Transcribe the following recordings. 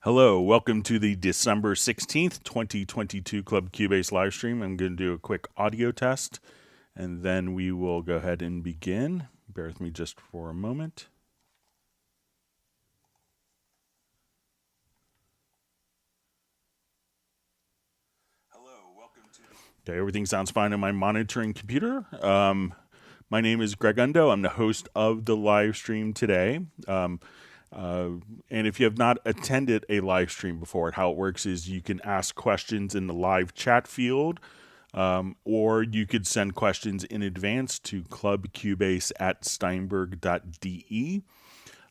Hello, welcome to the December 16th, 2022 Club Cubase live stream. I'm going to do a quick audio test and then we will go ahead and begin. Bear with me just for a moment. Hello, welcome to... Okay, everything sounds fine on my monitoring computer. My name is Greg Undo. I'm the host of the live stream today. And if you have not attended a live stream before, how it works is you can ask questions in the live chat field, or you could send questions in advance to clubcubase@steinberg.de.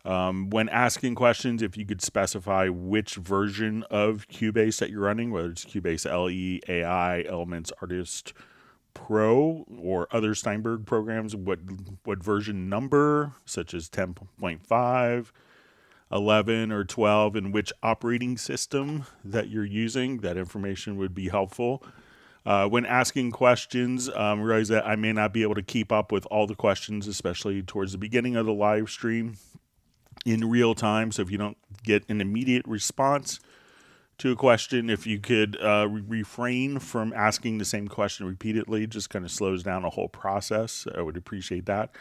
When asking questions, if you could specify which version of Cubase that you're running, whether it's Cubase LE, AI, Elements, Artist, Pro, or other Steinberg programs, what version number, such as 10.5, 11 or 12, and which operating system that you're using. That information would be helpful. When asking questions, realize that I may not be able to keep up with all the questions, especially towards the beginning of the live stream in real time. So if you don't get an immediate response to a question, if you could refrain from asking the same question repeatedly, just kind of slows down the whole process. I would appreciate that.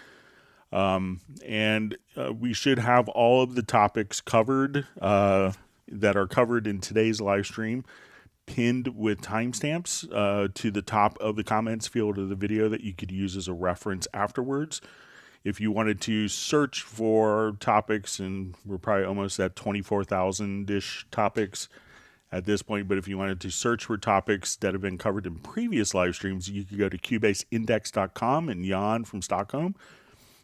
We should have all of the topics covered that are covered in today's live stream pinned with timestamps to the top of the comments field of the video that you could use as a reference afterwards. If you wanted to search for topics, and we're probably almost at 24,000-ish topics at this point, but if you wanted to search for topics that have been covered in previous live streams, you could go to cubaseindex.com, and Jan from Stockholm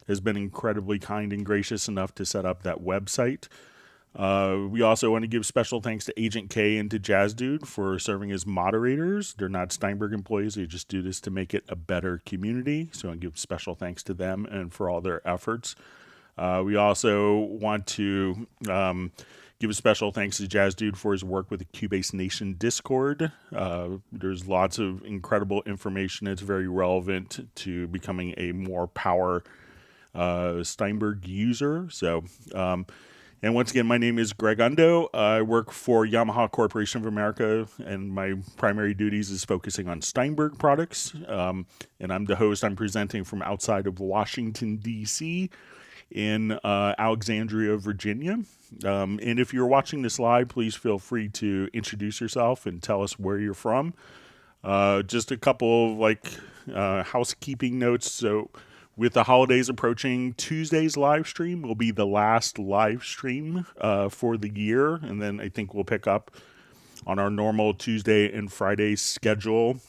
has been incredibly kind and gracious enough to set up that website. We also want to give special thanks to Agent K and to Jazz Dude for serving as moderators. They're not Steinberg employees. They just do this to make it a better community. So I give special thanks to them and for all their efforts. We also want to give a special thanks to Jazz Dude for his work with the Cubase Nation Discord. There's lots of incredible information. It's very relevant to becoming a more power Steinberg user. So, and once again, my name is Greg Undo. I work for Yamaha Corporation of America, and my primary duties is focusing on Steinberg products. And I'm the host. I'm presenting from outside of Washington, D.C. in Alexandria, Virginia. And if you're watching this live, please feel free to introduce yourself and tell us where you're from. Just a couple of housekeeping notes. So, with the holidays approaching, Tuesday's live stream will be the last live stream for the year. And then I think we'll pick up on our normal Tuesday and Friday schedule.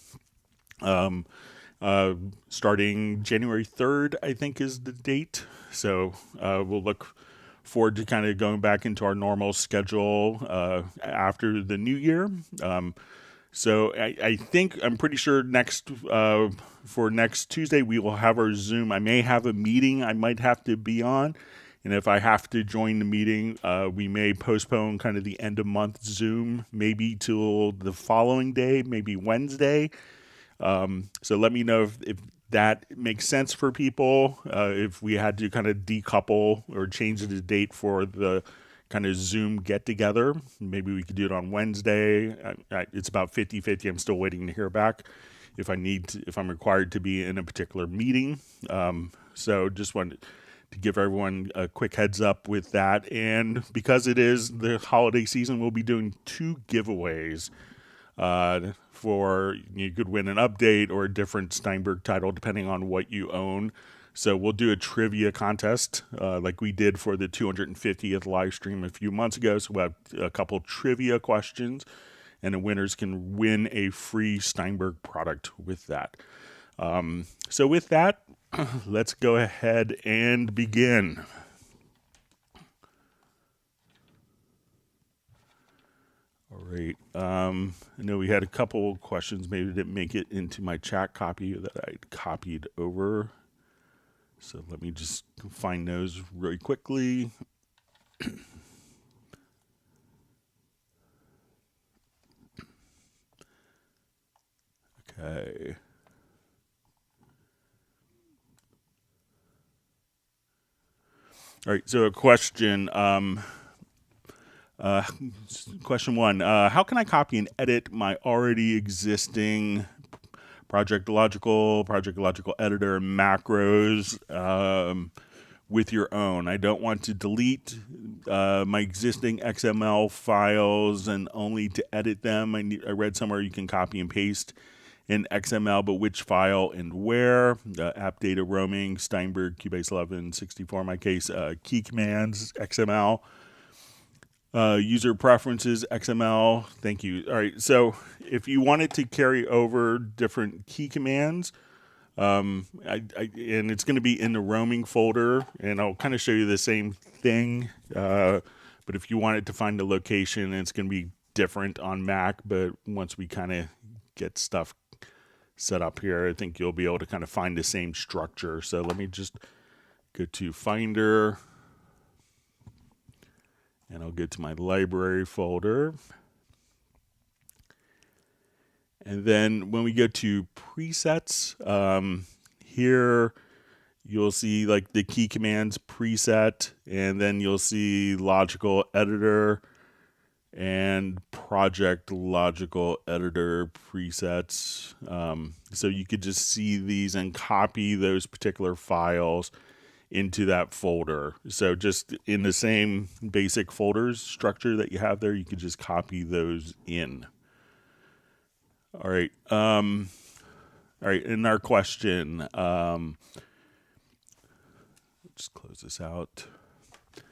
Starting January 3rd, I think is the date. So we'll look forward to kind of going back into our normal schedule after the new year. So I'm pretty sure for next Tuesday, we will have our Zoom. I may have a meeting I might have to be on. And if I have to join the meeting, we may postpone kind of the end of month Zoom, maybe till the following day, maybe Wednesday. So let me know if that makes sense for people. If we had to kind of decouple or change the date for the kind of Zoom get together, maybe we could do it on Wednesday. It's about 50-50. I'm still waiting to hear back if I'm required to be in a particular meeting. So just wanted to give everyone a quick heads up with that. And because it is the holiday season, we'll be doing 2 giveaways for you could win an update or a different Steinberg title depending on what you own. So we'll do a trivia contest like we did for the 250th live stream a few months ago. So we'll have a couple trivia questions, and the winners can win a free Steinberg product with that. So with that, let's go ahead and begin. All right. I know we had a couple questions maybe didn't make it into my chat copy that I copied over. So let me just find those really quickly. Okay. All right, so a question. Question 1, how can I copy and edit my already existing project logical editor macros with your own? I don't want to delete my existing XML files and only to edit them. I read somewhere you can copy and paste in XML, but which file and where? App data roaming, Steinberg, Cubase 1164 in my case, key commands, XML. User preferences, XML. Thank you. All right. So if you wanted to carry over different key commands, and it's going to be in the roaming folder, and I'll kind of show you the same thing. But if you wanted to find the location, it's going to be different on Mac. But once we kind of get stuff set up here, I think you'll be able to kind of find the same structure. So let me just go to Finder. And I'll go to my library folder. And then when we go to presets, here you'll see like the key commands preset, and then you'll see logical editor and project logical editor presets. So you could just see these and copy those particular files into that folder. So just in the same basic folders structure that you have there, you could just copy those in. All right. And our question, just close this out. It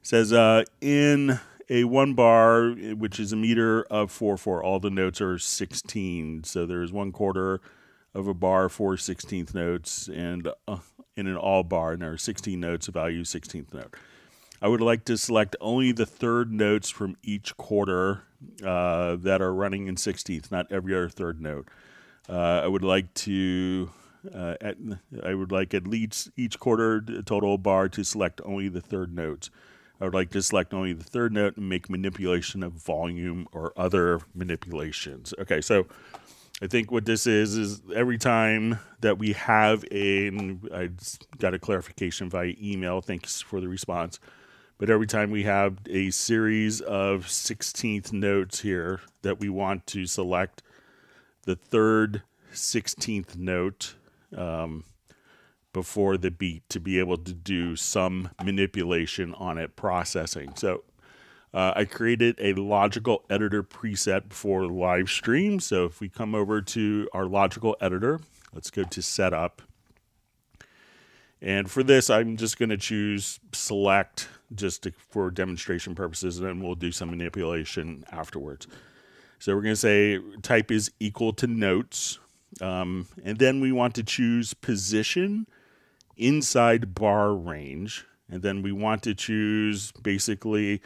says in a 1 bar, which is a meter of 4/4, all the notes are 16. So there's 1/4 of a bar, 4/16 notes, and in an all bar, and there are 16 notes, a value 16th note. I would like to select only the third notes from each quarter that are running in 16th, not every other third note. I would like at least each quarter total bar to select only the third notes. I would like to select only the third note and make manipulation of volume or other manipulations. Okay, so I think what this is every time that we have I got a clarification via email, thanks for the response, but every time we have a series of 16th notes here that we want to select the third 16th note before the beat to be able to do some manipulation on it, processing. So I created a logical editor preset for live stream. So if we come over to our logical editor, let's go to setup. And for this, I'm just going to choose select for demonstration purposes, and then we'll do some manipulation afterwards. So we're going to say type is equal to notes. And then we want to choose position inside bar range. And then we want to choose basically,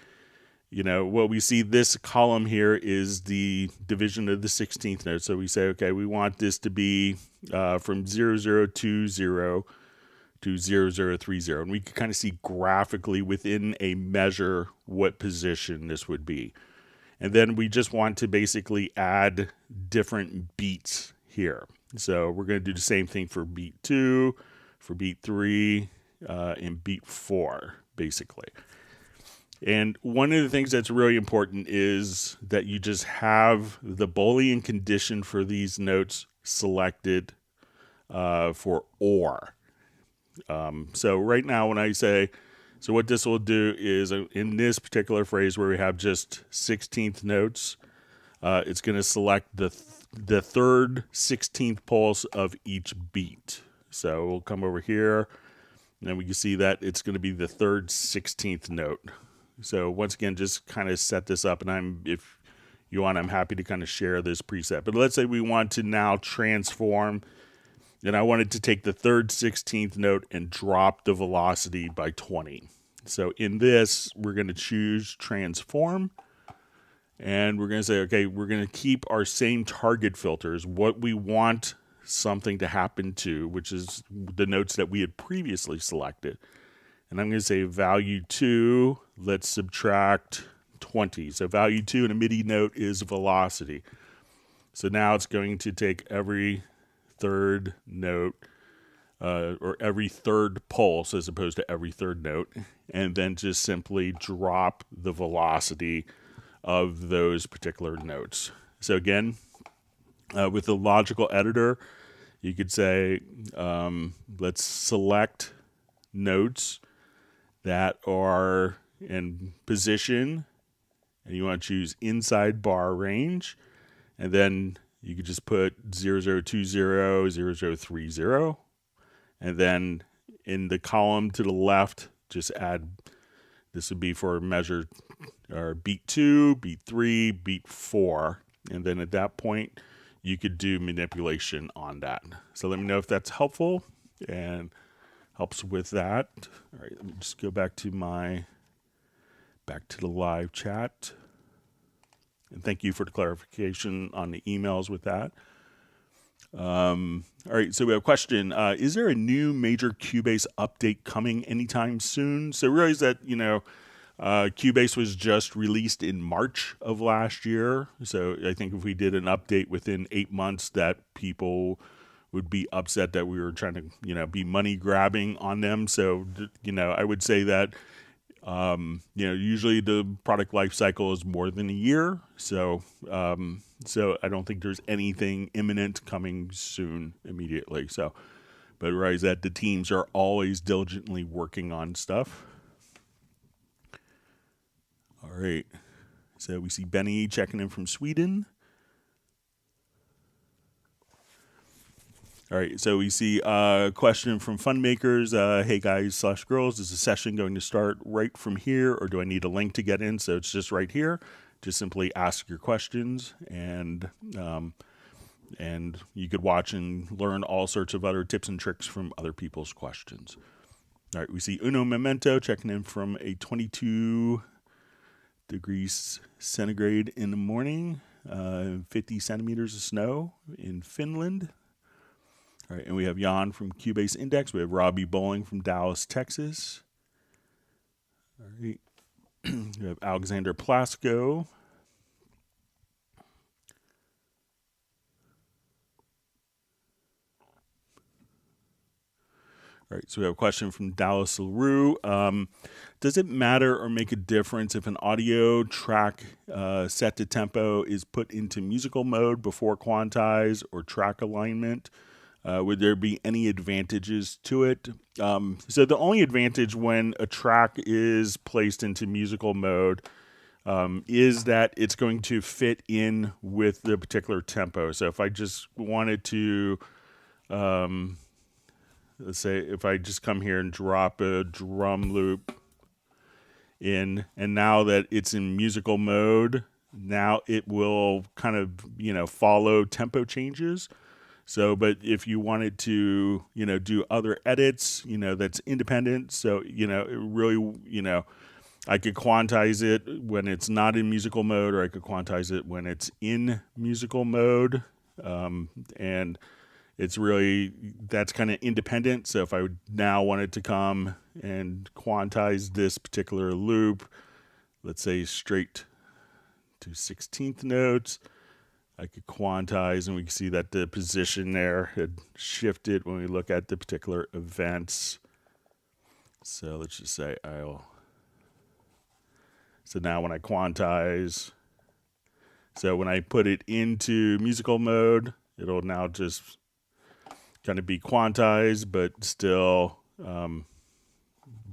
what we see this column here is the division of the 16th note. So we say, okay, we want this to be from 0020 to 0030. And we can kind of see graphically within a measure what position this would be. And then we just want to basically add different beats here. So we're going to do the same thing for beat 2, for beat 3, and beat 4, basically. And one of the things that's really important is that you just have the Boolean condition for these notes selected for OR. So right now when I say, so what this will do is in this particular phrase where we have just 16th notes, it's going to select the third 16th pulse of each beat. So we'll come over here, and then we can see that it's going to be the third 16th note. So once again, just kind of set this up, and if you want, I'm happy to kind of share this preset. But let's say we want to now transform, and I wanted to take the third 16th note and drop the velocity by 20. So in this, we're going to choose transform, and we're going to say, okay, we're going to keep our same target filters, what we want something to happen to, which is the notes that we had previously selected. And I'm going to say value 2, let's subtract 20. So value 2 in a MIDI note is velocity. So now it's going to take every third note or every third pulse as opposed to every third note, and then just simply drop the velocity of those particular notes. So again, with the logical editor, you could say, let's select notes that are in position, and you want to choose inside bar range, and then you could just put 0020, 0030, and then in the column to the left, just add, this would be for measure or beat 2, beat 3, beat 4, and then at that point, you could do manipulation on that. So let me know if that's helpful and helps with that. All right, let me just go back to the live chat. And thank you for the clarification on the emails with that. All right, so we have a question. Is there a new major Cubase update coming anytime soon? So realize that, Cubase was just released in March of last year. So I think if we did an update within 8 months, that people would be upset that we were trying to, be money grabbing on them. So, I would say that, usually the product life cycle is more than a year. So I don't think there's anything imminent coming soon immediately. So, but realize that the teams are always diligently working on stuff. All right. So we see Benny checking in from Sweden. All right, so we see a question from Funmakers. Hey guys / girls, is the session going to start right from here, or do I need a link to get in? So it's just right here. Just simply ask your questions, and you could watch and learn all sorts of other tips and tricks from other people's questions. All right, we see Uno Memento checking in from a 22 degrees centigrade in the morning, 50 centimeters of snow in Finland. All right, and we have Jan from Cubase Index. We have Robbie Bowling from Dallas, Texas. All right, we have Alexander Plasko. All right, so we have a question from Dallas LaRue. Does it matter or make a difference if an audio track set to tempo is put into musical mode before quantize or track alignment? Would there be any advantages to it? So the only advantage when a track is placed into musical mode is that it's going to fit in with the particular tempo. So if I just wanted to, let's say if I just come here and drop a drum loop in, and now that it's in musical mode, now it will kind of, follow tempo changes. So, but if you wanted to, do other edits, that's independent. So, it really, I could quantize it when it's not in musical mode, or I could quantize it when it's in musical mode. And it's really, that's kind of independent. So if I would now wanted to come and quantize this particular loop, let's say straight to 16th notes, I could quantize, and we can see that the position there had shifted when we look at the particular events. So let's just say so now when I quantize, so when I put it into musical mode, it'll now just kind of be quantized, but still,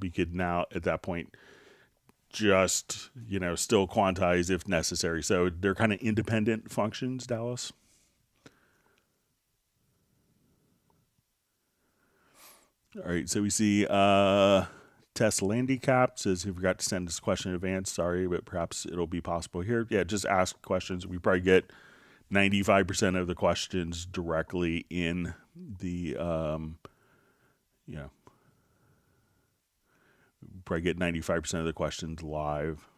we could now at that point just, still quantize if necessary. So they're kind of independent functions, Dallas. All right, so we see Tess Landicap says he forgot to send this question in advance. Sorry, but perhaps it'll be possible here. Yeah, just ask questions. We probably get 95% of the questions directly in the, probably get 95% of the questions live.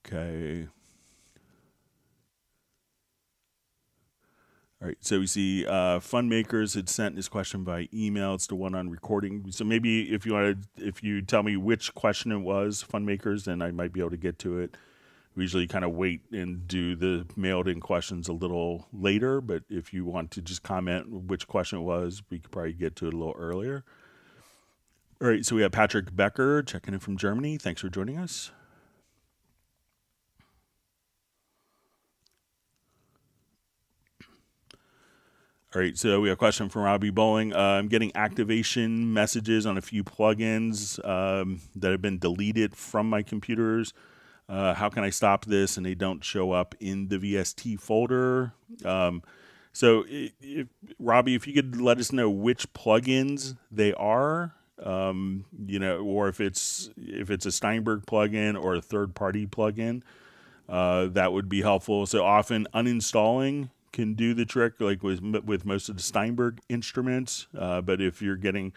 Okay. All right, so we see Funmakers had sent this question by email. It's the one on recording. So maybe if you tell me which question it was, Funmakers, then I might be able to get to it. we usually kind of wait and do the mailed in questions a little later, but if you want to just comment which question it was, we could probably get to it a little earlier. All right, so we have Patrick Becker checking in from Germany. Thanks for joining us. All right, so we have a question from Robbie Bowling. I'm getting activation messages on a few plugins that have been deleted from my computers. How can I stop this and they don't show up in the VST folder? So, Robbie, if you could let us know which plugins they are, or if it's a Steinberg plugin or a third-party plugin, that would be helpful. So often uninstalling can do the trick, like with most of the Steinberg instruments. But if you're getting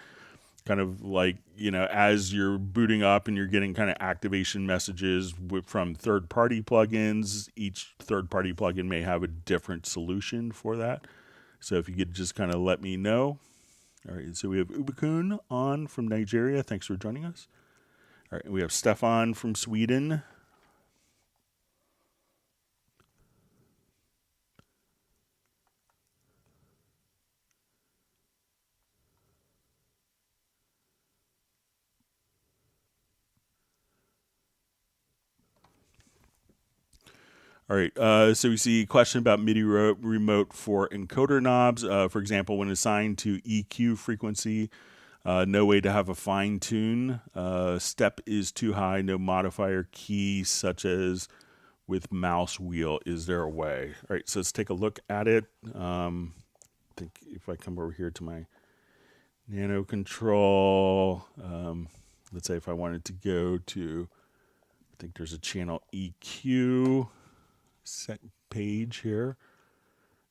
kind of like, as you're booting up and you're getting kind of activation messages from third-party plugins, each third-party plugin may have a different solution for that. So if you could just kind of let me know. All right, so we have Ubakun on from Nigeria. Thanks for joining us. All right, we have Stefan from Sweden. All right, so we see a question about MIDI remote for encoder knobs. For example, when assigned to EQ frequency, no way to have a fine tune. Step is too high, no modifier key, such as with mouse wheel. Is there a way? All right, so let's take a look at it. I think if I come over here to my nano control, let's say if I wanted to go to, I think there's a channel EQ set page here.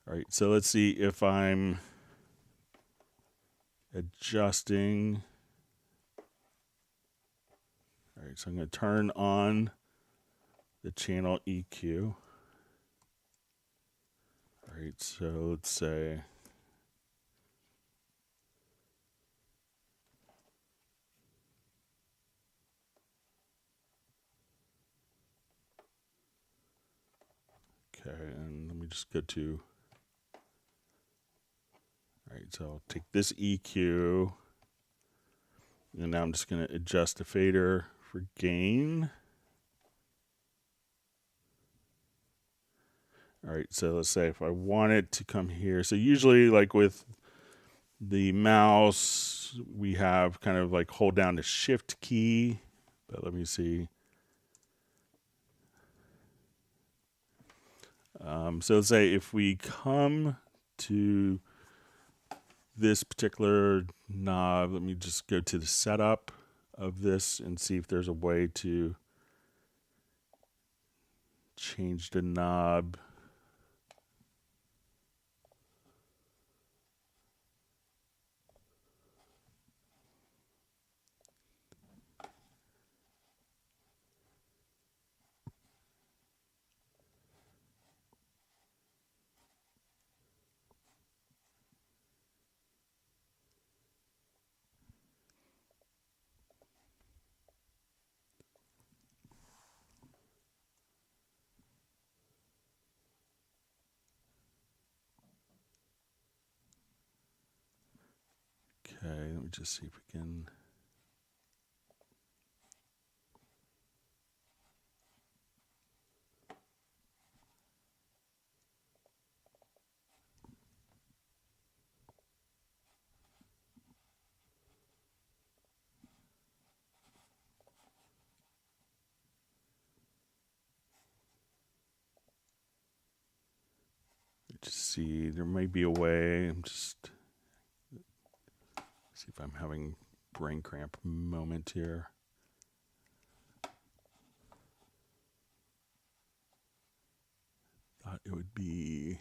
All right, so let's see if I'm adjusting. All right, so I'm going to turn on the channel EQ. All right, so let's say okay, and let me just go to, all right, so I'll take this EQ, and now I'm just going to adjust the fader for gain. All right, so let's say if I want it to come here, so usually like with the mouse, we have kind of like hold down the shift key, but let me see. So let's say if we come to this particular knob, let me just go to the setup of this and see if there's a way to change the knob. Okay, let me just see if we can. Just see, there may be a way. I'm just see if I'm having brain cramp moment here. Thought it would be.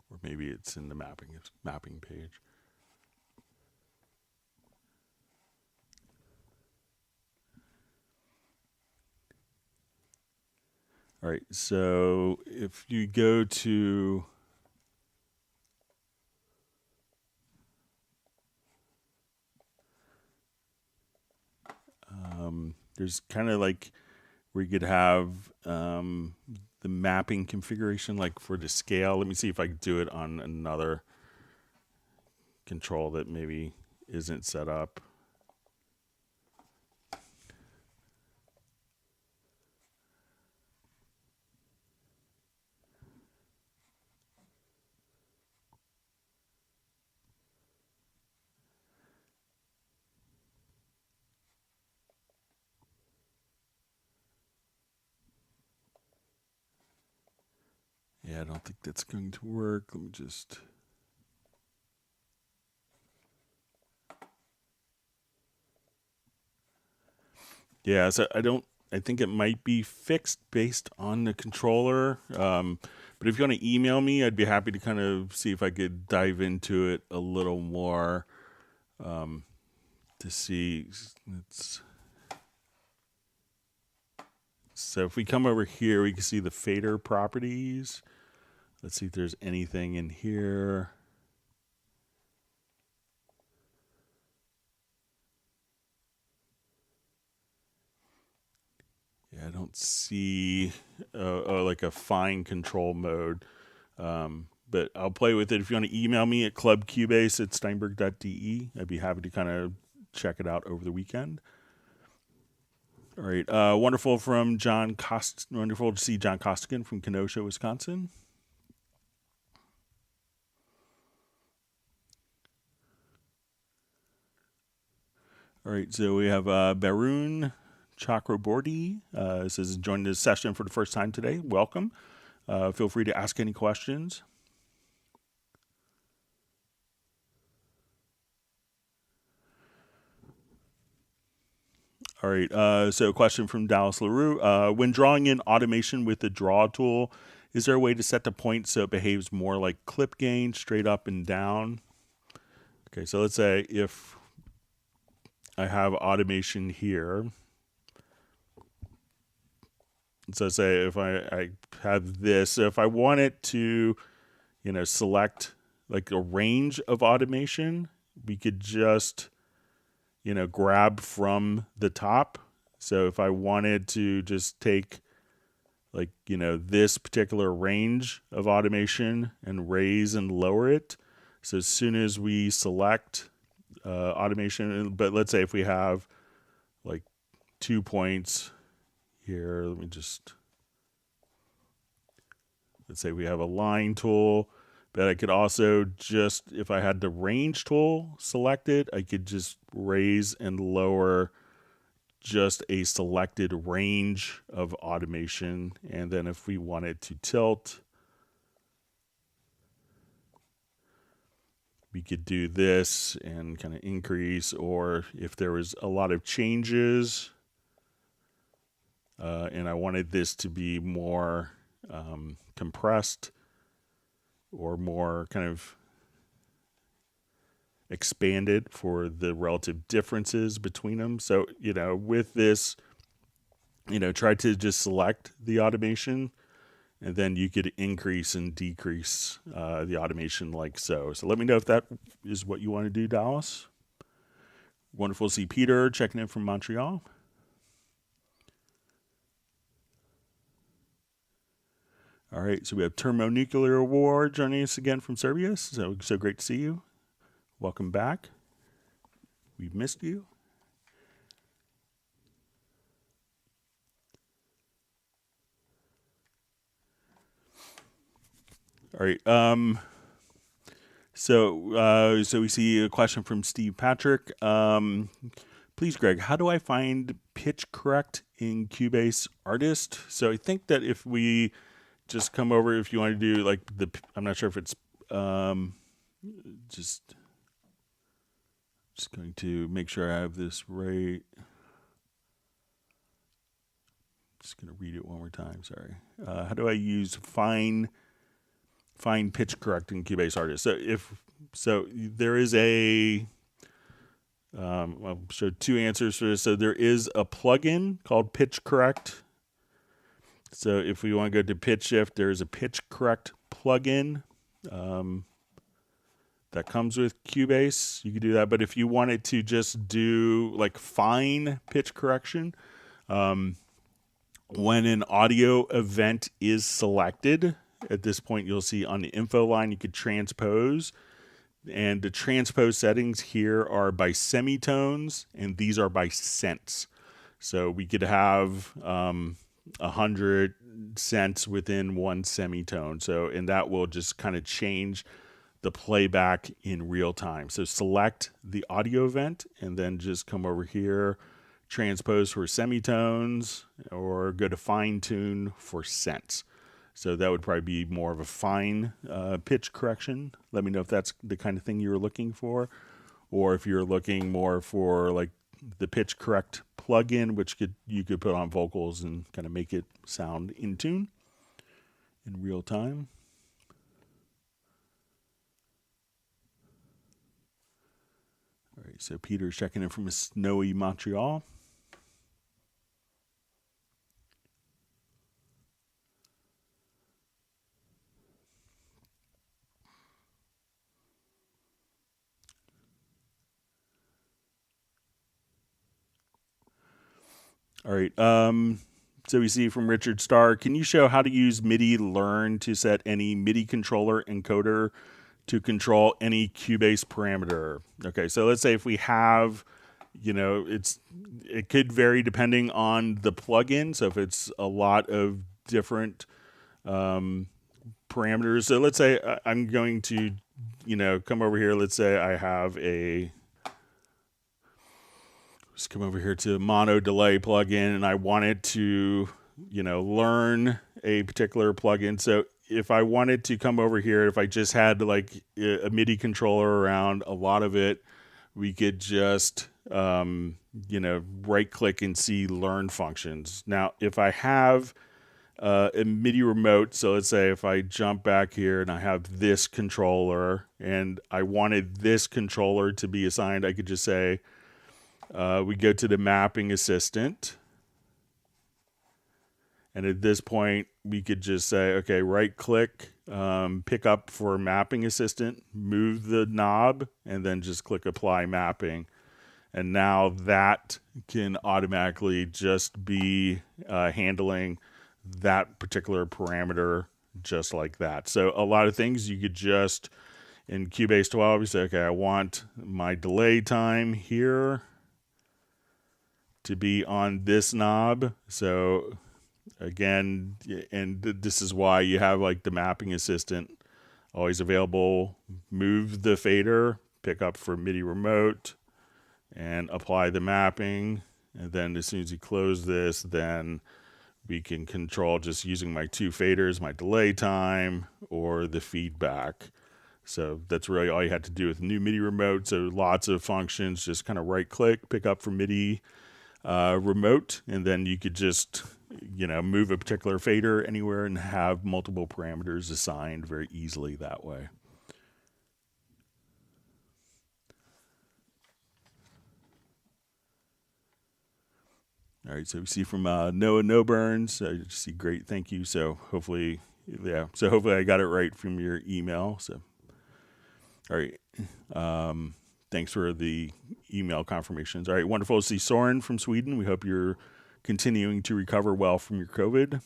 Or maybe it's in the mapping page. All right, so if you go to There's kind of like where you could have the mapping configuration, like for the scale. Let me see if I can do it on another control that maybe isn't set up. Yeah, I don't think that's going to work. Let me just... Yeah, so I think it might be fixed based on the controller. But if you want to email me, I'd be happy to kind of see if I could dive into it a little more to see. So if we come over here, we can see the fader properties. Let's see if there's anything in here. Yeah, I don't see like a fine control mode, but I'll play with it. If you want to email me at clubcubase@steinberg.de, I'd be happy to kind of check it out over the weekend. All right, wonderful from John wonderful to see John Costigan from Kenosha, Wisconsin. All right, so we have Barun Chakraborty says, joined this session for the first time today. Welcome. Feel free to ask any questions. All right, so a question from Dallas LaRue. When drawing in automation with the draw tool, is there a way to set the point so it behaves more like clip gain, straight up and down? Okay, so let's say if I have automation here. So say if I have this, so if I want it to, select like a range of automation, we could just, grab from the top. So if I wanted to just take like, this particular range of automation and raise and lower it. So as soon as we select automation, but let's say if we have like 2 points here, let's say we have a line tool, but I could also just, if I had the range tool selected, I could just raise and lower just a selected range of automation. And then if we wanted to tilt, we could do this and kind of increase, or if there was a lot of changes and I wanted this to be more compressed or more kind of expanded for the relative differences between them. So, with this, try to just select the automation, and then you could increase and decrease the automation like so. So let me know if that is what you want to do, Dallas. Wonderful to see Peter checking in from Montreal. All right, so we have Thermonuclear War joining us again from Serbia. So great to see you. Welcome back. We've missed you. All right. So we see a question from Steve Patrick. Please, Greg, how do I find pitch correct in Cubase Artist? So I think that if we just come over, if you want to do like I'm not sure if it's just going to make sure I have this right. Just going to read it one more time. Sorry. How do I use fine pitch correct in Cubase Artist? So there is I'll show two answers for this. So there is a plugin called Pitch Correct. So if we want to go to pitch shift, there's a pitch correct plugin that comes with Cubase. You could do that, but if you wanted to just do like fine pitch correction, when an audio event is selected, at this point you'll see on the info line you could transpose, and the transpose settings here are by semitones, and these are by cents. So we could have 100 cents within one semitone. So, and that will just kind of change the playback in real time. So select the audio event and then just come over here, transpose for semitones, or go to fine tune for cents. So that would probably be more of a fine pitch correction. Let me know if that's the kind of thing you were looking for, or if you're looking more for like the pitch correct plugin, which you could put on vocals and kind of make it sound in tune in real time. All right, so Peter's checking in from a snowy Montreal. All right, so we see from Richard Starr, can you show how to use MIDI Learn to set any MIDI controller encoder to control any Cubase parameter? Okay, so let's say if we have, you know, it could vary depending on the plugin. So if it's a lot of different parameters, so let's say I'm going to, you know, come over here. Let's say I have just come over here to mono delay plugin, and I wanted to, you know, learn a particular plugin. So if I wanted to come over here, if I just had like a MIDI controller around a lot of it, we could just, you know, right click and see learn functions. Now, if I have a MIDI remote, so let's say if I jump back here and I have this controller and I wanted this controller to be assigned, I could just say, we go to the mapping assistant. And at this point, we could just say, okay, right click, pick up for mapping assistant, move the knob, and then just click apply mapping. And now that can automatically just be handling that particular parameter just like that. So a lot of things you could just, in Cubase 12, you say, okay, I want my delay time here to be on this knob. So again, and this is why you have like the mapping assistant always available. Move the fader, pick up for MIDI remote, and apply the mapping. And then as soon as you close this, then we can control just using my two faders, my delay time or the feedback. So that's really all you had to do with the new MIDI remote. So lots of functions, just kind of right click, pick up for MIDI remote, and then you could just, you know, move a particular fader anywhere and have multiple parameters assigned very easily that way. All right, so we see from Noah No Burns, I just see great, thank you. So hopefully, yeah, so hopefully I got it right from your email. So, all right. Thanks for the email confirmations. All right, wonderful to see Soren from Sweden. We hope you're continuing to recover well from your COVID.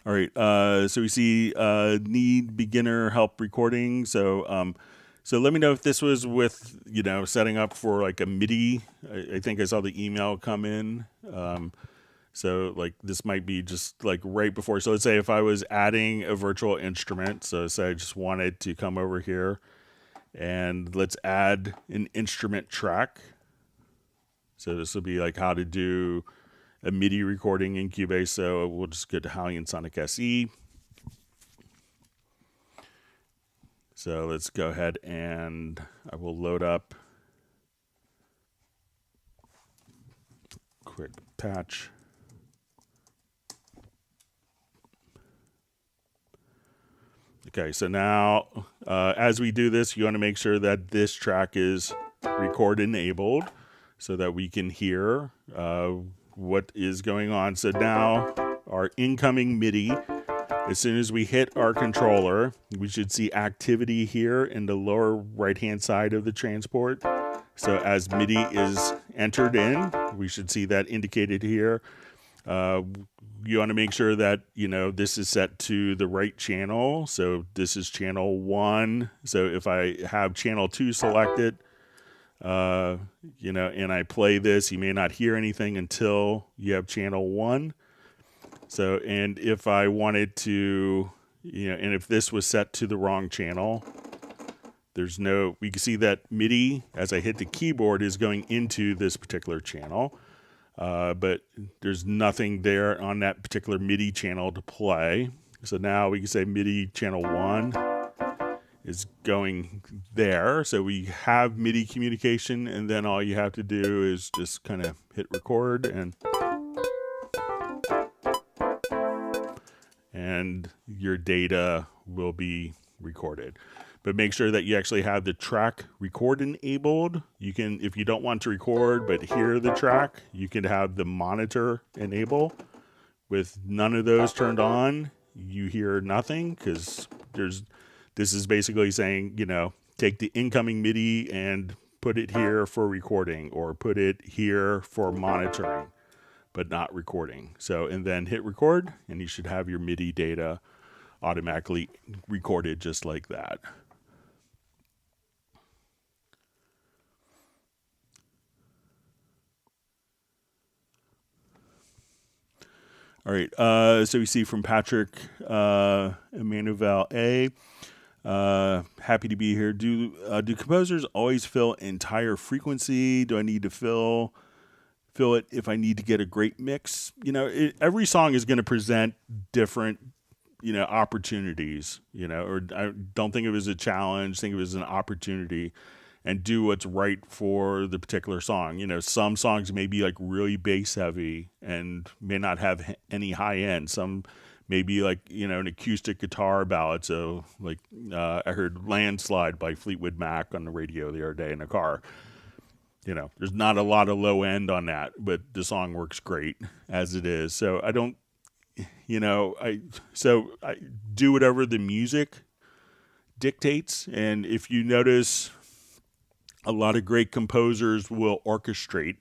All right, so we see need beginner help recording. So so let me know if this was with, you know, setting up for like a MIDI. I think I saw the email come in. So like this might be just like right before. So let's say if I was adding a virtual instrument. So say I just wanted to come over here and let's add an instrument track. So this will be like how to do a MIDI recording in Cubase. So we'll just go to Halion Sonic SE. So let's go ahead and I will load up quick patch. Okay, so now As we do this, you want to make sure that this track is record enabled so that we can hear what is going on. So now our incoming MIDI, as soon as we hit our controller, we should see activity here in the lower right-hand side of the transport. So as MIDI is entered in, we should see that indicated here. You want to make sure that, this is set to the right channel. So this is channel 1. So if I have channel 2 selected, and I play this, you may not hear anything until you have channel 1. So, and if I wanted to, and if this was set to the wrong channel, we can see that MIDI, as I hit the keyboard, is going into this particular channel. But there's nothing there on that particular MIDI channel to play. So now we can say MIDI channel 1 is going there. So we have MIDI communication, and then all you have to do is just kind of hit record and your data will be recorded. But make sure that you actually have the track record enabled. You can, if you don't want to record but hear the track, you can have the monitor enable. With none of those turned on, you hear nothing, because this is basically saying, take the incoming MIDI and put it here for recording, or put it here for monitoring, but not recording. So, and then hit record, and you should have your MIDI data automatically recorded just like that. All right, so we see from Patrick Emmanuel A. Happy to be here. Do composers always fill entire frequency? Do I need to fill it if I need to get a great mix? Every song is going to present different, opportunities, or I don't think of it as a challenge, think of it as an opportunity, and do what's right for the particular song. Some songs may be like really bass heavy and may not have any high end. Some may be like, an acoustic guitar ballad. So like, I heard Landslide by Fleetwood Mac on the radio the other day in a car. There's not a lot of low end on that, but the song works great as it is. So I don't, I do whatever the music dictates. And if you notice, a lot of great composers will orchestrate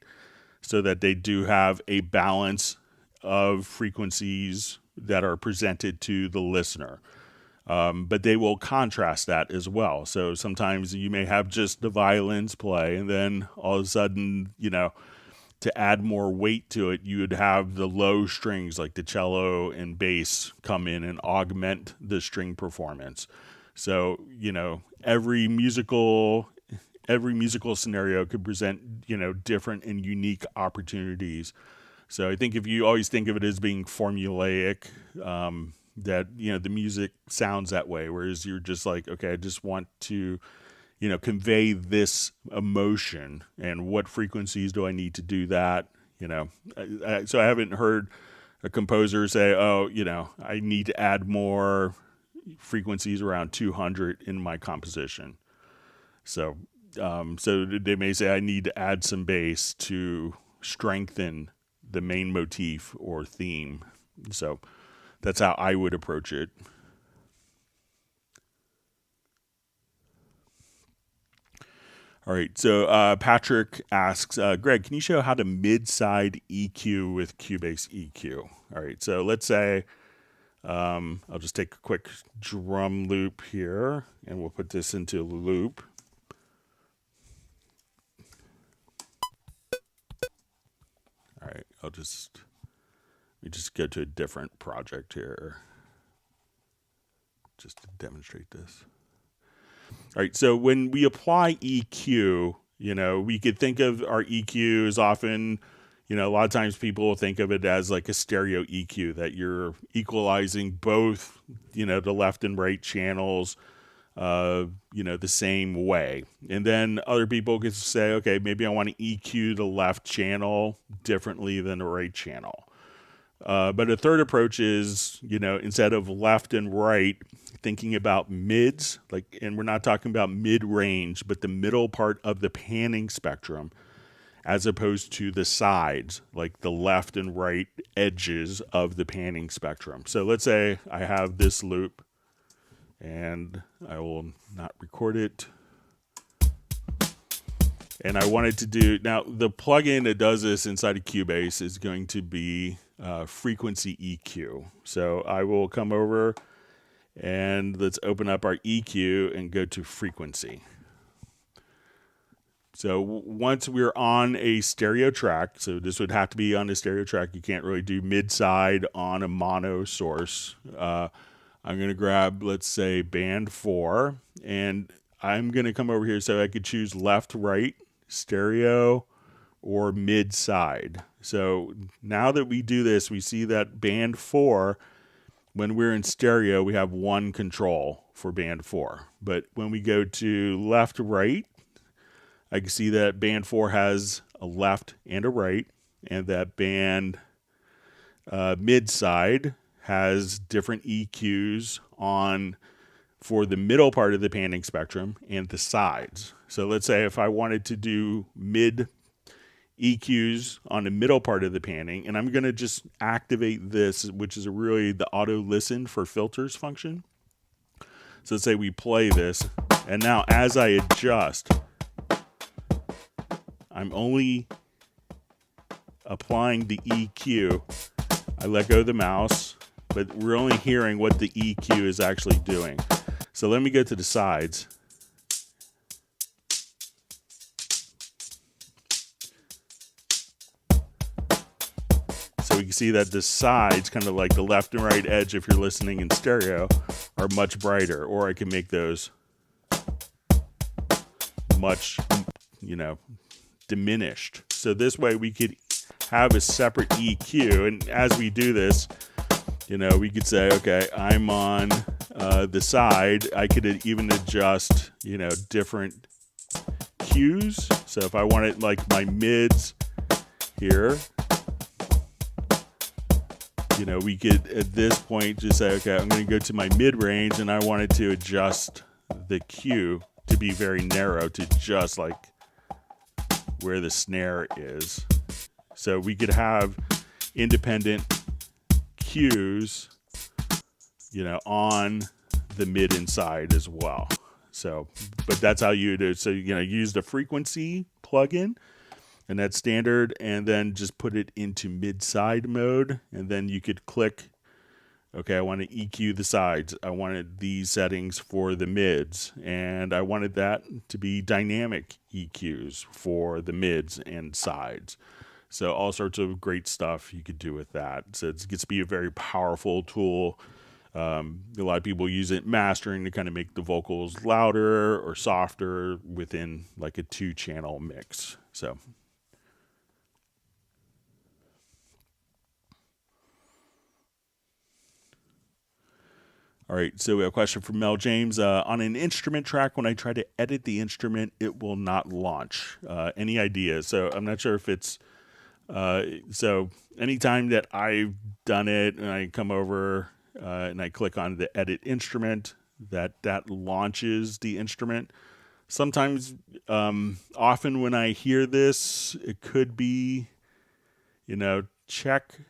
so that they do have a balance of frequencies that are presented to the listener. But they will contrast that as well. So sometimes you may have just the violins play, and then all of a sudden, to add more weight to it, you would have the low strings like the cello and bass come in and augment the string performance. So, every musical scenario could present, different and unique opportunities. So I think if you always think of it as being formulaic, that, the music sounds that way, whereas you're just like, okay, I just want to, convey this emotion, and what frequencies do I need to do that? So I haven't heard a composer say, oh, I need to add more frequencies around 200 in my composition. So they may say I need to add some bass to strengthen the main motif or theme. So that's how I would approach it. All right, so Patrick asks, Greg, can you show how to mid-side EQ with Cubase EQ? All right, so let's say, I'll just take a quick drum loop here, and we'll put this into a loop. All right, let me just go to a different project here just to demonstrate this. All right, so when we apply EQ, we could think of our EQ as often, a lot of times people will think of it as like a stereo EQ, that you're equalizing both, the left and right channels, the same way. And then other people could say, okay, maybe I want to EQ the left channel differently than the right channel. But a third approach is, instead of left and right, thinking about mids, and we're not talking about mid-range, but the middle part of the panning spectrum, as opposed to the sides, like the left and right edges of the panning spectrum. So let's say I have this loop, and I will not record it. And I wanted to do, now the plugin that does this inside of Cubase is going to be frequency EQ. So I will come over and let's open up our EQ and go to frequency. So once we're on a stereo track, so this would have to be on a stereo track. You can't really do mid-side on a mono source. I'm going to grab, let's say, band 4, and I'm going to come over here so I could choose left, right, stereo, or mid-side. So now that we do this, we see that band 4, when we're in stereo, we have one control for band 4. But when we go to left, right, I can see that band 4 has a left and a right, and that band mid-side has different EQs on for the middle part of the panning spectrum and the sides. So let's say if I wanted to do mid EQs on the middle part of the panning, and I'm going to just activate this, which is really the auto listen for filters function. So let's say we play this, and now as I adjust, I'm only applying the EQ. I let go of the mouse, but we're only hearing what the EQ is actually doing. So let me go to the sides. So we can see that the sides, kind of like the left and right edge if you're listening in stereo, are much brighter. Or I can make those much, diminished. So this way we could have a separate EQ. And as we do this, we could say, okay, I'm on the side. I could even adjust, different cues. So if I wanted like my mids here, we could at this point just say, okay, I'm going to go to my mid-range, and I wanted to adjust the cue to be very narrow to just like where the snare is. So we could have independent cues, on the mid and side as well. So, but that's how you do it. So, use the frequency plugin, and that's standard, and then just put it into mid-side mode, and then you could click, okay, I want to EQ the sides. I wanted these settings for the mids, and I wanted that to be dynamic EQs for the mids and sides. So all sorts of great stuff you could do with that. So it gets to be a very powerful tool. A lot of people use it mastering to kind of make the vocals louder or softer within like a 2-channel mix. So. All right, so we have a question from Mel James. On an instrument track, when I try to edit the instrument, it will not launch. Any ideas? So I'm not sure if it's... so anytime that I've done it and I come over and I click on the edit instrument, that launches the instrument. Sometimes, often when I hear this, it could be, check.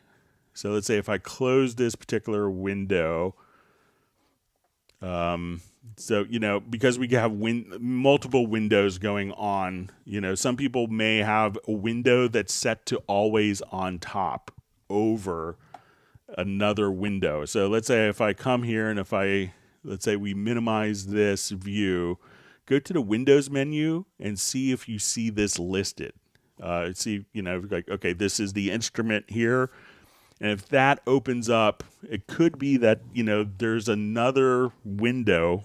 So let's say if I close this particular window... so, because we have multiple windows going on, some people may have a window that's set to always on top over another window. So let's say if I come here and let's say we minimize this view, go to the Windows menu and see if you see this listed. See, like, okay, this is the instrument here. And if that opens up, it could be that, there's another window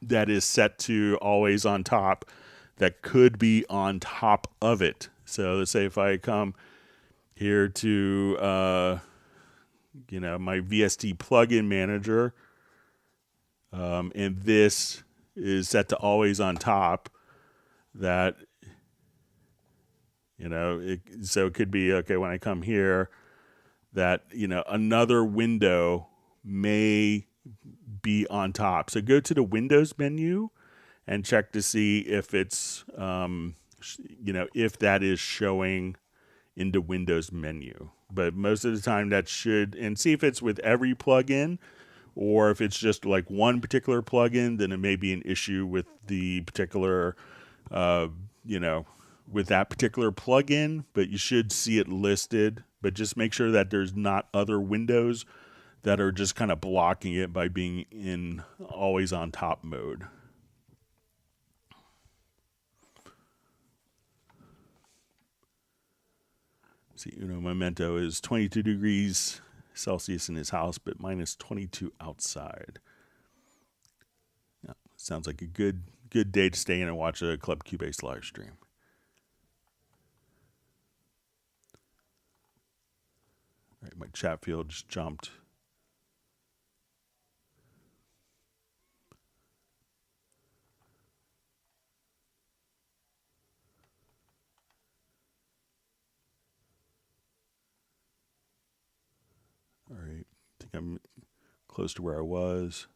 that is set to always on top that could be on top of it. So let's say if I come here to, my VST plugin manager, and this is set to always on top, that, so it could be, okay, when I come here, that, another window may be on top. So go to the Windows menu and check to see if it's, if that is showing in the Windows menu. But most of the time that should, and see if it's with every plugin, or if it's just like one particular plugin, then it may be an issue with the particular, with that particular plugin, but you should see it listed. But just make sure that there's not other windows that are just kind of blocking it by being in always on top mode. See, Memento is 22 degrees Celsius in his house, but minus 22 outside. Yeah, sounds like a good day to stay in and watch a Club Cubase live stream. All right, my chat field just jumped. All right, I think I'm close to where I was.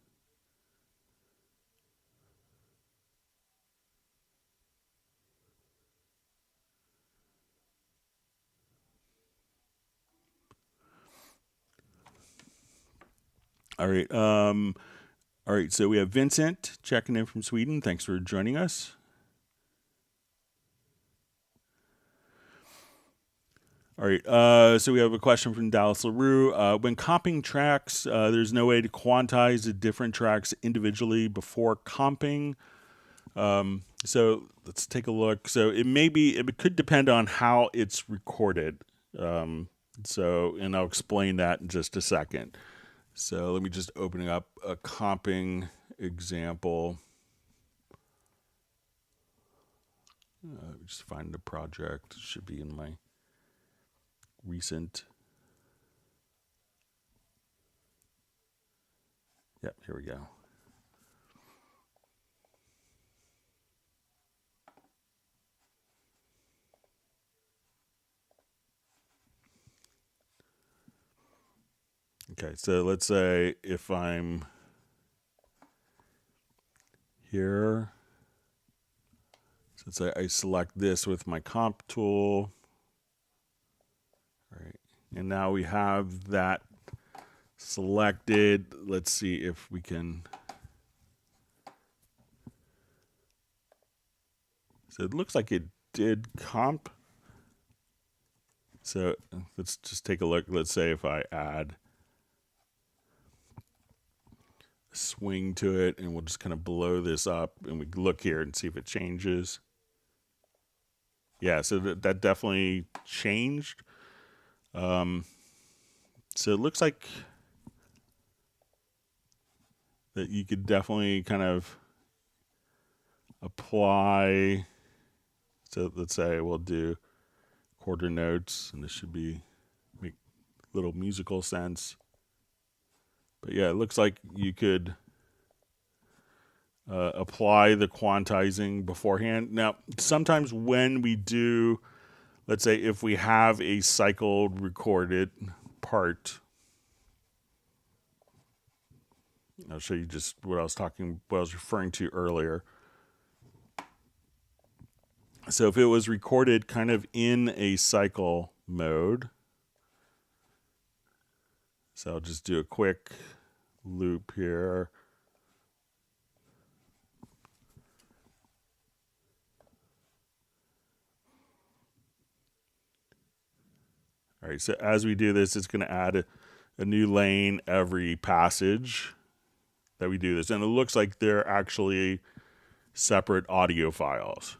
All right. All right. So we have Vincent checking in from Sweden. Thanks for joining us. All right. So we have a question from Dallas LaRue. When comping tracks, there's no way to quantize the different tracks individually before comping. So let's take a look. So it could depend on how it's recorded. And I'll explain that in just a second. So let me just open up a comping example. Just find the project. It should be in my recent. Yep, here we go. Okay, so let's say if I'm here, so let's say I select this with my comp tool. All right, and now we have that selected. Let's see if we can. So it looks like it did comp. So let's just take a look. Let's say if I add swing to it, and we'll just kind of blow this up, and we look here and see if it changes. Yeah, so that definitely changed. So it looks like that you could definitely kind of apply. So let's say we'll do quarter notes, and this should make little musical sense. But yeah, it looks like you could apply the quantizing beforehand. Now, sometimes when we do, let's say if we have a cycled recorded part, I'll show you just what I was referring to earlier. So if it was recorded kind of in a cycle mode, so I'll just do a quick loop here. All right, so as we do this, it's going to add a new lane every passage that we do this. And it looks like they're actually separate audio files.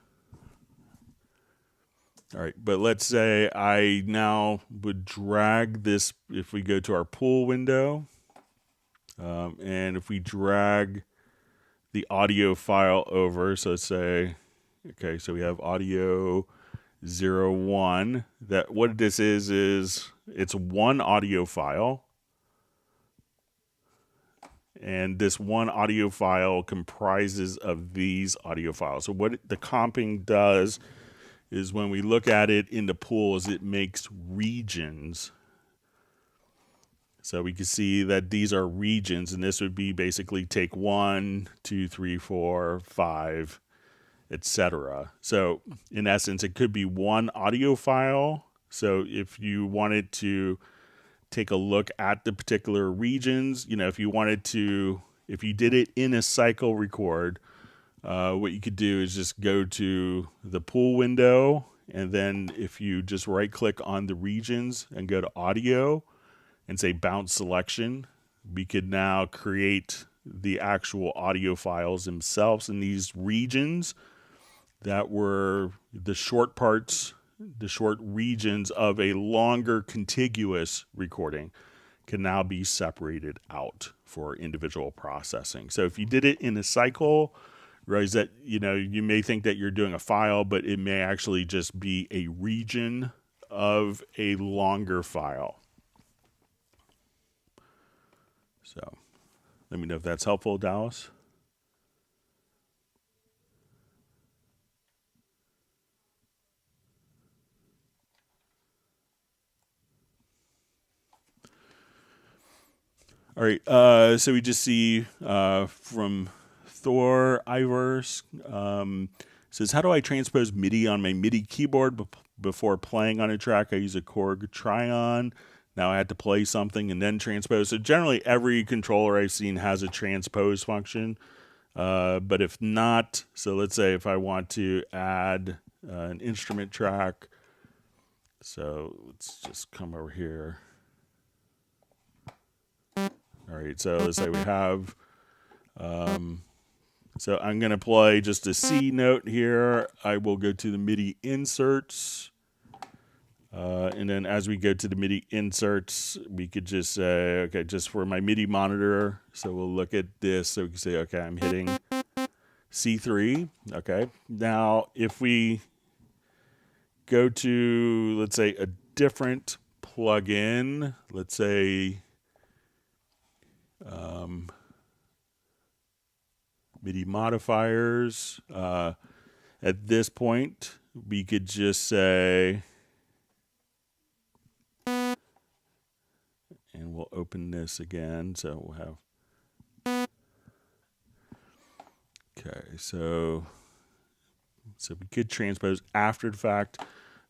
All right, but let's say I now would drag this, if we go to our pool window, and if we drag the audio file over, so let's say, okay, so we have audio 01. That what this is it's one audio file, and this one audio file comprises of these audio files. So what the comping does is when we look at it in the pool is it makes regions So we can see that these are regions, and this would be basically take 1, 2, 3, 4, 5, etc. So in essence, it could be one audio file. So if you wanted to take a look at the particular regions, if you wanted to, if you did it in a cycle record, what you could do is just go to the pool window, and then if you just right click on the regions and go to audio and say bounce selection, we could now create the actual audio files themselves in these regions that were the short parts, the short regions of a longer contiguous recording can now be separated out for individual processing. So if you did it in a cycle, realize that, you may think that you're doing a file, but it may actually just be a region of a longer file. So let me know if that's helpful, Dallas. All right, so we just see from Thor Ivers, says, how do I transpose MIDI on my MIDI keyboard before playing on a track? I use a Korg Tryon. Now I had to play something and then transpose. So generally every controller I've seen has a transpose function. But if not, so let's say if I want to add an instrument track. So let's just come over here. All right, so let's say we have, so I'm going to play just a C note here. I will go to the MIDI inserts. And then as we go to the MIDI inserts, we could just say, okay, just for my MIDI monitor. So we'll look at this. So we can say, okay, I'm hitting C3. Okay. Now, if we go to, let's say, a different plugin, let's say MIDI modifiers, at this point, we could just say, and we'll open this again. So we'll have, okay, so we could transpose after the fact,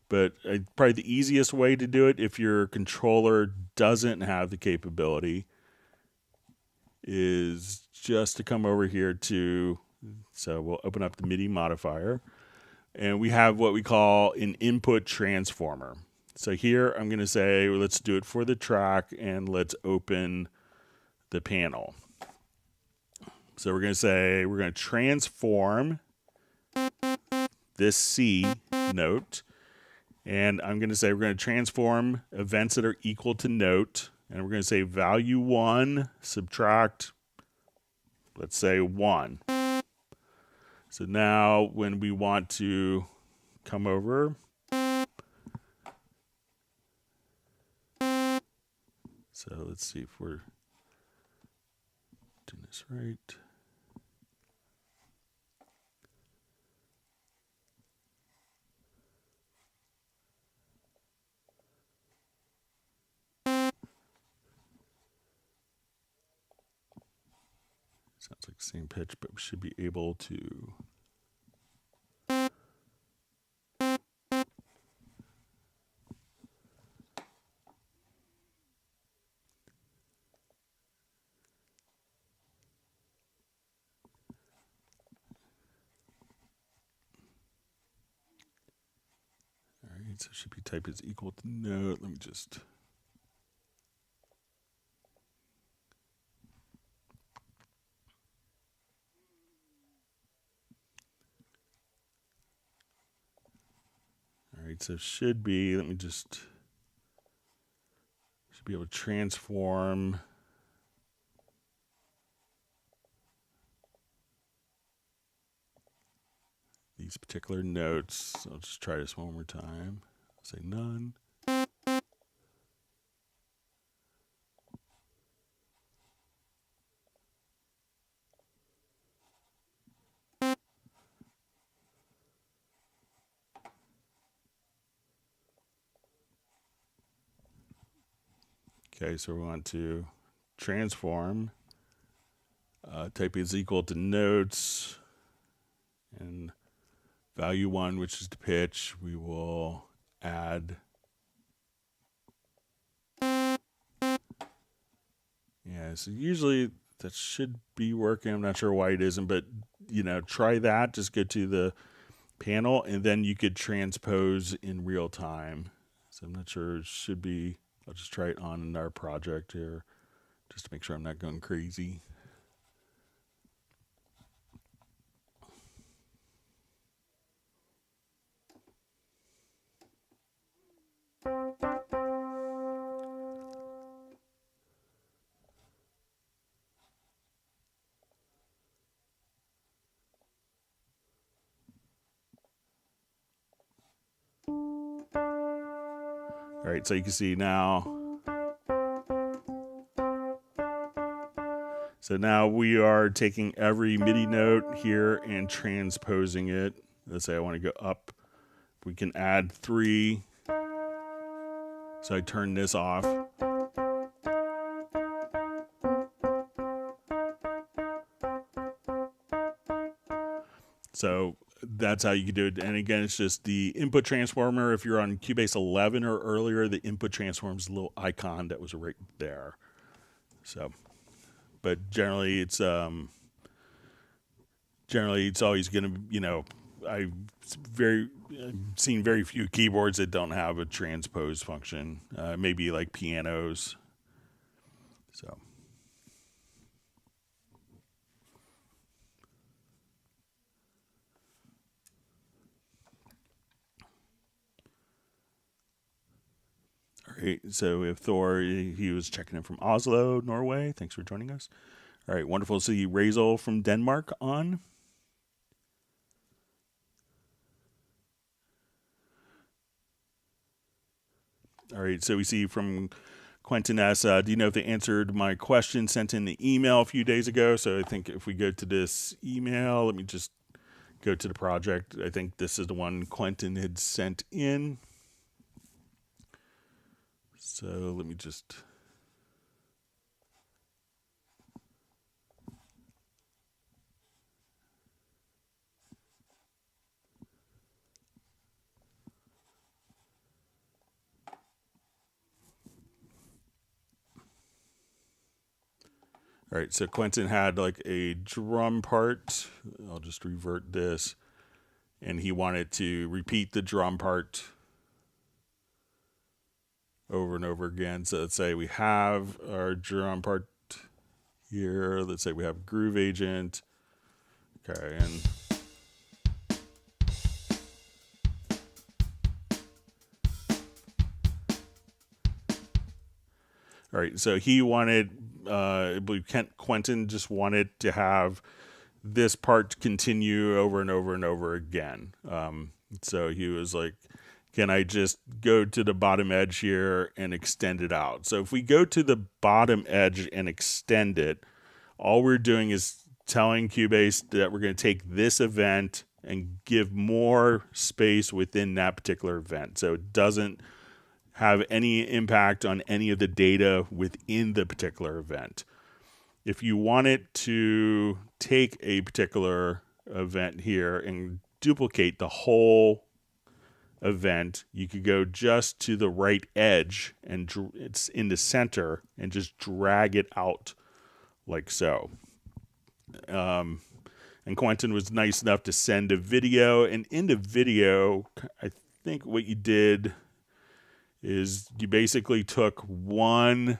but probably the easiest way to do it if your controller doesn't have the capability is just to come over here to, so we'll open up the MIDI modifier, and we have what we call an input transformer. So here I'm going to say, well, let's do it for the track, and let's open the panel. So we're going to say, we're going to transform this C note, and I'm going to say we're going to transform events that are equal to note, and we're going to say value 1, subtract, let's say 1. So now when we want to come over, so let's see if we're doing this right. Sounds like the same pitch, but we should be able to. All right, so it should be type is equal to note. Let me just. All right, so should be, let me just, should be able to transform these particular notes. I'll just try this one more time. Say none. Okay, so we want to transform. Type is equal to notes, and value 1, which is the pitch, we will add. Yeah, so usually that should be working. I'm not sure why it isn't, but try that. Just go to the panel, and then you could transpose in real time. So I'm not sure, it should be. I'll just try it on our project here, just to make sure I'm not going crazy. All right, so you can see now. So now we are taking every MIDI note here and transposing it. Let's say I want to go up. We can add 3. So I turn this off. So that's how you can do it. And again, it's just the input transformer. If you're on Cubase 11 or earlier, the input transform is a little icon that was right there. So, but generally it's always going to, I've seen very few keyboards that don't have a transpose function. Maybe like pianos. So. All right, so we have Thor. He was checking in from Oslo, Norway. Thanks for joining us. All right, wonderful to see Razel from Denmark on. All right, so we see from Quentin S. Do you know if they answered my question sent in the email a few days ago? So I think if we go to this email, let me just go to the project. I think this is the one Quentin had sent in. So let me just. All right, so Quentin had like a drum part. I'll just revert this. And he wanted to repeat the drum part over and over again. So let's say we have our drum part here. Let's say we have Groove Agent. Okay, and all right, so he wanted, I believe Quentin just wanted to have this part continue over and over and over again. So he was like, can I just go to the bottom edge here and extend it out? So if we go to the bottom edge and extend it, all we're doing is telling Cubase that we're going to take this event and give more space within that particular event. So it doesn't have any impact on any of the data within the particular event. If you want it to take a particular event here and duplicate the whole event, you could go just to the right edge and it's in the center and just drag it out like so. And Quentin was nice enough to send a video, and in the video, I think what you did is you basically took one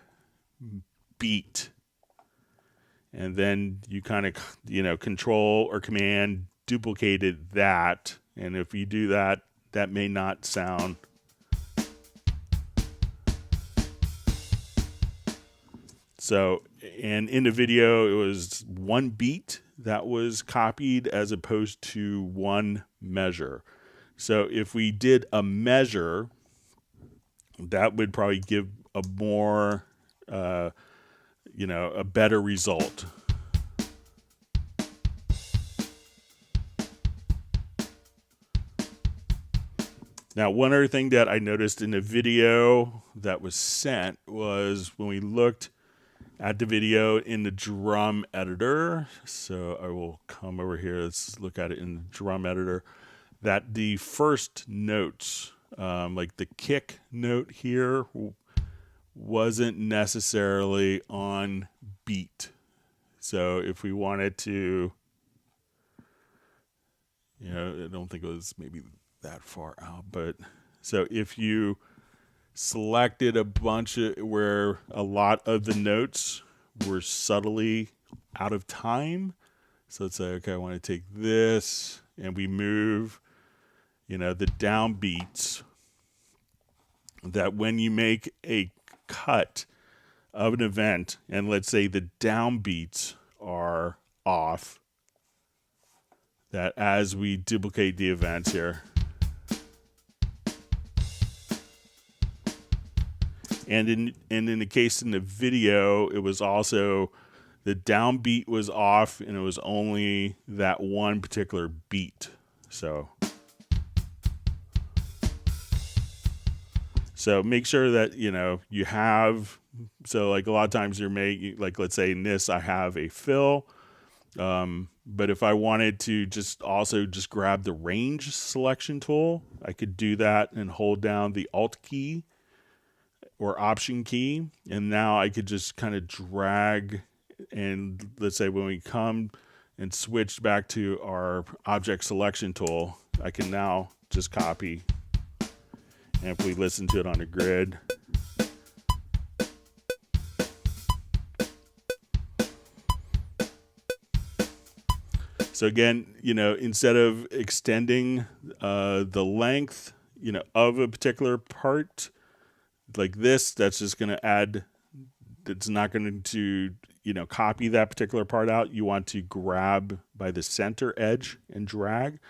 beat and then you kind of, control or command duplicated that. And if you do that, that may not sound. So, and in the video, it was one beat that was copied as opposed to one measure. So if we did a measure, that would probably give a more, a better result. Now, one other thing that I noticed in the video that was sent was when we looked at the video in the drum editor. So I will come over here. Let's look at it in the drum editor. That the first notes, like the kick note here, wasn't necessarily on beat. So if we wanted to, you know, I don't think it was maybe that far out, but so if you selected a bunch of where a lot of the notes were subtly out of time, so let's say, okay, I want to take this and we move, you know, the downbeats, that when you make a cut of an event and let's say the downbeats are off, that as we duplicate the events here, and in the case in the video, it was also the downbeat was off and it was only that one particular beat. So make sure that, you know, you have, so like a lot of times you're making, like let's say in this I have a fill, but if I wanted to just grab the range selection tool, I could do that and hold down the Alt key or Option key, and now I could just kind of drag, and let's say when we come and switch back to our object selection tool, I can now just copy. And if we listen to it on the grid, so again, you know, instead of extending the length, you know, of a particular part like this, that's just going to add, it's not going to, you know, copy that particular part out. You want to grab by the center edge and drag.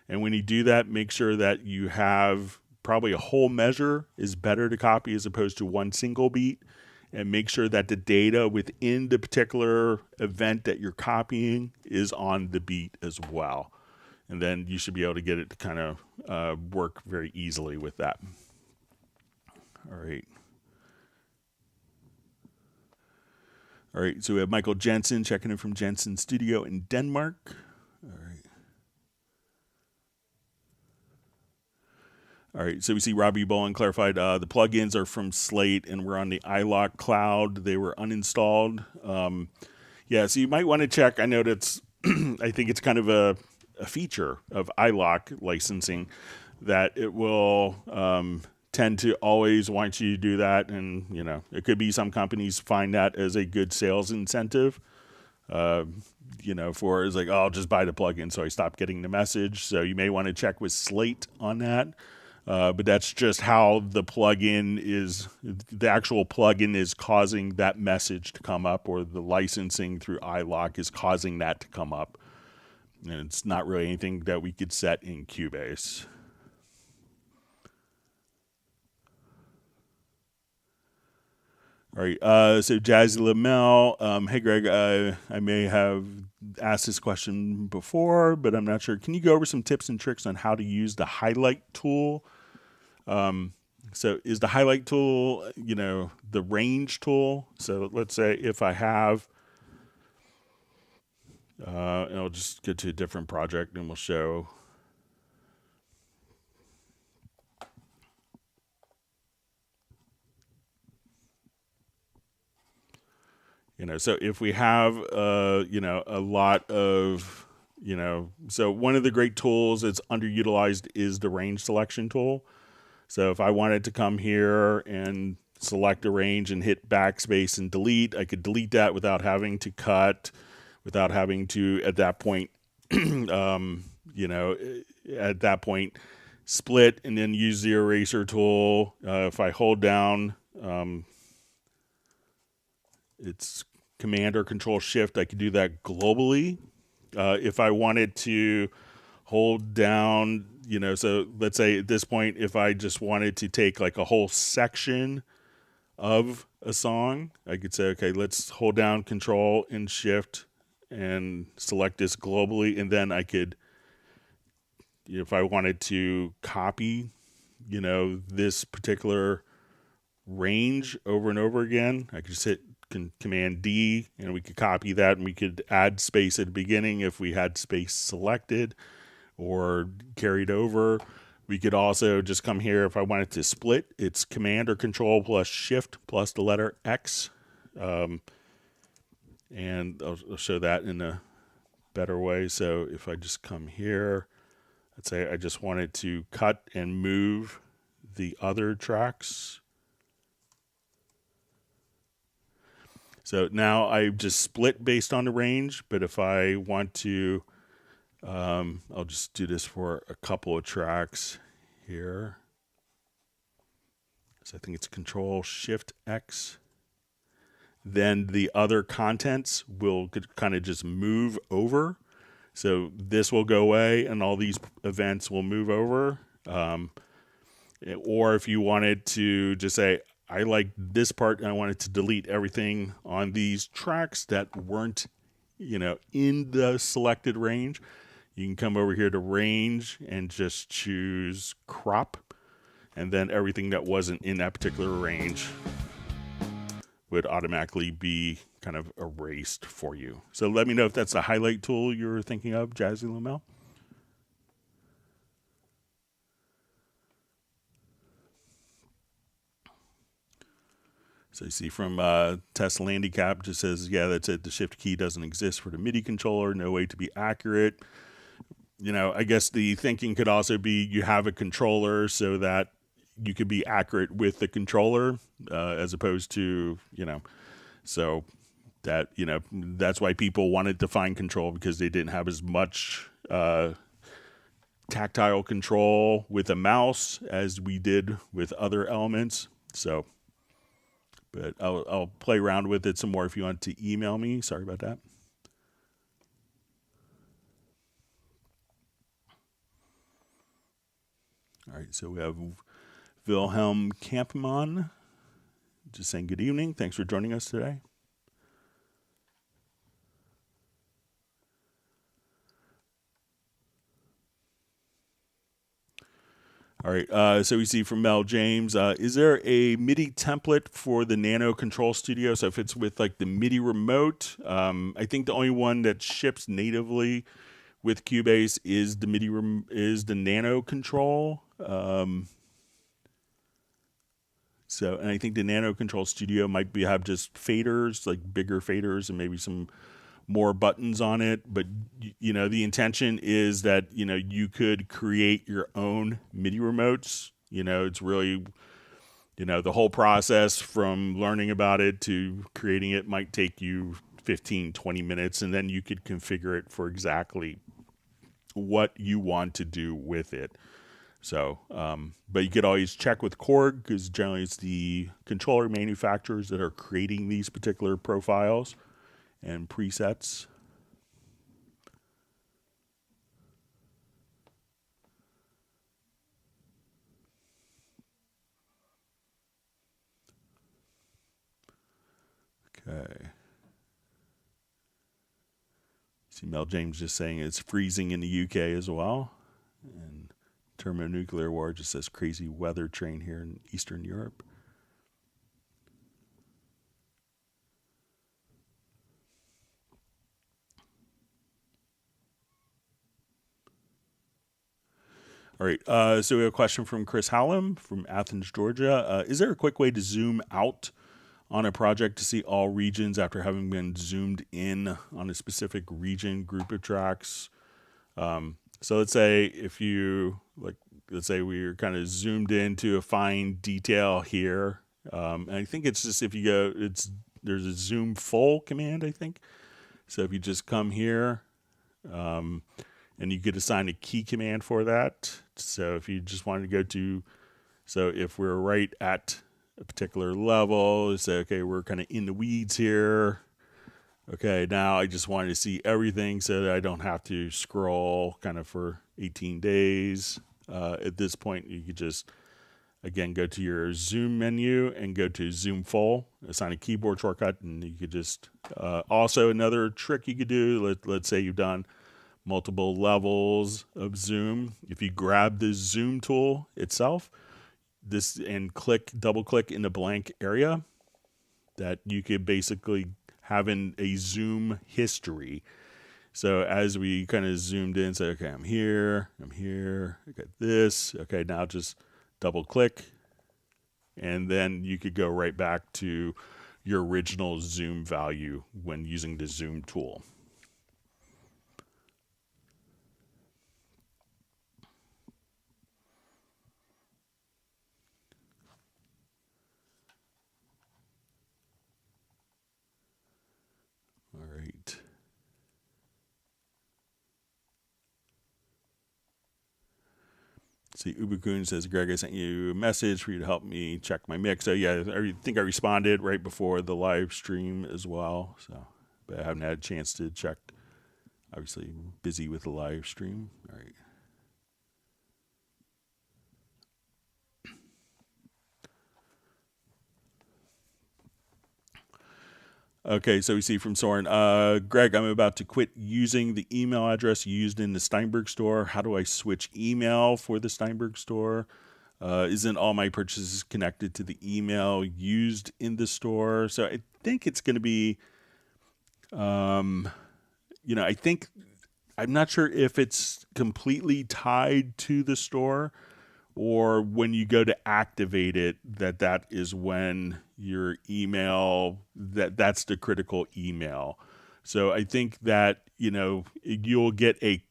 And when you do that, make sure that you have probably a whole measure is better to copy as opposed to one single beat, and make sure that the data within the particular event that you're copying is on the beat as well. And then you should be able to get it to kind of work very easily with that. All right. All right, so we have Michael Jensen checking in from Jensen Studio in Denmark. All right. All right, so we see Robbie Bowen clarified the plugins are from Slate and we're on the iLock cloud. They were uninstalled. Yeah, so you might want to check. I know that's, I think it's kind of a feature of iLock licensing that it will tend to always want you to do that. And, you know, it could be some companies find that as a good sales incentive. You know, for it's like, oh, I'll just buy the plugin, so I stop getting the message. So you may want to check with Slate on that. But that's just how the plugin is, the actual plugin is causing that message to come up, or the licensing through iLock is causing that to come up. And it's not really anything that we could set in Cubase. All right, so Jazzy Lamel, hey Greg, I may have asked this question before, but I'm not sure. Can you go over some tips and tricks on how to use the highlight tool? So is the highlight tool, you know, the range tool? So let's say if I have, and I'll just get to a different project and we'll show. You know, so if we have, you know, a lot of, you know, so one of the great tools that's underutilized is the range selection tool. So if I wanted to come here and select a range and hit backspace and delete, I could delete that without having to cut, without having to, at that point, you know, at that point, split and then use the eraser tool. If I hold down, it's Command or Control Shift, I could do that globally. If I wanted to hold down, you know, so let's say at this point, if I just wanted to take like a whole section of a song, I could say, okay, let's hold down Control and Shift and select this globally. And then I could, if I wanted to copy this particular range over and over again, I could just hit Command D, and we could copy that, and we could add space at the beginning if we had space selected or carried over. We could also just come here if I wanted to split. It's Command or Control plus Shift plus the letter X. And I'll show that in a better way. So if I just come here, let's say I just wanted to cut and move the other tracks. So now I just split based on the range, but if I want to, I'll just do this for a couple of tracks here. So I think it's Control Shift X. Then the other contents will kind of just move over. So this will go away and all these events will move over. Or if you wanted to just say, I like this part and I wanted to delete everything on these tracks that weren't, in the selected range, you can come over here to range and just choose crop. And then everything that wasn't in that particular range would automatically be kind of erased for you. So let me know if that's a highlight tool you're thinking of, Jazzy Lamel. So you see from Tesla Handicap just says, yeah, that's it. The shift key doesn't exist for the MIDI controller. No way to be accurate. I guess the thinking could also be you have a controller so that you could be accurate with the controller as opposed to, so that, that's why people wanted to find control, because they didn't have as much tactile control with a mouse as we did with other elements. So, but I'll play around with it some more if you want to email me. Sorry about that. All right, so we have Wilhelm Kampmann just saying good evening. Thanks for joining us today. All right, so we see from Mel James, is there a MIDI template for the Nano Control Studio? So if it's with like the MIDI remote, I think the only one that ships natively with Cubase is the is the Nano Control. So, and I think the Nano Control Studio might have just faders, like bigger faders, and maybe some more buttons on it. But, the intention is that, you could create your own MIDI remotes. It's really, the whole process from learning about it to creating it might take you 15, 20 minutes, and then you could configure it for exactly what you want to do with it. So, but you could always check with Korg, because generally it's the controller manufacturers that are creating these particular profiles and presets. Okay. See Mel James just saying it's freezing in the UK as well. And Thermonuclear War just says crazy weather train here in Eastern Europe. All right, so we have a question from Chris Hallam from Athens, Georgia. Is there a quick way to zoom out on a project to see all regions after having been zoomed in on a specific region, group of tracks? So let's say if you, let's say we're kind of zoomed into a fine detail here. And I think it's just if you go, there's a zoom full command, I think. So if you just come here, and you could assign a key command for that. So if you just wanted to go to, so if we're right at a particular level, say, okay, we're kind of in the weeds here. Okay, now I just wanted to see everything so that I don't have to scroll kind of for 18 days. At this point, you could just, again, go to your zoom menu and go to zoom full, assign a keyboard shortcut, and you could just, also another trick you could do, let's say you've done multiple levels of zoom. If you grab the zoom tool itself, this and double click in the blank area, that you could basically have a zoom history. So as we kind of zoomed in, say, okay, I'm here, I got this. Okay, now just double click, and then you could go right back to your original zoom value when using the zoom tool. All right. See, Ubukun says, Greg, I sent you a message for you to help me check my mix. So yeah, I think I responded right before the live stream as well. So, but I haven't had a chance to check. Obviously busy with the live stream. All right. Okay, so we see from Soren, Greg, I'm about to quit using the email address used in the Steinberg store. How do I switch email for the Steinberg store? Isn't all my purchases connected to the email used in the store? So I think it's going to be, I'm not sure if it's completely tied to the store, or when you go to activate it, that is when your email, that's the critical email. So I think that, you'll get a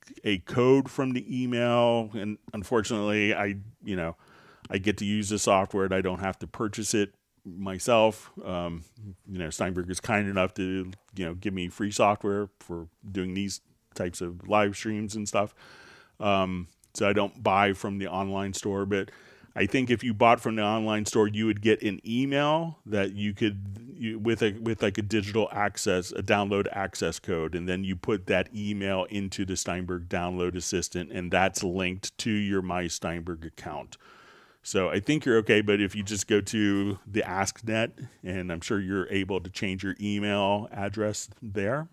code from the email, and unfortunately I get to use the software and I don't have to purchase it myself. Steinberg is kind enough to, give me free software for doing these types of live streams and stuff. So I don't buy from the online store, but I think if you bought from the online store, you would get an email that you could, with like a digital access, a download access code, and then you put that email into the Steinberg download assistant, and that's linked to your My Steinberg account. So I think you're okay, but if you just go to the AskNet, and I'm sure you're able to change your email address there.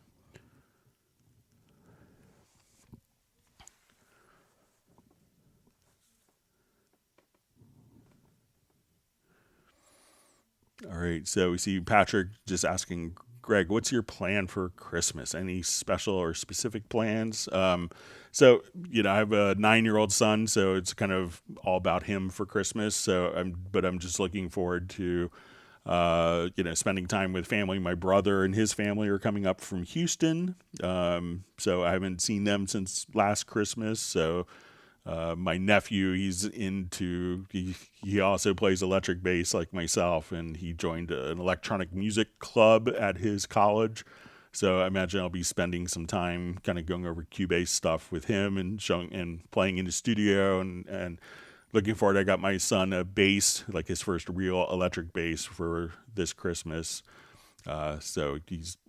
All right, so we see Patrick just asking, Greg, what's your plan for Christmas? Any special or specific plans? So, I have a 9-year-old son, so it's kind of all about him for Christmas. So I'm just looking forward to, spending time with family. My brother and his family are coming up from Houston. So I haven't seen them since last Christmas. So, my nephew, he also plays electric bass like myself, and he joined an electronic music club at his college. So I imagine I'll be spending some time kind of going over Cubase stuff with him and showing and playing in the studio, and looking forward. I got my son a bass, like his first real electric bass for this Christmas. So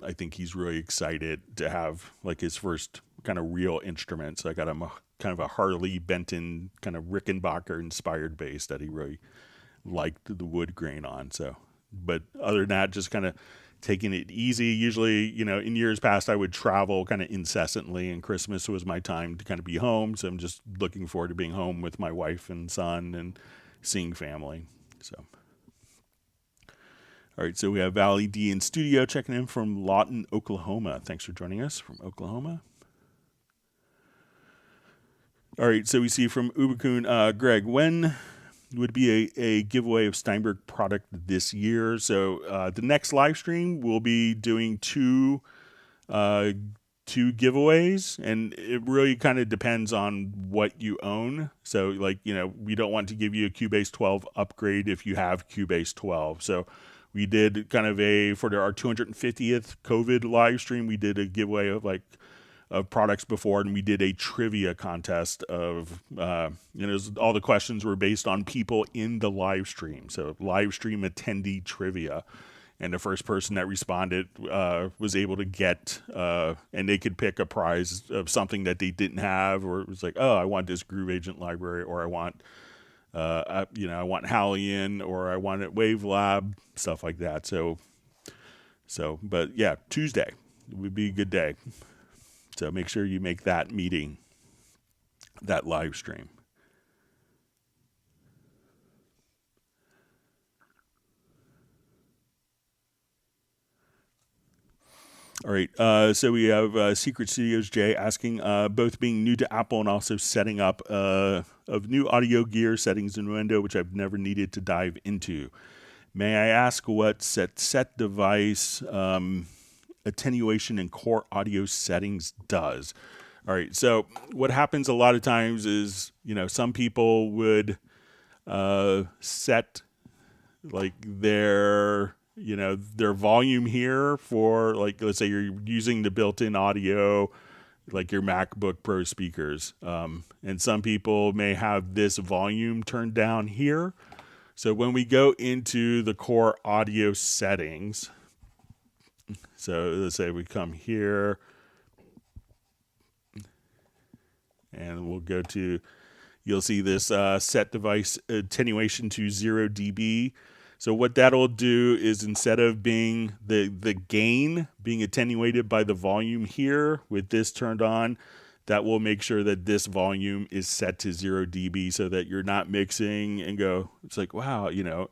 I think he's really excited to have like his first kind of real instrument. So I got him kind of a Harley Benton kind of Rickenbacker inspired bass that he really liked the wood grain on. So, but other than that, just kind of taking it easy. Usually, in years past, I would travel kind of incessantly, and Christmas was my time to kind of be home. So I'm just looking forward to being home with my wife and son and seeing family. So. All right, so we have Valley D in studio checking in from Lawton, Oklahoma. Thanks for joining us from Oklahoma. All right, so we see from Ubukun, Greg, when would be a giveaway of Steinberg product this year? So the next live stream, we'll be doing two giveaways, and it really kind of depends on what you own. So we don't want to give you a Cubase 12 upgrade if you have Cubase 12. So we did kind of for our 250th COVID live stream, we did a giveaway of products before, and we did a trivia contest of, all the questions were based on people in the live stream. So live stream attendee trivia. And the first person that responded was able to get, and they could pick a prize of something that they didn't have, or it was like, oh, I want this Groove Agent library, or I want, I want Hallian, or I want it Wavelab, stuff like that. So, but yeah, Tuesday would be a good day. So make sure you make that meeting, that live stream. All right, so we have Secret Studios Jay asking, both being new to Apple and also setting up of new audio gear settings in Windows, which I've never needed to dive into. May I ask what set device attenuation and core audio settings does? All right, so what happens a lot of times is, some people would set like their volume here for, like, let's say you're using the built-in audio like your MacBook Pro speakers, and some people may have this volume turned down here. So when we go into the core audio settings, so let's say we come here and we'll go to, you'll see this set device attenuation to 0 dB. So what that'll do is, instead of being the gain being attenuated by the volume here with this turned on, that will make sure that this volume is set to 0 dB so that you're not mixing and go, it's like, wow,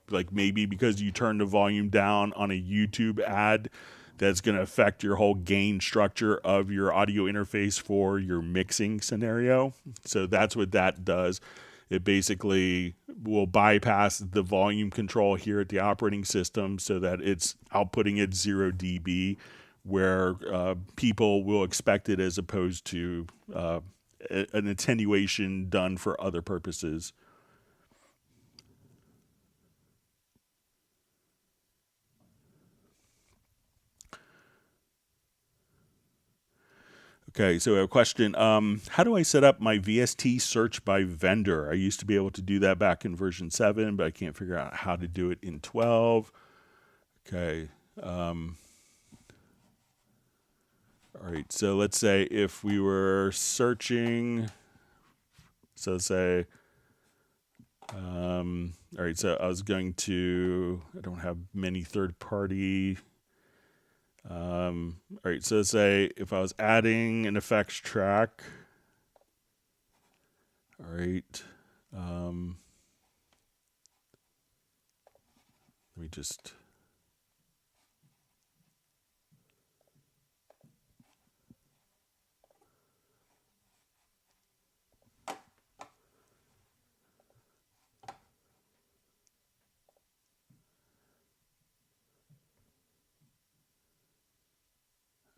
like maybe because you turn the volume down on a YouTube ad, that's going to affect your whole gain structure of your audio interface for your mixing scenario. So that's what that does. It basically will bypass the volume control here at the operating system so that it's outputting at 0 dB, where people will expect it, as opposed to an attenuation done for other purposes. Okay, so a question. How do I set up my VST search by vendor? I used to be able to do that back in version 7, but I can't figure out how to do it in 12. Okay. All right, so let's say if we were searching, so say, all right, so I was going to, I don't have many third-party. All right, so let's say if I was adding an effects track, all right, let me just,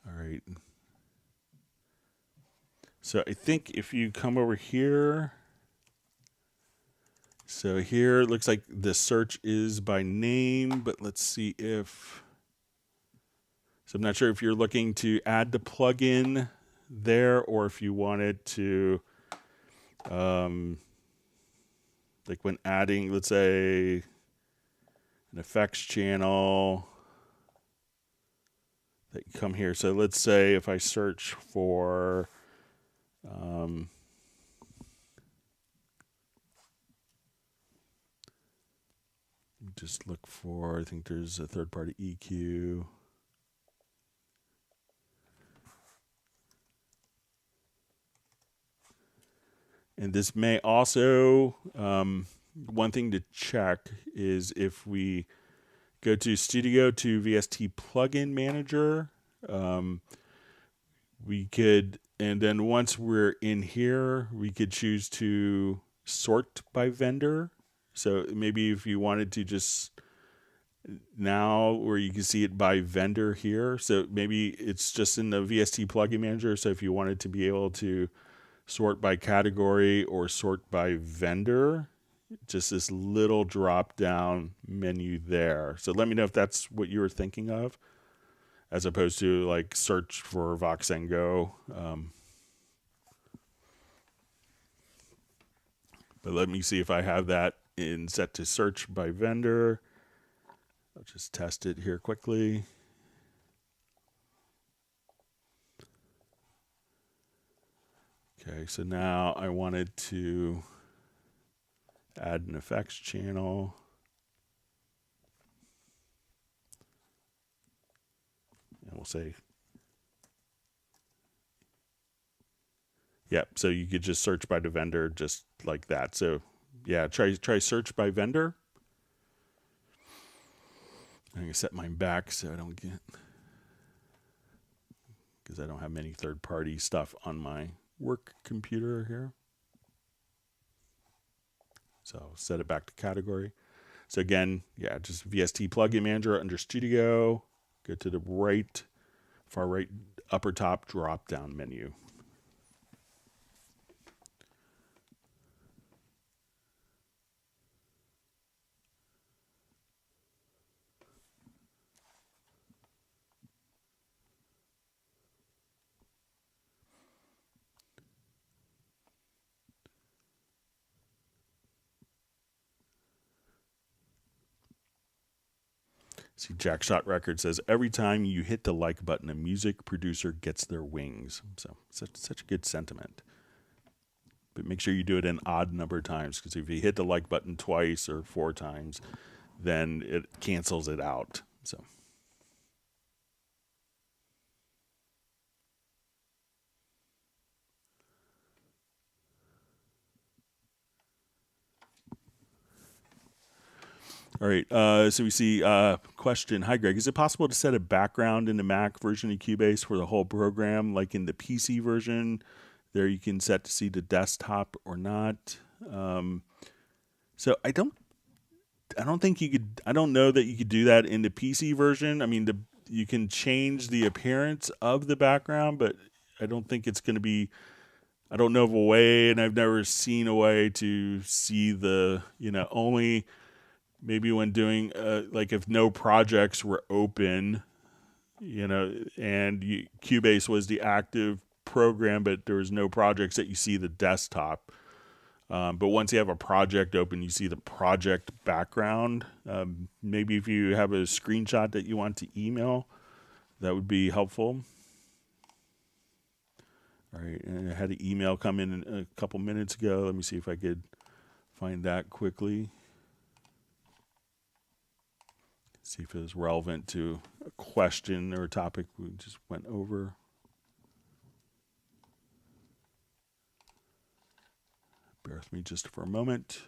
all right. So I think if you come over here, so here it looks like the search is by name, but let's see if, so I'm not sure if you're looking to add the plugin there, or if you wanted to, like when adding, let's say, an effects channel, that you come here. So let's say if I search for, just look for, I think there's a third-party EQ. And this may also, one thing to check is if we go to Studio to VST Plugin Manager, we could, and then once we're in here, we could choose to sort by vendor. So maybe if you wanted to just now, where you can see it by vendor here, so maybe it's just in the VST Plugin Manager. So if you wanted to be able to sort by category or sort by vendor, just this little drop down menu there. So let me know if that's what you were thinking of, as opposed to like search for Vox and Go. But let me see if I have that in set to search by vendor. I'll just test it here quickly. Okay, so now I wanted to add an effects channel. And we'll say, yep, so you could just search by the vendor just like that. So yeah, try search by vendor. I'm gonna set mine back so I don't get. because I don't have many third-party stuff on my work computer here. So I'll set it back to category. So again, yeah, just VST plugin manager under studio, go to the right, far right upper top drop down menu. See, Jackshot Record says, every time you hit the like button, a music producer gets their wings. So such a good sentiment. But make sure you do it an odd number of times, because if you hit the like button twice or 4 times, then it cancels it out. So. All right, so we see question. Hi, Greg. Is it possible to set a background in the Mac version of Cubase for the whole program, like in the PC version? There you can set to see the desktop or not. So I don't think you could. I don't know that you could do that in the PC version. I mean, you can change the appearance of the background, but I don't think it's going to be. I don't know of a way, and I've never seen a way to see the, only. Maybe when doing, like if no projects were open, and Cubase was the active program, but there was no projects, that you see the desktop. But once you have a project open, you see the project background. Maybe if you have a screenshot that you want to email, that would be helpful. All right, and I had an email come in a couple minutes ago. Let me see if I could find that quickly. See if it was relevant to a question or a topic we just went over. Bear with me just for a moment.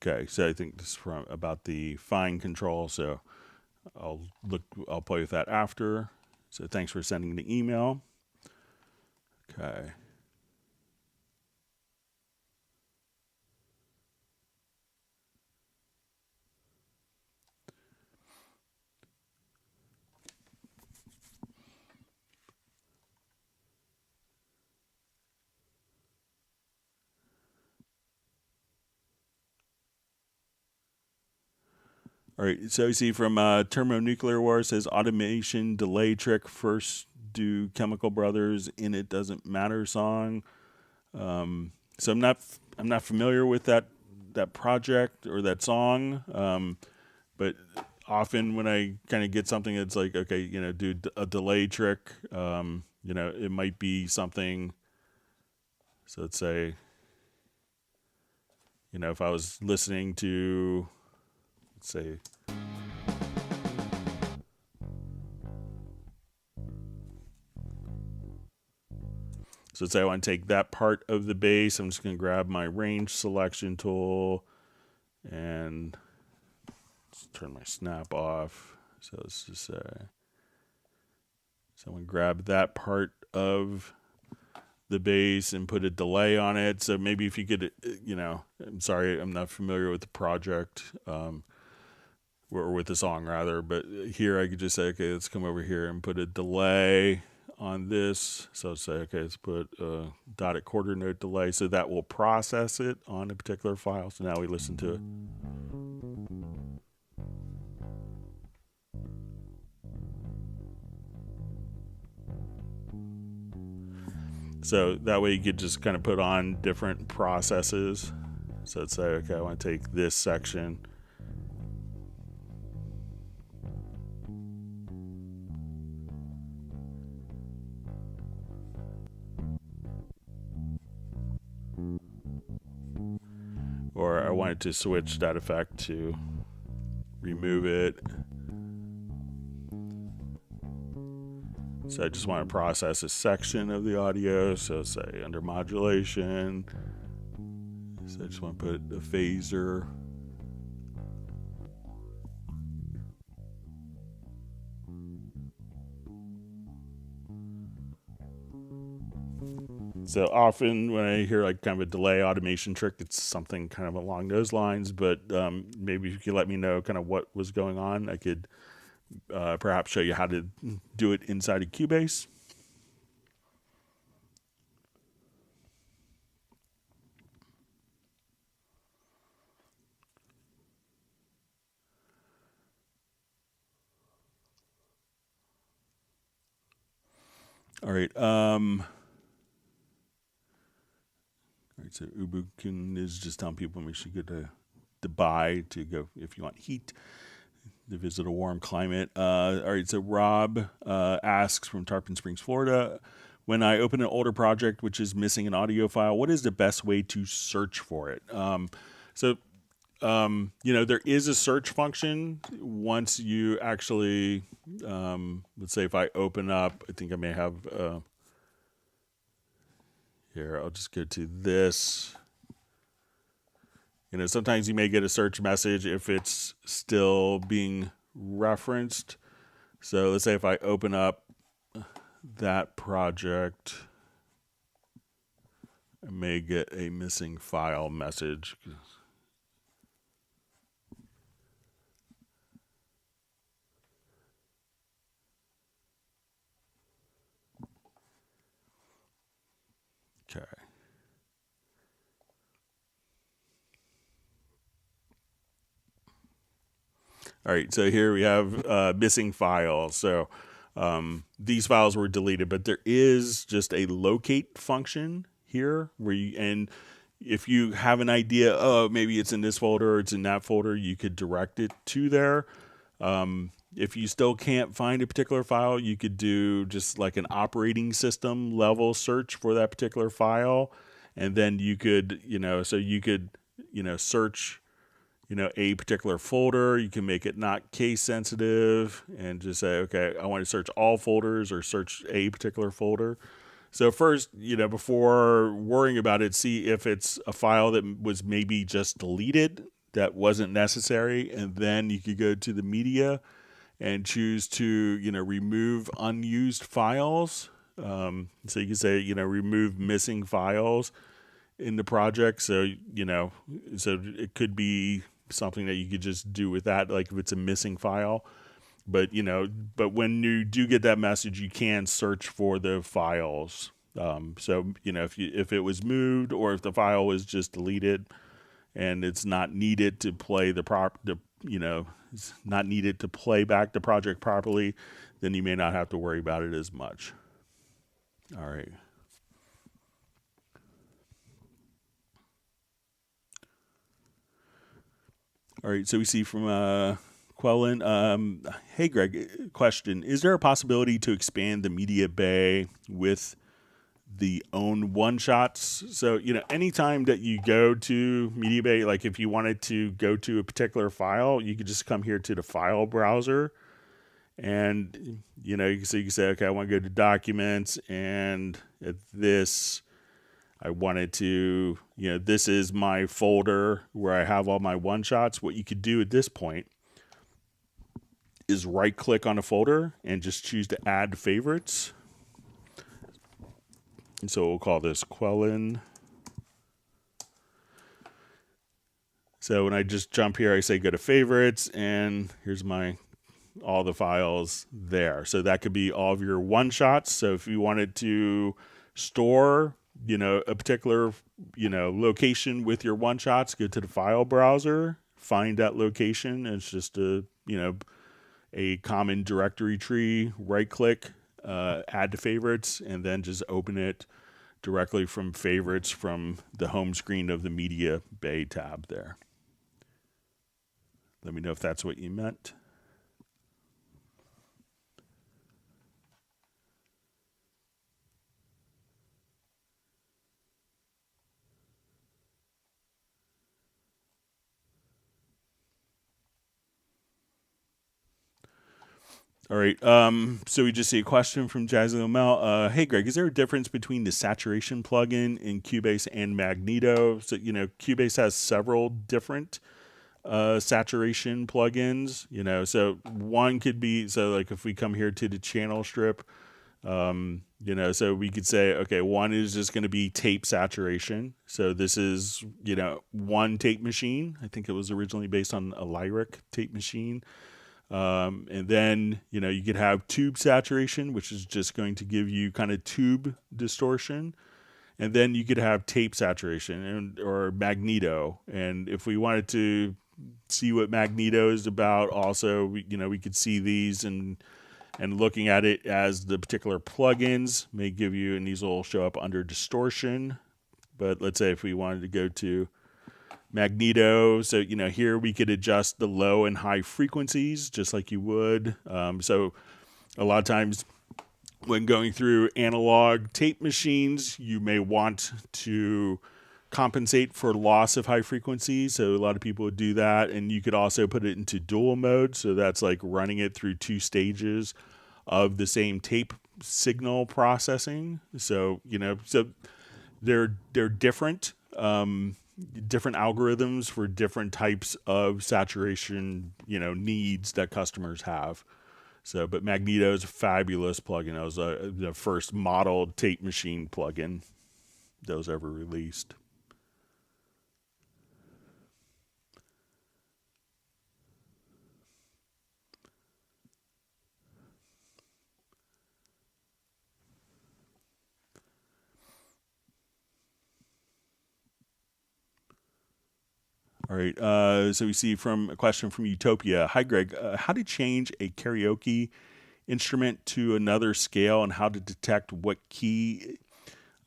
Okay, so I think this is from about the fine control. So I'll play with that after. So thanks for sending the email. Okay. All right, so you see from Thermonuclear War, says automation delay trick, first do Chemical Brothers in It Doesn't Matter song. So I'm not familiar with that project or that song, but often when I kind of get something that's like, okay, do a delay trick, it might be something. So let's say, if I was listening to, let's say, so let's say I want to take that part of the bass. I'm just going to grab my range selection tool and let's turn my snap off. So let's just say, so I'm going to grab that part of the bass and put a delay on it. So maybe if you could, I'm sorry, I'm not familiar with the project, or with the song rather, but here I could just say, okay, let's come over here and put a delay on this. So say, okay, let's put a dotted quarter note delay, so that will process it on a particular file. So now we listen to it. So that way you could just kind of put on different processes. So let's say, okay, I want to take this section. wanted to switch that effect to remove it. So I just want to process a section of the audio. So say under modulation. So I just want to put a phaser. So often when I hear like kind of a delay automation trick, it's something kind of along those lines, but maybe if you could let me know kind of what was going on, I could perhaps show you how to do it inside of Cubase. All right. So Ubukun is just telling people make sure you go to buy to go if you want heat, to visit a warm climate. All right, so Rob asks from Tarpon Springs, Florida, when I open an older project which is missing an audio file, what is the best way to search for it? There is a search function once you actually, let's say if I open up, I think I may have... Here, I'll just go to this. Sometimes you may get a search message if it's still being referenced. So let's say if I open up that project, I may get a missing file message. Okay. All right, so here we have missing files. So these files were deleted, but there is just a locate function here where and if you have an idea, oh, maybe it's in this folder or it's in that folder, you could direct it to there. If you still can't find a particular file, you could do just like an operating system level search for that particular file. And then you could, so you could, search, a particular folder. You can make it not case sensitive and just say, okay, I want to search all folders or search a particular folder. So first, before worrying about it, see if it's a file that was maybe just deleted that wasn't necessary. And then you could go to the media and choose to, remove unused files. So you can say, remove missing files in the project. So, so it could be something that you could just do with that, like if it's a missing file. But, but when you do get that message, you can search for the files. So, if it was moved or if the file was just deleted and it's not needed to play it's not needed to play back the project properly, then you may not have to worry about it as much. All right. All right, so we see from Quellen, hey Greg, question, is there a possibility to expand the MediaBay with the own one-shots? So, anytime that you go to MediaBay, like if you wanted to go to a particular file, you could just come here to the file browser and, you can say, okay, I want to go to documents and at this, I wanted to, this is my folder where I have all my one-shots. What you could do at this point is right-click on a folder and just choose to add favorites. And so we'll call this Quellen. So when I just jump here, I say go to favorites, and here's all the files there. So that could be all of your one-shots. So if you wanted to store, a particular, location with your one-shots, go to the file browser, find that location. It's just a common directory tree, right-click, add to favorites, and then just open it directly from favorites from the home screen of the MediaBay tab there. Let me know if that's what you meant. All right. So we just see a question from Jazzy Lamel. Hey, Greg, is there a difference between the saturation plugin in Cubase and Magneto? So, Cubase has several different saturation plugins, so one could be, so like if we come here to the channel strip, so we could say, okay, one is just going to be tape saturation. So this is, one tape machine. I think it was originally based on a Lyric tape machine. And then, you could have tube saturation, which is just going to give you kind of tube distortion. And then you could have tape saturation or magneto. And if we wanted to see what magneto is about, also, we could see these and looking at it as the particular plugins may give you, and these will show up under distortion. But let's say if we wanted to go to magneto, so here we could adjust the low and high frequencies just like you would. So a lot of times when going through analog tape machines, you may want to compensate for loss of high frequency. So a lot of people would do that, and you could also put it into dual mode. So that's like running it through two stages of the same tape signal processing. So so they're different. Different algorithms for different types of saturation, needs that customers have. So, but Magneto is a fabulous plugin. It was the first modeled tape machine plugin that was ever released. All right, so we see from a question from Utopia. Hi, Greg. How to change a karaoke instrument to another scale, and how to detect what key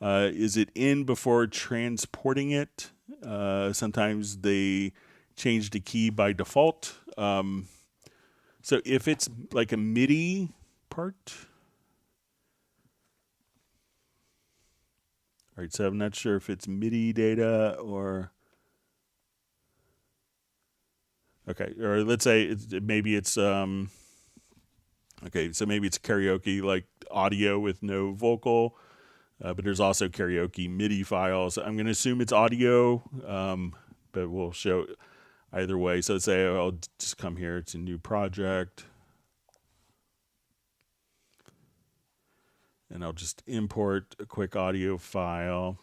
is it in before transporting it? Sometimes they change the key by default. So if it's like a MIDI part, all right, so I'm not sure if it's MIDI data or... Okay, or let's say maybe it's okay, so maybe it's karaoke like audio with no vocal, but there's also karaoke MIDI files. I'm going to assume it's audio, but we'll show either way. So let's say I'll just come here. It's a new project, and I'll just import a quick audio file.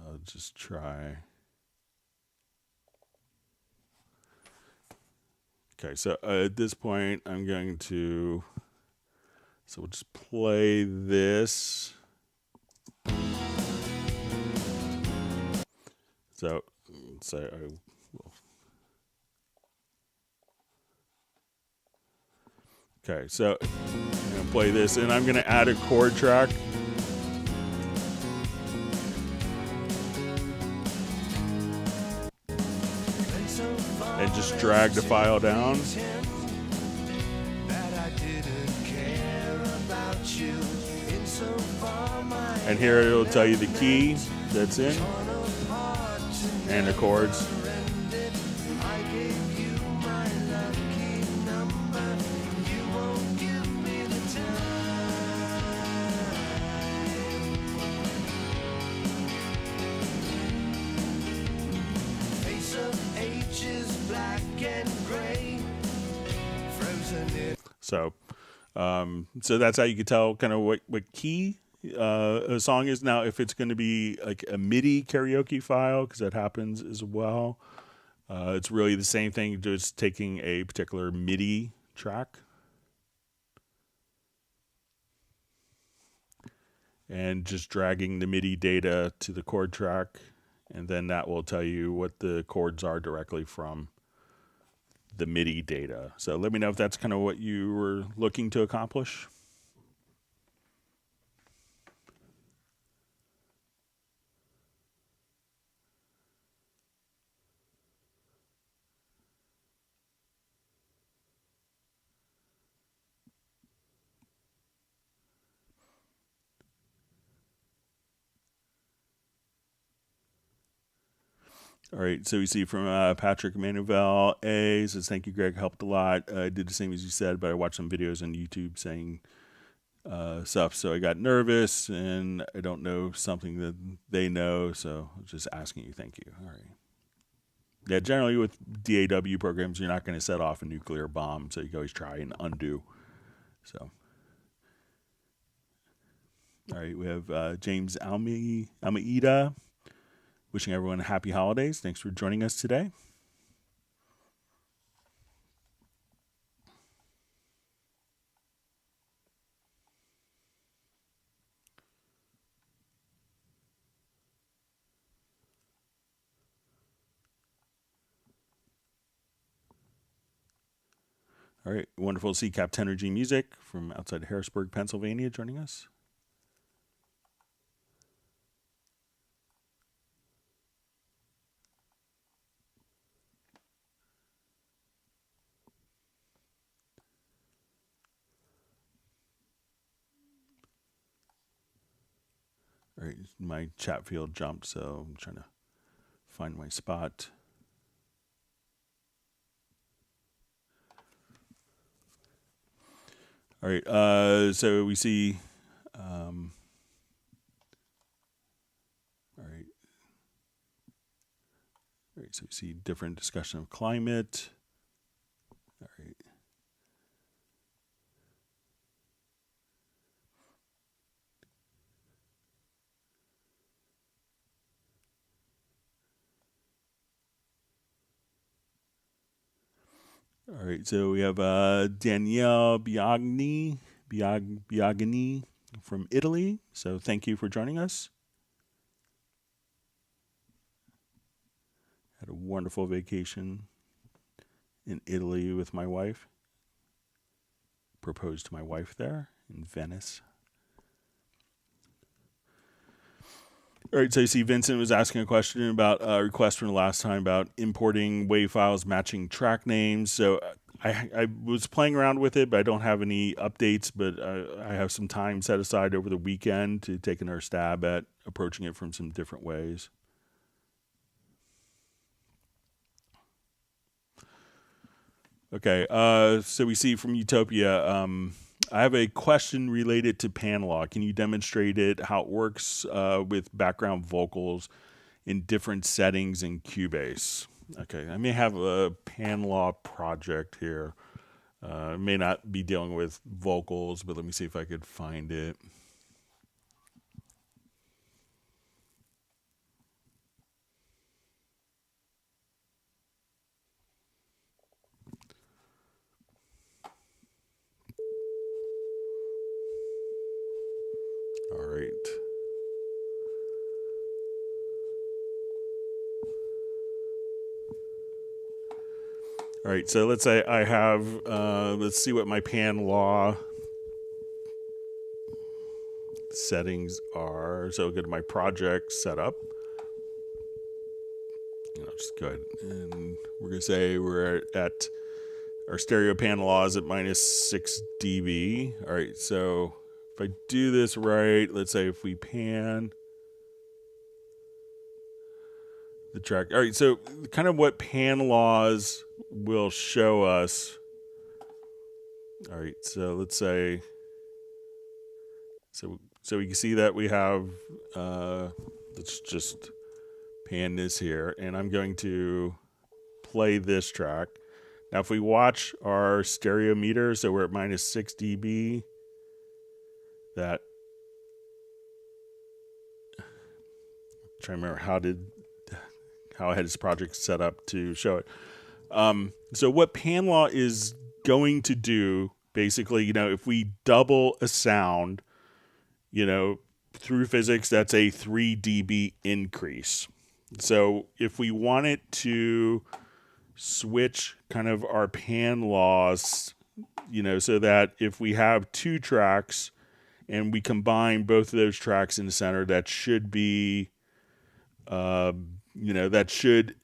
I'll just try. Okay, so at this point, I'm going to, so we'll just play this. So let's say I will. Okay, so I'm going to play this, and I'm going to add a chord track. And just drag the file down. And here it'll tell you the key that's in and the chords. So that's how you can tell kind of what key a song is. Now, if it's going to be like a MIDI karaoke file, because that happens as well, it's really the same thing, just taking a particular MIDI track and just dragging the MIDI data to the chord track, and then that will tell you what the chords are directly from the MIDI data. So let me know if that's kind of what you were looking to accomplish. All right, so we see from Patrick Manuel A says, "Thank you, Greg. Helped a lot. I did the same as you said, but I watched some videos on YouTube saying stuff, so I got nervous, and I don't know something that they know, so I was just asking you. Thank you." All right. Yeah, generally with DAW programs, you're not going to set off a nuclear bomb, so you can always try and undo. So, all right, we have James Almeida. Wishing everyone happy holidays. Thanks for joining us today. All right, wonderful to see Captenergy Music from outside Harrisburg, Pennsylvania, joining us. All right, my chat field jumped, so I'm trying to find my spot. All right, so we see, all right, so we see different discussion of climate. All right. All right, so we have Danielle Biagni from Italy. So thank you for joining us. Had a wonderful vacation in Italy with my wife. Proposed to my wife there in Venice. All right, so you see Vincent was asking a question about a request from the last time about importing WAV files matching track names. So I was playing around with it, but I don't have any updates, but I have some time set aside over the weekend to take another stab at approaching it from some different ways. Okay, so we see from Utopia, I have a question related to pan law. Can you demonstrate it, how it works with background vocals in different settings in Cubase? Okay, I may have a pan law project here. I may not be dealing with vocals, but let me see if I could find it. All right. All right, so let's say I have, let's see what my pan law settings are. So I'll go to my project setup. I'll just go ahead and we're going to say we're at our stereo pan law is at -6 dB. All right, so if I do this right, let's say if we pan the track. All right, so kind of what pan laws will show us. All right, so let's say, so we can see that we have, let's just pan this here, and I'm going to play this track. Now, if we watch our stereo meter, so we're at -6 dB, that, I'm trying to remember how I had this project set up to show it. So what pan law is going to do, basically, if we double a sound, through physics, that's a 3 dB increase. So if we wanted to switch kind of our pan laws, so that if we have two tracks and we combine both of those tracks in the center, that should be, that should,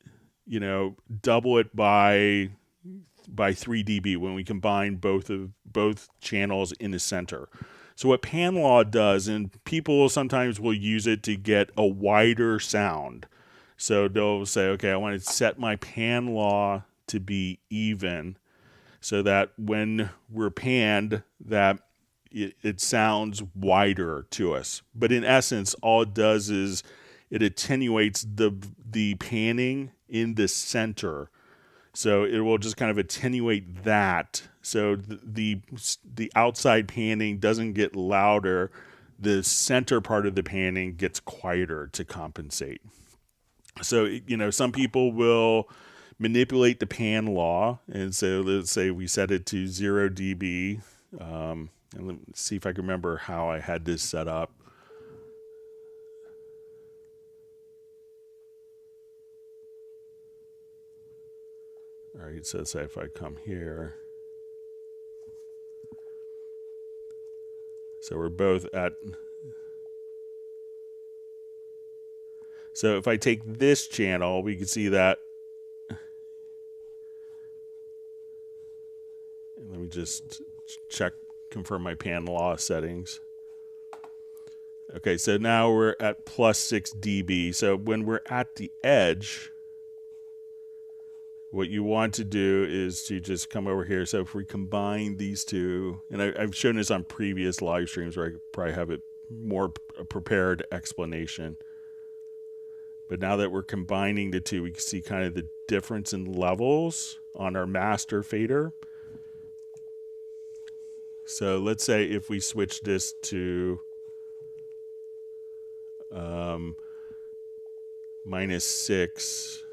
double it by 3 dB when we combine both channels in the center. So what pan law does, and people sometimes will use it to get a wider sound. So they'll say, okay, I want to set my pan law to be even so that when we're panned, that it sounds wider to us. But in essence, all it does is it attenuates the panning in the center. So it will just kind of attenuate that. So the outside panning doesn't get louder. The center part of the panning gets quieter to compensate. So, some people will manipulate the pan law. And so let's say we set it to 0 dB. And let me see if I can remember how I had this set up. All right, so say if I come here. So we're both at... So if I take this channel, we can see that. And let me just confirm my pan law settings. Okay, so now we're at plus 6 dB. So when we're at the edge, what you want to do is to just come over here. So if we combine these two, and I've shown this on previous live streams where I probably have it more prepared explanation. But now that we're combining the two, we can see kind of the difference in levels on our master fader. So let's say if we switch this to -6,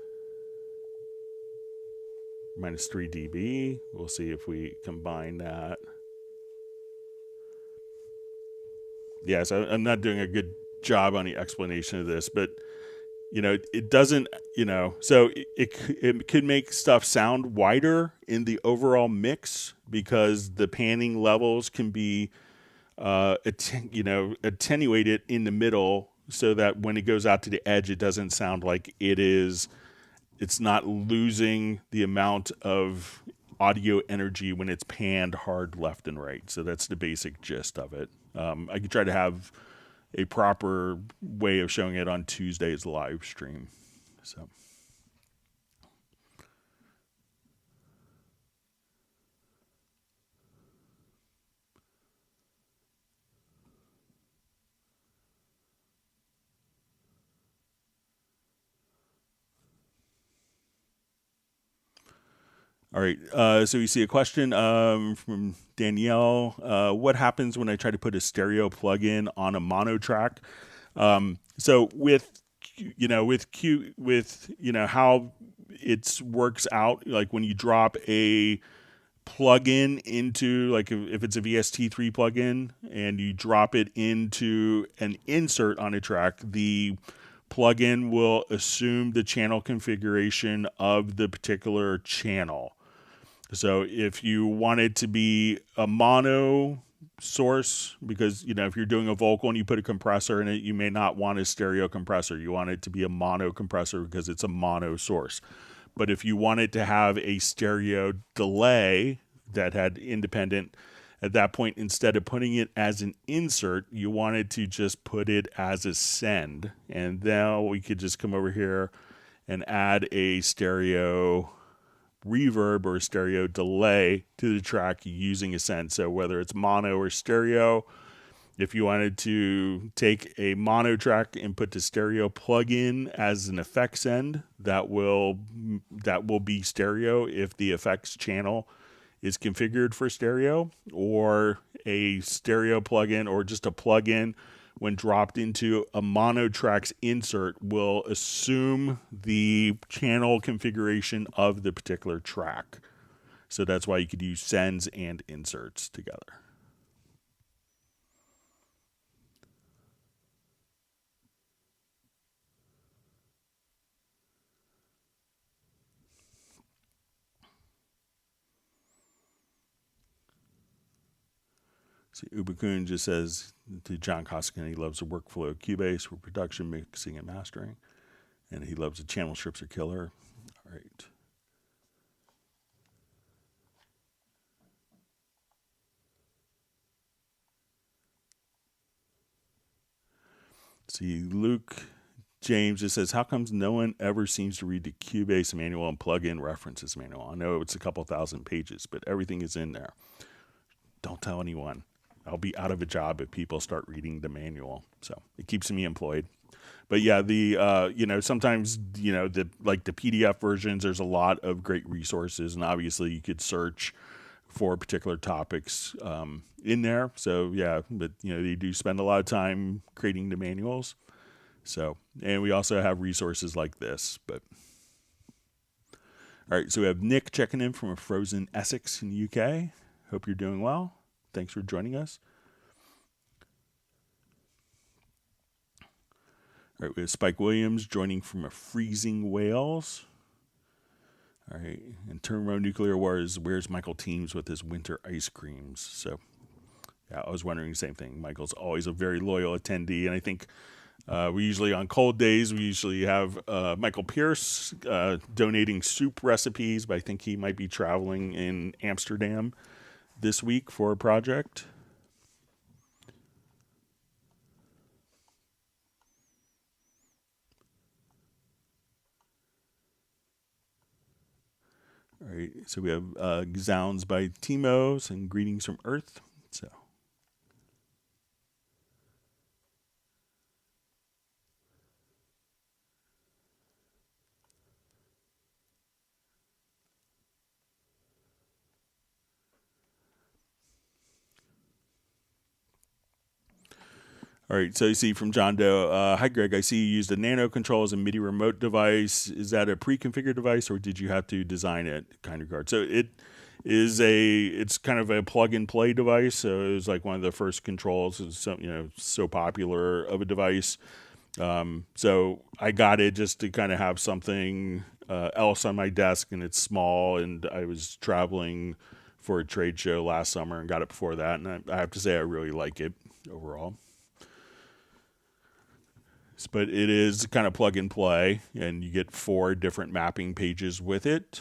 -3 dB. We'll see if we combine that. Yeah, so I'm not doing a good job on the explanation of this, but it doesn't, so it could make stuff sound wider in the overall mix because the panning levels can be, attenuated in the middle so that when it goes out to the edge, it doesn't sound like it's not losing the amount of audio energy when it's panned hard left and right. So that's the basic gist of it. I could try to have a proper way of showing it on Tuesday's live stream. So. All right, so you see a question from Danielle. What happens when I try to put a stereo plugin on a mono track? So with how it works out, like when you drop a plugin into, like if it's a VST3 plugin and you drop it into an insert on a track, the plugin will assume the channel configuration of the particular channel. So if you want it to be a mono source, because if you're doing a vocal and you put a compressor in it, you may not want a stereo compressor. You want it to be a mono compressor because it's a mono source. But if you want it to have a stereo delay that had independent, at that point, instead of putting it as an insert, you wanted to just put it as a send. And now we could just come over here and add a stereo reverb or stereo delay to the track using a send. So whether it's mono or stereo, if you wanted to take a mono track and put the stereo plug-in as an effects send, that will be stereo if the effects channel is configured for stereo, or a stereo plugin or just a plugin when dropped into a mono track's insert will assume the channel configuration of the particular track. So that's why you could use sends and inserts together. See, Ubakun just says to John Koskin he loves the workflow of Cubase for production, mixing, and mastering. And he loves the channel strips are killer. All right. See, Luke James just says, how comes no one ever seems to read the Cubase manual and plug-in references manual? I know it's a couple thousand pages, but everything is in there. Don't tell anyone. I'll be out of a job if people start reading the manual. So it keeps me employed. But yeah, sometimes, the PDF versions, there's a lot of great resources, and obviously you could search for particular topics in there. So yeah, but they do spend a lot of time creating the manuals. So, and we also have resources like this. But all right, so we have Nick checking in from a frozen Essex in the UK. Hope you're doing well. Thanks for joining us. All right, we have Spike Williams joining from a freezing Wales. All right, and Thermonuclear Wars, where's Michael Teams with his winter ice creams? So, yeah, I was wondering the same thing. Michael's always a very loyal attendee, and I think we usually, on cold days, we usually have Michael Pierce donating soup recipes, but I think he might be traveling in Amsterdam this week for a project. All right, so we have Zounds by Timos and Greetings from Earth. So, all right, so you see from John Doe, hi Greg, I see you used a Nano Control as a MIDI remote device. Is that a pre-configured device or did you have to design it? Kind regard. So it's kind of a plug and play device. So it was like one of the first controls, so popular of a device. So I got it just to kind of have something else on my desk, and it's small, and I was traveling for a trade show last summer and got it before that. And I have to say, I really like it overall. But it is kind of plug and play, and you get 4 different mapping pages with it.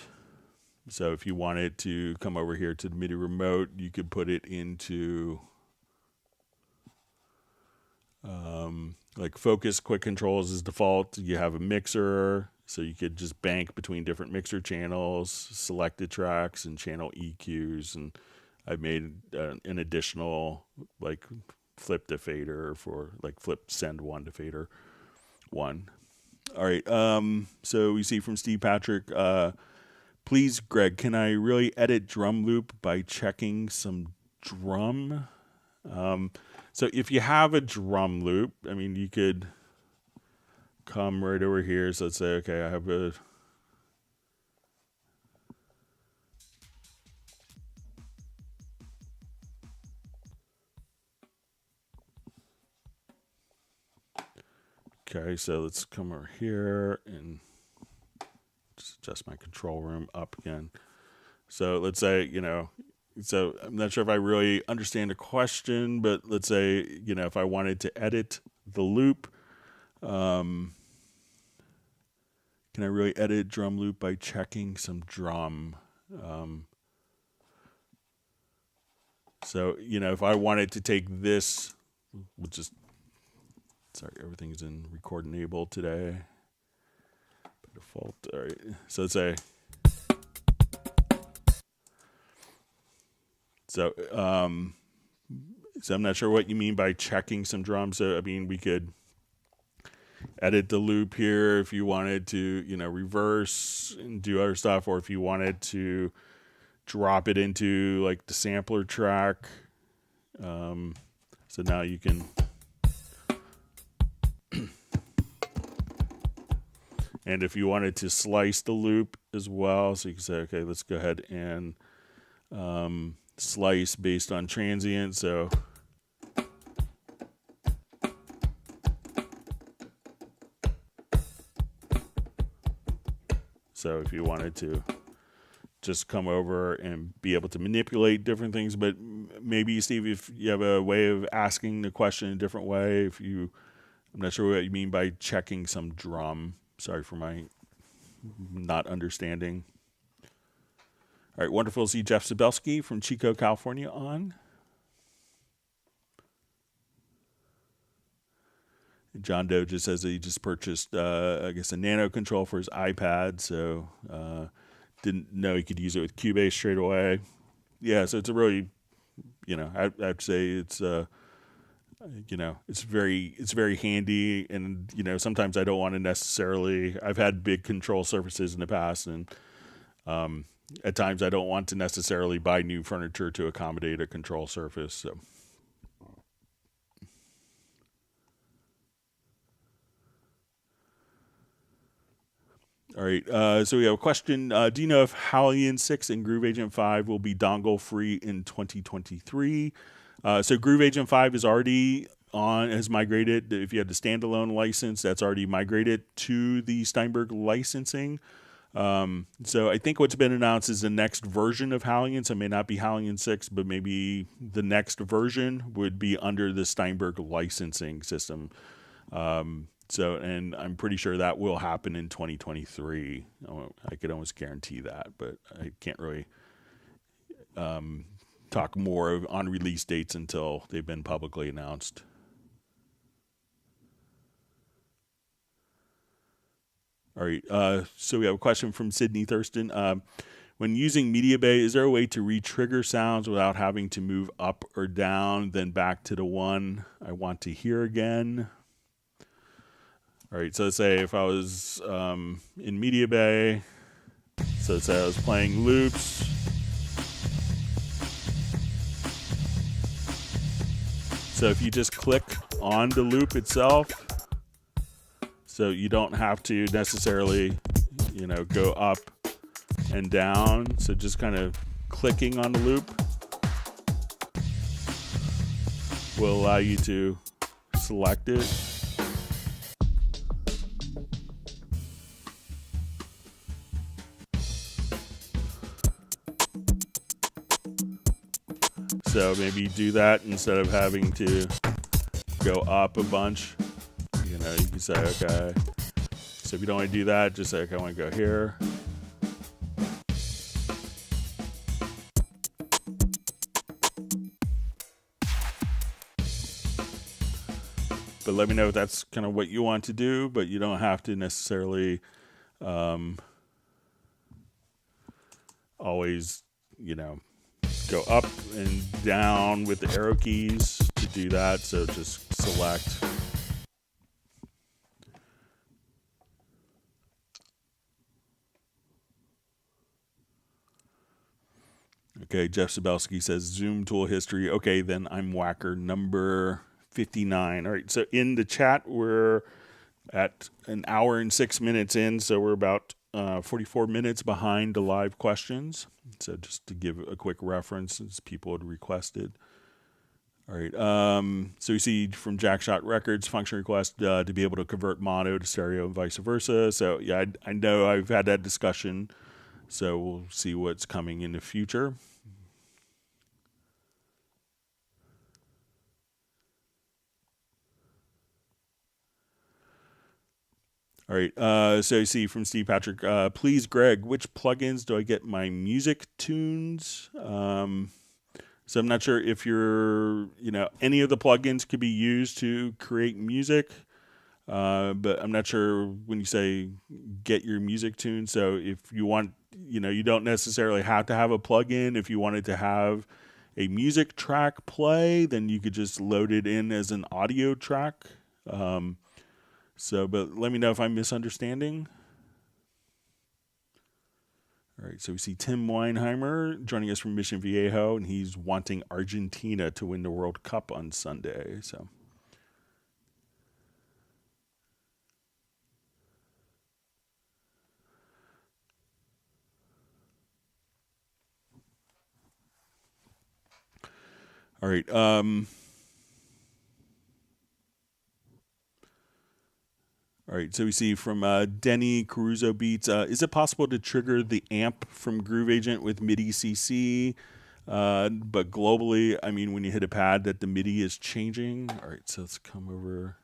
So if you wanted to come over here to the MIDI remote, you could put it into like focus quick controls is default. You have a mixer, so you could just bank between different mixer channels, selected tracks, and channel EQs. And I made an additional like flip to fader for like flip send one to fader one. All right. So we see from Steve Patrick, please, Greg, can I really edit drum loop by checking some drum? So if you have a drum loop, I mean, you could come right over here. So let's say, okay, I have a okay, so let's come over here and just adjust my control room up again. So let's say, so I'm not sure if I really understand the question, but let's say, if I wanted to edit the loop, can I really edit drum loop by checking some drum? So, if I wanted to take this, we'll just, sorry, everything's in record enabled today by default. All right, so let's say, so I'm not sure what you mean by checking some drums. So, I mean, we could edit the loop here if you wanted to, reverse and do other stuff, or if you wanted to drop it into like the sampler track. So now you can, and if you wanted to slice the loop as well, so you can say, okay, let's go ahead and slice based on transient. So if you wanted to just come over and be able to manipulate different things, but maybe, Steve, if you have a way of asking the question a different way, I'm not sure what you mean by checking some drum. Sorry for my not understanding. All right, wonderful to see Jeff Sabelski from Chico, California on. John Doe just says that he just purchased, I guess, a nano control for his iPad, so didn't know he could use it with Cubase straight away. Yeah, so it's a really, I'd say it's, it's very handy, and sometimes I don't want to necessarily. I've had big control surfaces in the past, and at times I don't want to necessarily buy new furniture to accommodate a control surface. So. All right, so we have a question. Do you know if Halion 6 and Groove Agent 5 will be dongle free in 2023? So Groove Agent 5 is already has migrated. If you had the standalone license, that's already migrated to the Steinberg licensing. So I think what's been announced is the next version of Halion. So it may not be Halion 6, but maybe the next version would be under the Steinberg licensing system. And I'm pretty sure that will happen in 2023. I could almost guarantee that, but I can't really talk more on release dates until they've been publicly announced. All right, so we have a question from Sydney Thurston. When using MediaBay, is there a way to re-trigger sounds without having to move up or down, then back to the one I want to hear again? All right, so let's say if I was in MediaBay, so let's say I was playing loops. So if you just click on the loop itself, so you don't have to necessarily, go up and down. So just kind of clicking on the loop will allow you to select it. So maybe do that instead of having to go up a bunch. You can say, okay. So if you don't want to do that, just say, okay, I want to go here. But let me know if that's kind of what you want to do, but you don't have to necessarily always, go up and down with the arrow keys to do that. So just select. Okay, Jeff Sabelski says Zoom tool history. Okay, then I'm whacker number 59. All right, so in the chat, we're at an hour and 6 minutes in, so we're about 44 minutes behind the live questions. So just to give a quick reference, as people had requested. All right, so we see from Jackshot Records, function request to be able to convert mono to stereo and vice versa. So yeah, I know I've had that discussion, so we'll see what's coming in the future. All right, so you see from Steve Patrick, please, Greg, which plugins do I get my music tunes? So I'm not sure if any of the plugins could be used to create music, but I'm not sure when you say get your music tunes. So if you want, you don't necessarily have to have a plugin. If you wanted to have a music track play, then you could just load it in as an audio track. But let me know if I'm misunderstanding. All right, so we see Tim Weinheimer joining us from Mission Viejo, and he's wanting Argentina to win the World Cup on Sunday. So, all right. All right, so we see from Denny Caruso Beats, is it possible to trigger the amp from Groove Agent with MIDI CC? But globally, I mean, when you hit a pad, that the MIDI is changing. All right, so let's come over.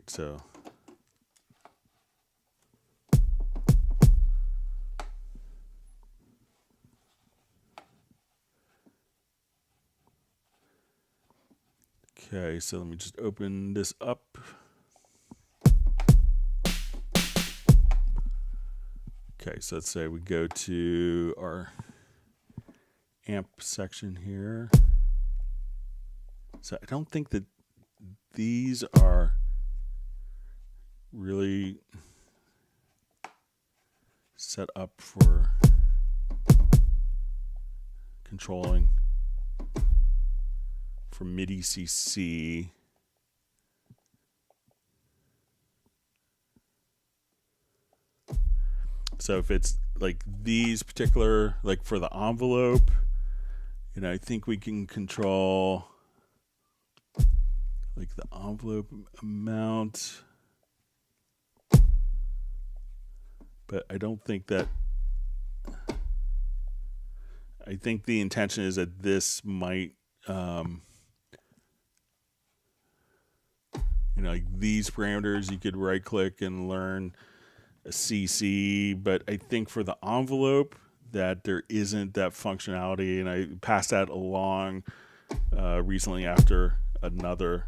so. Okay, so let me just open this up. Okay, so let's say we go to our amp section here. So I don't think that these are really set up for controlling from MIDI CC. So if it's like these particular, like for the envelope, you know, I think we can control like the envelope amount, but I don't think that, I think the intention is that this might, you know, like these parameters, you could right click and learn a CC, but I think for the envelope that there isn't that functionality, and I passed that along recently after another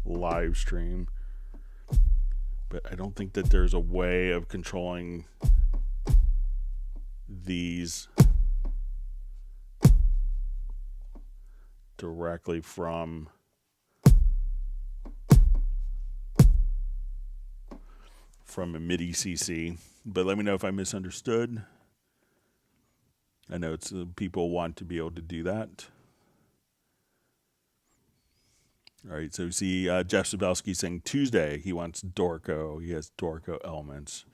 live stream, but I don't think that there's a way of controlling these directly from a MIDI CC, but let me know if I misunderstood. I know it's people want to be able to do that. All right, so we see Jeff Sabelski saying Tuesday he wants Dorco. He has Dorco elements.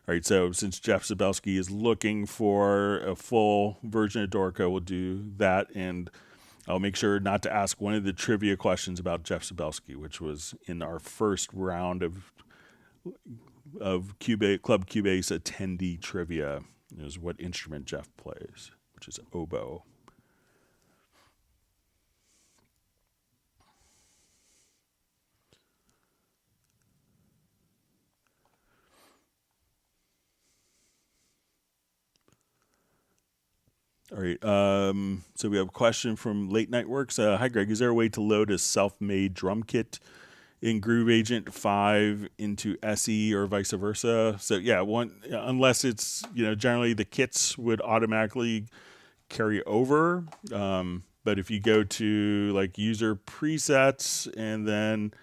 All right, so since Jeff Sabelski is looking for a full version of Dorco, we'll do that, and I'll make sure not to ask one of the trivia questions about Jeff Sabelski, which was in our first round of Cubase, Club Cubase attendee trivia. Is what instrument Jeff plays, which is oboe. All right, so we have a question from Late Night Works. Hi, Greg. Is there a way to load a self-made drum kit in Groove Agent 5 into SE or vice versa? So yeah, unless it's, you know, generally the kits would automatically carry over. But if you go to like user presets and then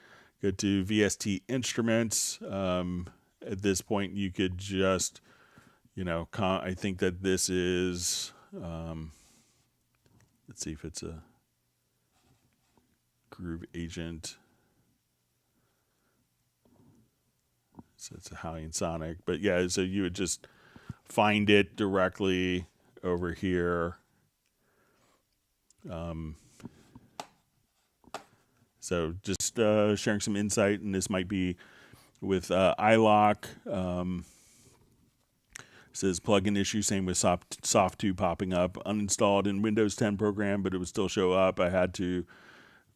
go to VST instruments, at this point you could just, you know, I think that this is, let's see if it's a Groove Agent. So it's a Halion Sonic, but yeah, so you would just find it directly over here. So just sharing some insight, and this might be with iLock. Says plugin issue, same with Softtube popping up, uninstalled in Windows 10 program, but it would still show up. I had to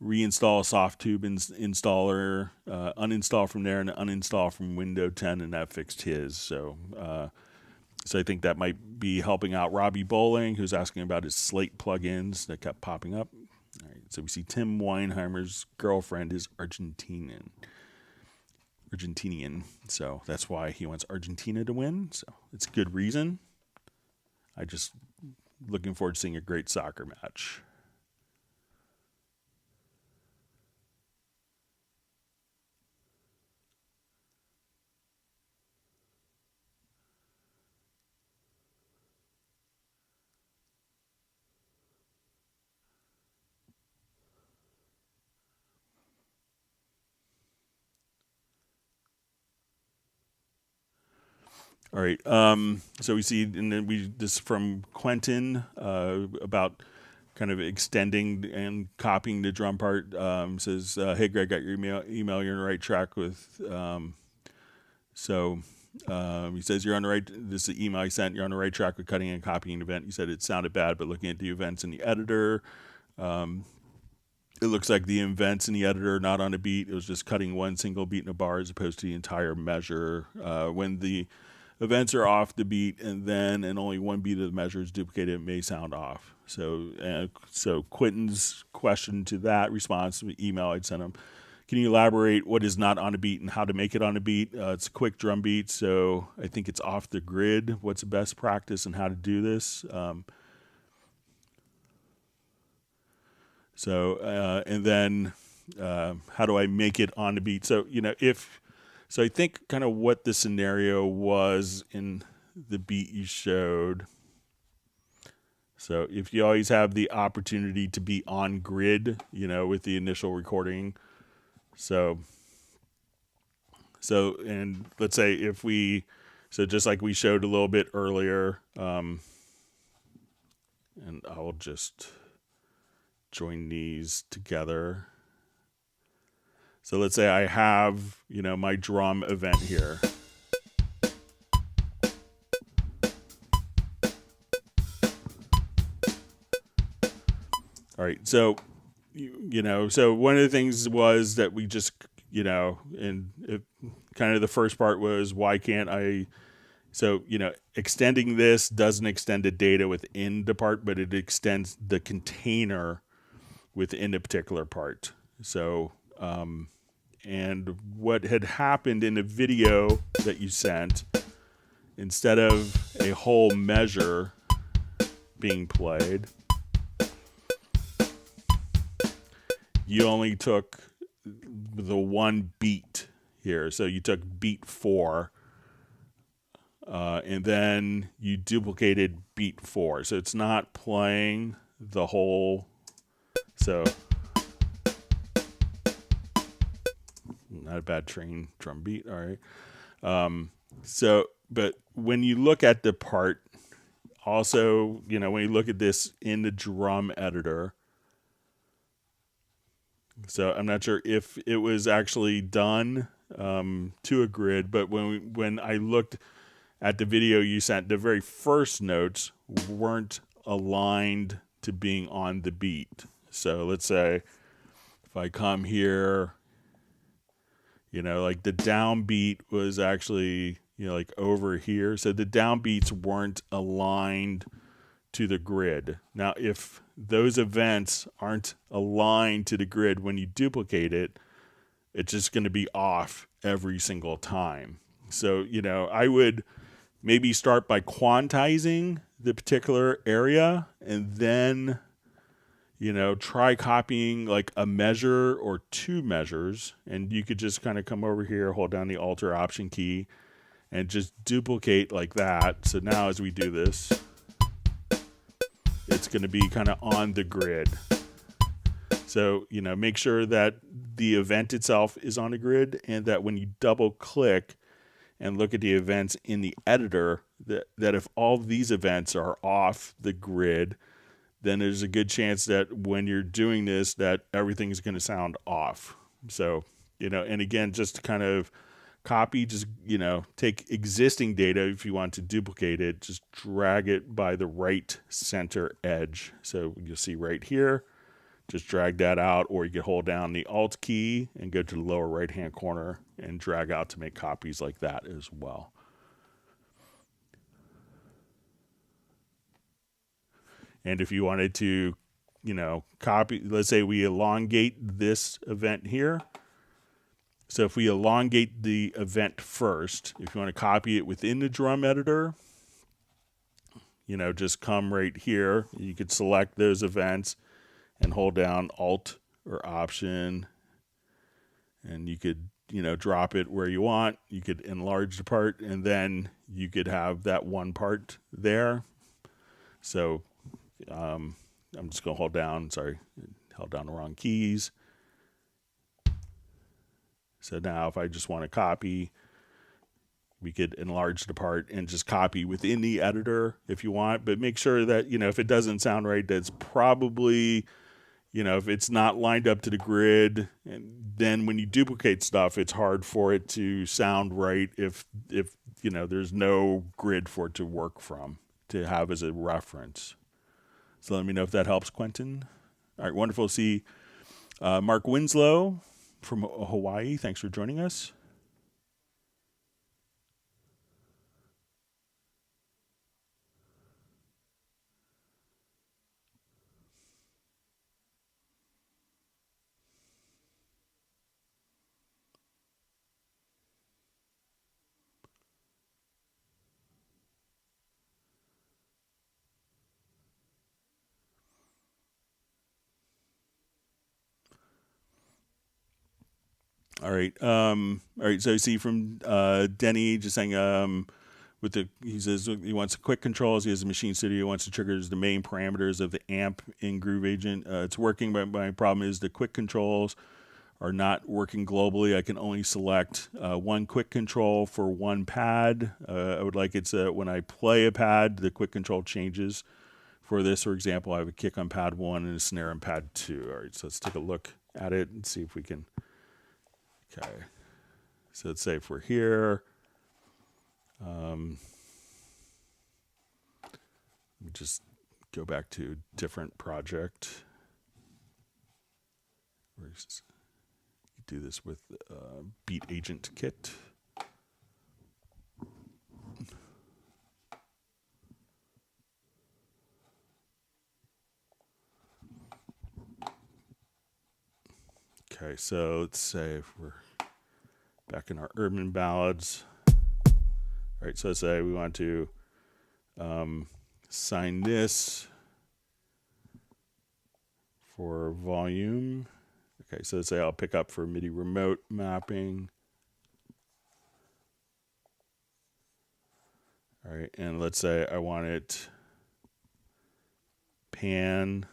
reinstall a Softtube installer, uninstall from there and uninstall from Windows 10, and that fixed his. So I think that might be helping out Robbie Bowling, who's asking about his Slate plugins that kept popping up. All right, so we see Tim Weinheimer's girlfriend is Argentinian. So that's why he wants Argentina to win. So it's a good reason. I just looking forward to seeing a great soccer match. All right. So we see, and then this from Quentin about kind of extending and copying the drum part. Says, "Hey Greg, got your email. You're on the right track with." He says you're on the right. This is the email I sent. You're on the right track with cutting and copying an event. You said it sounded bad, but looking at the events in the editor. it looks like the events in the editor are not on a beat. It was just cutting one single beat in a bar as opposed to the entire measure. When the events are off the beat and only one beat of the measure is duplicated, it may sound off. So Quentin's question to that response, email I'd sent him, can you elaborate what is not on a beat and how to make it on a beat? It's a quick drum beat, so I think it's off the grid. What's the best practice and how to do this? And then how do I make it on the beat? So, so I think kind of what the scenario was in the beat you showed. So if you always have the opportunity to be on grid, with the initial recording. So and let's say just like we showed a little bit earlier, and I'll just join these together. So let's say I have, my drum event here. All right, so, so one of the things was that we just, and kind of the first part was, why can't I, so, extending this doesn't extend the data within the part, but it extends the container within a particular part. So, and what had happened in the video that you sent, instead of a whole measure being played, you only took the one beat here. So you took beat 4, and then you duplicated beat 4. So it's not playing the whole. So not a bad train drum beat. All right. But when you look at the part, also, when you look at this in the drum editor, so I'm not sure if it was actually done to a grid, but when I looked at the video you sent, the very first notes weren't aligned to being on the beat. So let's say if I come here, like the downbeat was actually, like over here. So the downbeats weren't aligned to the grid. Now, if those events aren't aligned to the grid when you duplicate it, it's just going to be off every single time. So, I would maybe start by quantizing the particular area and then, try copying like a measure or 2 measures. And you could just kind of come over here, hold down the Alt or Option key, and just duplicate like that. So now as we do this, it's going to be kind of on the grid. So, make sure that the event itself is on the grid, and that when you double click and look at the events in the editor, that if all these events are off the grid, then there's a good chance that when you're doing this, that everything's going to sound off. So, and again, just to kind of copy, just, take existing data. If you want to duplicate it, just drag it by the right center edge. So you'll see right here, just drag that out, or you can hold down the Alt key and go to the lower right hand corner and drag out to make copies like that as well. And if you wanted to, copy, let's say we elongate this event here. So if we elongate the event first, if you want to copy it within the drum editor, just come right here. You could select those events and hold down Alt or Option, and you could, drop it where you want. You could enlarge the part, and then you could have that one part there. So I'm just going to hold down the wrong keys. So now if I just want to copy, we could enlarge the part and just copy within the editor if you want. But make sure that, if it doesn't sound right, that's probably, if it's not lined up to the grid, and then when you duplicate stuff, it's hard for it to sound right if there's no grid for it to work from, to have as a reference. So let me know if that helps, Quentin. All right, wonderful. See, Mark Winslow from Hawaii, thanks for joining us. All right. So I see from Denny just saying he says he wants quick controls. He has a machine studio. He wants to trigger the main parameters of the amp in Groove Agent. It's working, but my problem is the quick controls are not working globally. I can only select one quick control for one pad. I would like it so when I play a pad, the quick control changes. For this, for example, I have a kick on pad 1 and a snare on pad 2. All right, so let's take a look at it and see if we can. Okay, so let's say if we're here, let me just go back to a different project. You do this with Beat Agent Kit. Okay, so let's say if we're back in our urban ballads. All right, so let's say we want to assign this for volume. Okay, so let's say I'll pick up for MIDI remote mapping. All right, and let's say I want it pan.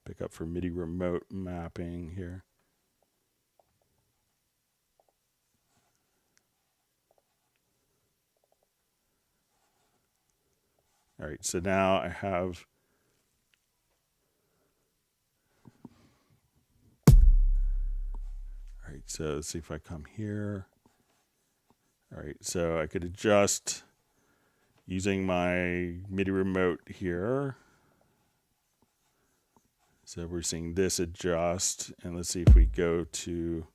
Pick up for MIDI remote mapping here. All right, so now I have all right, so let's see if I come here. All right, so I could adjust using my MIDI remote here. So we're seeing this adjust, and let's see if we go to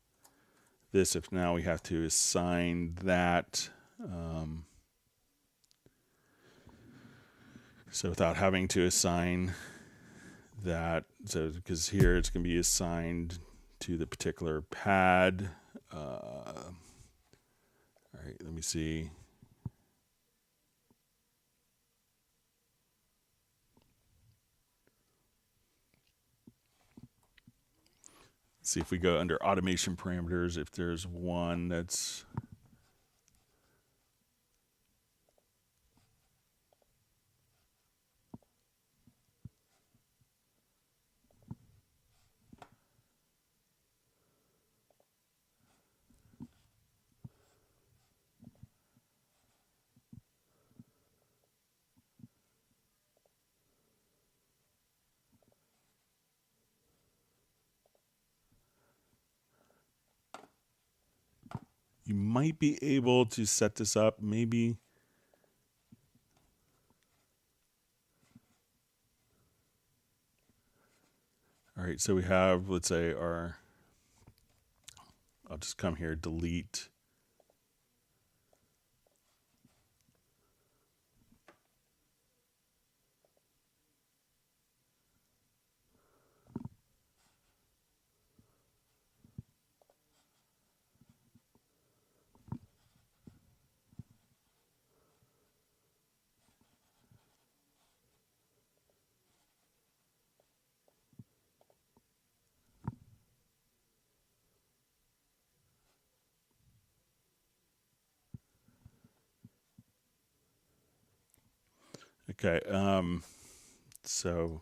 this, if now we have to assign that. So without having to assign that, so because here it's going to be assigned to the particular pad. All right, let me see. See if we go under automation parameters, if there's one that's you might be able to set this up, maybe. All right, so we have, let's say I'll just come here, delete. Okay, so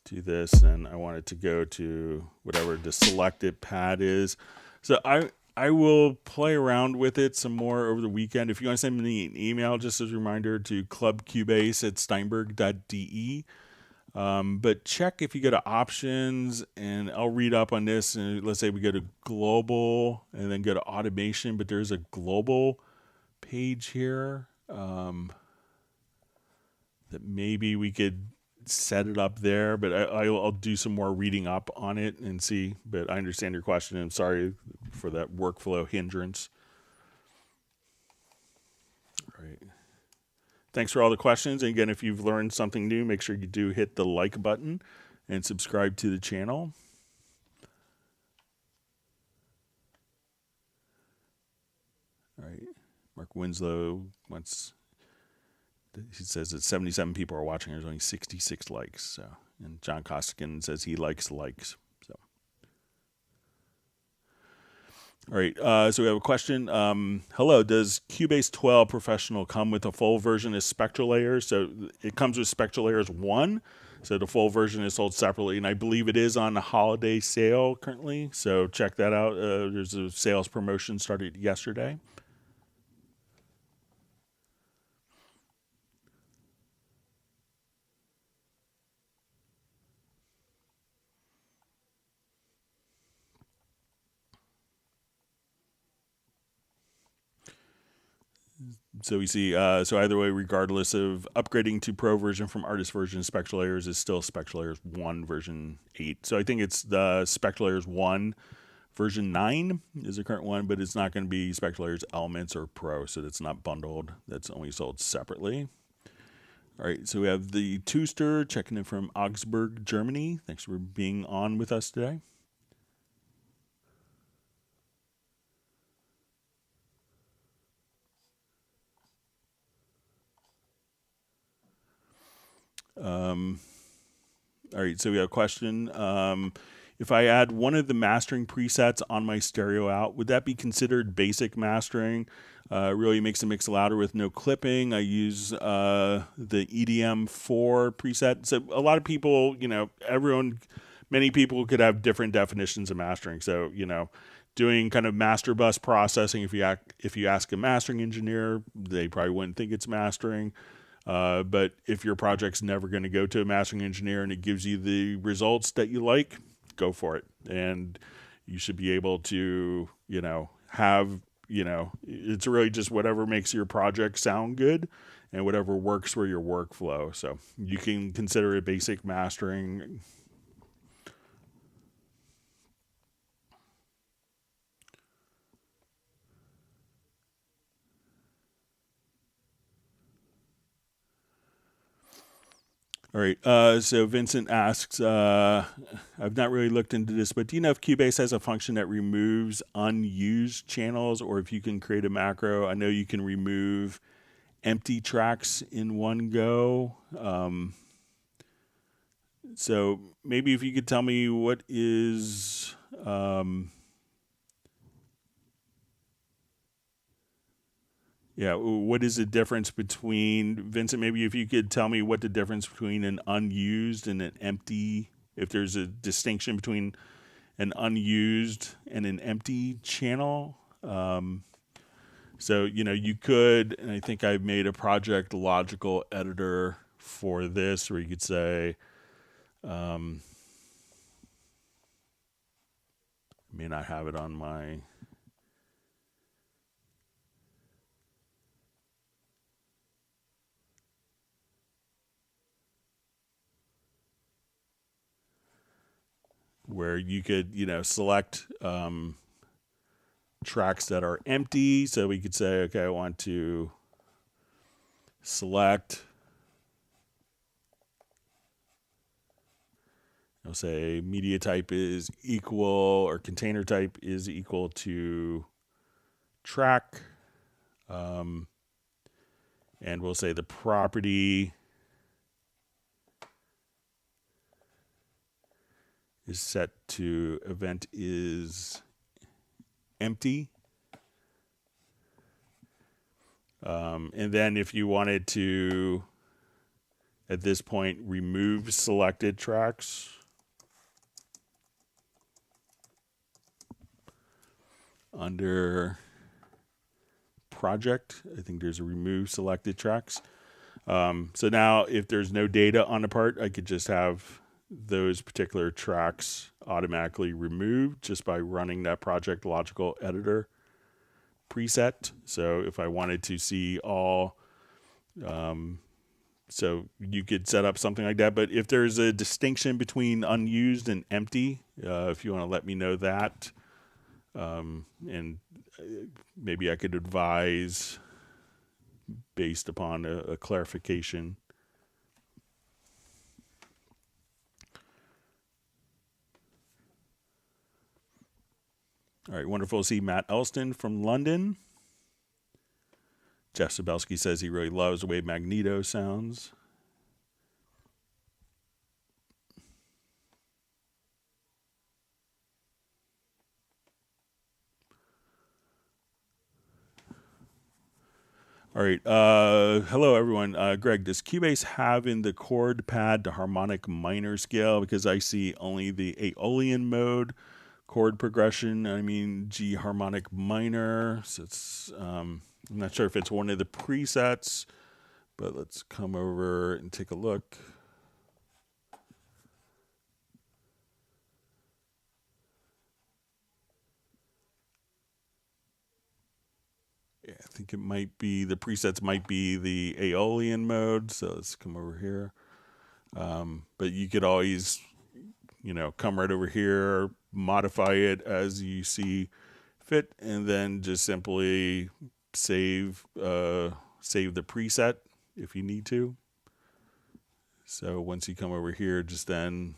do this, and I want it to go to whatever the selected pad is. So I will play around with it some more over the weekend. If you want to send me an email, just as a reminder, to clubcubase@steinberg.de. But check if you go to options, and I'll read up on this. And let's say we go to global and then go to automation, but there's a global page here that maybe we could set it up there, but I'll do some more reading up on it and see. But I understand your question. I'm sorry for that workflow hindrance. All right. Thanks for all the questions. And again, if you've learned something new, make sure you do hit the like button and subscribe to the channel. All right. Mark Winslow wants, he says that 77 people are watching. There's only 66 likes. So, and John Costigan says he likes likes. So, all right. So we have a question. Hello. Does Cubase 12 Professional come with a full version of Spectral Layers? So it comes with Spectral Layers 1. So the full version is sold separately, and I believe it is on the holiday sale currently. So check that out. There's a sales promotion started yesterday. So we see, so either way, regardless of upgrading to Pro version from Artist version, Spectral Layers is still Spectral Layers 1 version 8. So I think it's the Spectral Layers 1 version 9 is the current one, but it's not going to be Spectral Layers Elements or Pro, so that's not bundled. That's only sold separately. All right, so we have the Tooster checking in from Augsburg, Germany. Thanks for being on with us today. All right, so we have a question. If I add one of the mastering presets on my stereo out, would that be considered basic mastering? Really makes the mix louder with no clipping. I use the EDM4 preset. So a lot of people, many people could have different definitions of mastering. So, doing kind of master bus processing, if you ask a mastering engineer, they probably wouldn't think it's mastering. But if your project's never going to go to a mastering engineer and it gives you the results that you like, go for it. And you should be able to, have, it's really just whatever makes your project sound good and whatever works for your workflow. So you can consider it basic mastering. All right, so Vincent asks, I've not really looked into this, but do you know if Cubase has a function that removes unused channels, or if you can create a macro? I know you can remove empty tracks in one go. So maybe if you could tell me what is... Yeah, what is the difference between, Vincent, maybe if you could tell me what the difference between an unused and an empty, if there's a distinction between an unused and an empty channel. So, you could, and I think I've made a project logical editor for this where you could say, I may not have it on my... where you could, select tracks that are empty. So we could say, okay, I want to select, I'll say media type is equal, or container type is equal to track. And we'll say the property is set to event is empty. And then if you wanted to, at this point, remove selected tracks, under project, I think there's a remove selected tracks. So now if there's no data on the part, I could just have those particular tracks automatically removed just by running that project logical editor preset. So if I wanted to see all So you could set up something like that. But if there's a distinction between unused and empty, if you want to let me know that, and maybe I could advise based upon a clarification. All right, wonderful to see Matt Elston from London. Jeff Sabelski says he really loves the way Magneto sounds. All right. Hello, everyone. Greg, does Cubase have in the chord pad the harmonic minor scale? Because I see only the Aeolian mode chord progression. I mean, G harmonic minor. So it's, I'm not sure if it's one of the presets, but let's come over and take a look. Yeah, I think it might be, the presets might be the Aeolian mode. So let's come over here. But you could always, come right over here, modify it as you see fit, and then just simply save the preset if you need to. So once you come over here, just then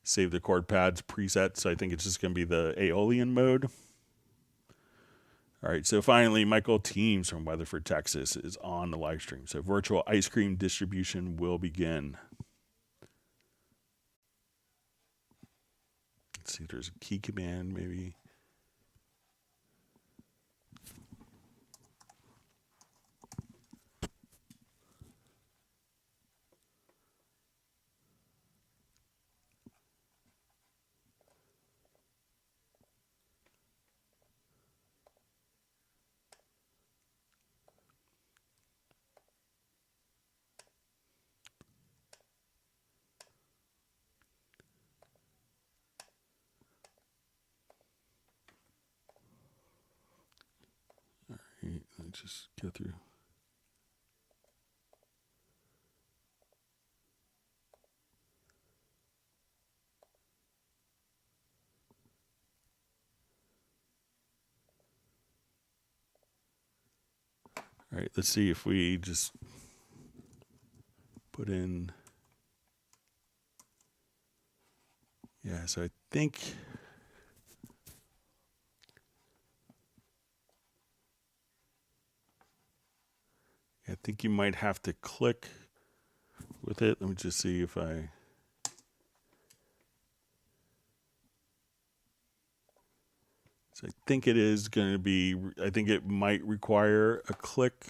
save the chord pads preset. So I think it's just going to be the Aeolian mode. All right, so finally, Michael Teams from Weatherford, Texas is on the live stream. So virtual ice cream distribution will begin. Let's see if there's a key command, maybe. Let's just go through. All right, let's see if we just put in. Yeah, so I think you might have to click with it. Let me just see if I. So I think it is going to be, I think it might require a click.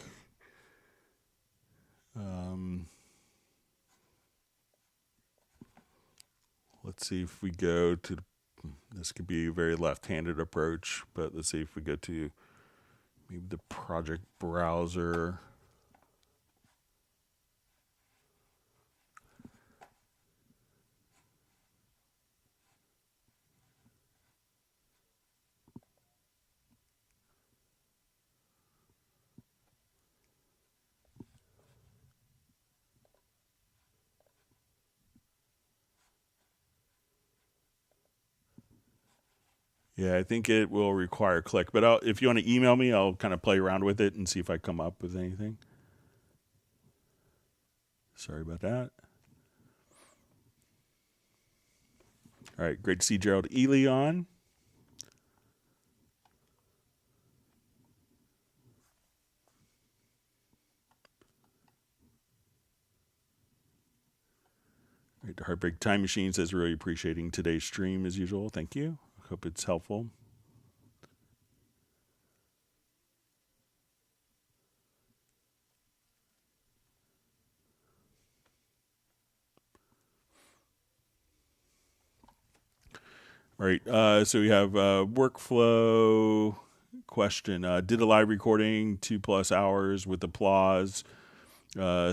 Let's see if we go to, this could be a very left-handed approach, but let's see if we go to maybe the project browser. Yeah, I think it will require a click, but if you want to email me, I'll kind of play around with it and see if I come up with anything. Sorry about that. All right, great to see Gerald Ely on. Right, the Heartbreak Time Machine says, really appreciating today's stream as usual. Thank you. Hope it's helpful. All right, so we have workflow question. Did a live recording 2+ hours with applause.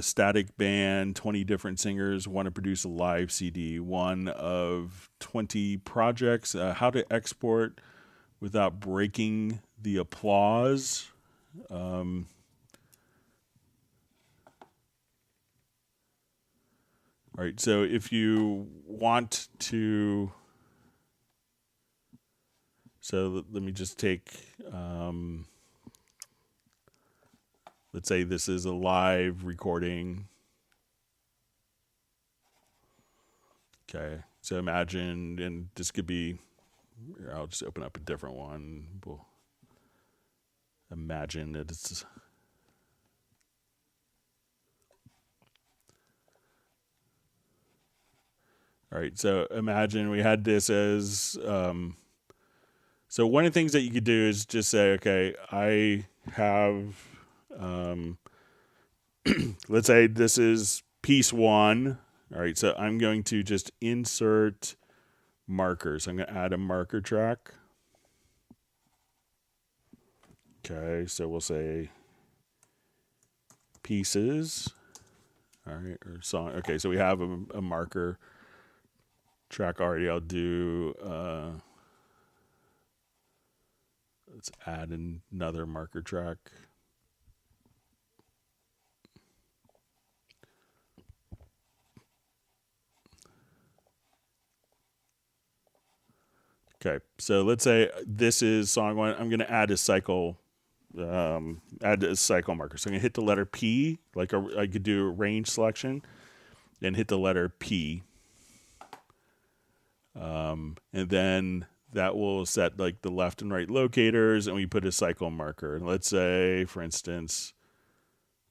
Static band, 20 different singers, want to produce a live CD, one of 20 projects. How to export without breaking the applause. All right, so if you want to, so let me just take, let's say this is a live recording. Okay, so imagine, and this could be, I'll just open up a different one. We'll imagine that it's, all right, so imagine we had this as, so one of the things that you could do is just say, okay, I have, let's say this is piece 1. All right, so I'm going to just insert markers. I'm going to add a marker track. Okay, so we'll say pieces. All right, or song. Okay, so we have a marker track already. I'll do, let's add another marker track. Okay, so let's say this is song 1. I'm going to add a cycle, add a cycle marker. So I'm going to hit the letter P, like I could do a range selection, and hit the letter P. And then that will set like the left and right locators, and we put a cycle marker. And let's say, for instance,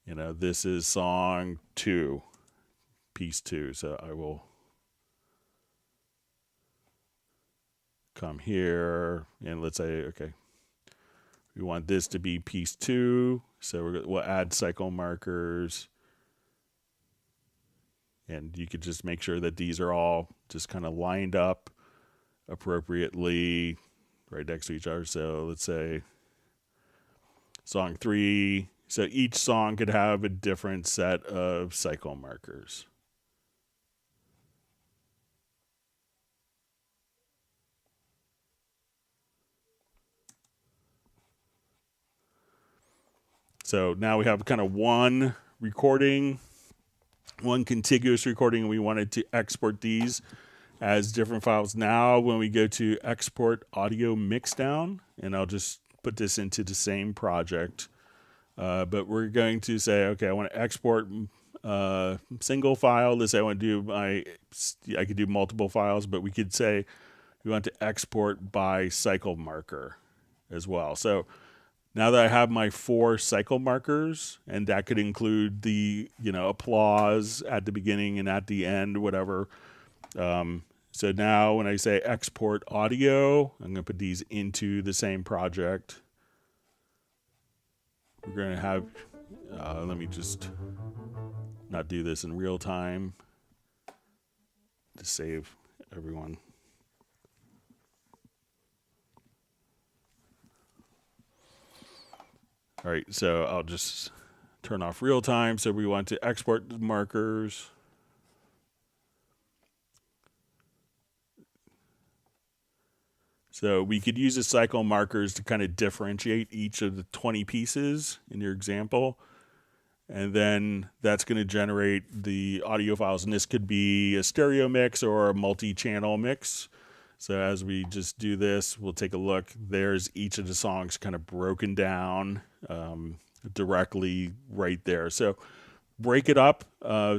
this is song 2, piece 2. So I will come here, and let's say, okay, we want this to be piece 2. So we'll add cycle markers. And you could just make sure that these are all just kind of lined up appropriately right next to each other. So let's say song 3. So each song could have a different set of cycle markers. So now we have kind of one recording, one contiguous recording, and we wanted to export these as different files. Now when we go to export audio mixdown, and I'll just put this into the same project, but we're going to say, okay, I want to export single file. Let's say I want to do I could do multiple files, but we could say we want to export by cycle marker as well. So now that I have my 4 cycle markers, and that could include the, applause at the beginning and at the end, whatever. So now when I say export audio, I'm going to put these into the same project. We're going to have, let me just not do this in real time to save everyone. All right, so I'll just turn off real time. So we want to export the markers. So we could use the cycle markers to kind of differentiate each of the 20 pieces in your example. And then that's going to generate the audio files. And this could be a stereo mix or a multi-channel mix. So as we just do this, we'll take a look. There's each of the songs kind of broken down directly right there. So break it up,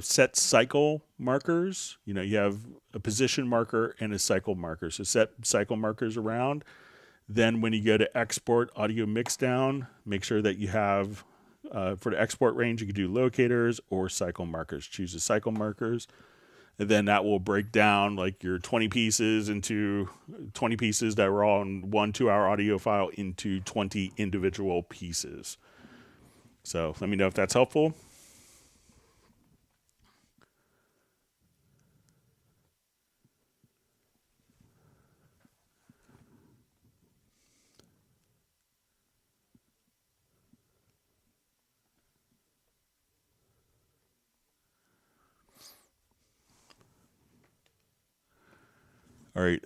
set cycle markers. You have a position marker and a cycle marker. So set cycle markers around. Then when you go to export audio mixdown, make sure that you have, for the export range, you can do locators or cycle markers. Choose the cycle markers. And then that will break down like your 20 pieces into 20 pieces that were all in 1 2-hour audio file into 20 individual pieces. So let me know if that's helpful. All right.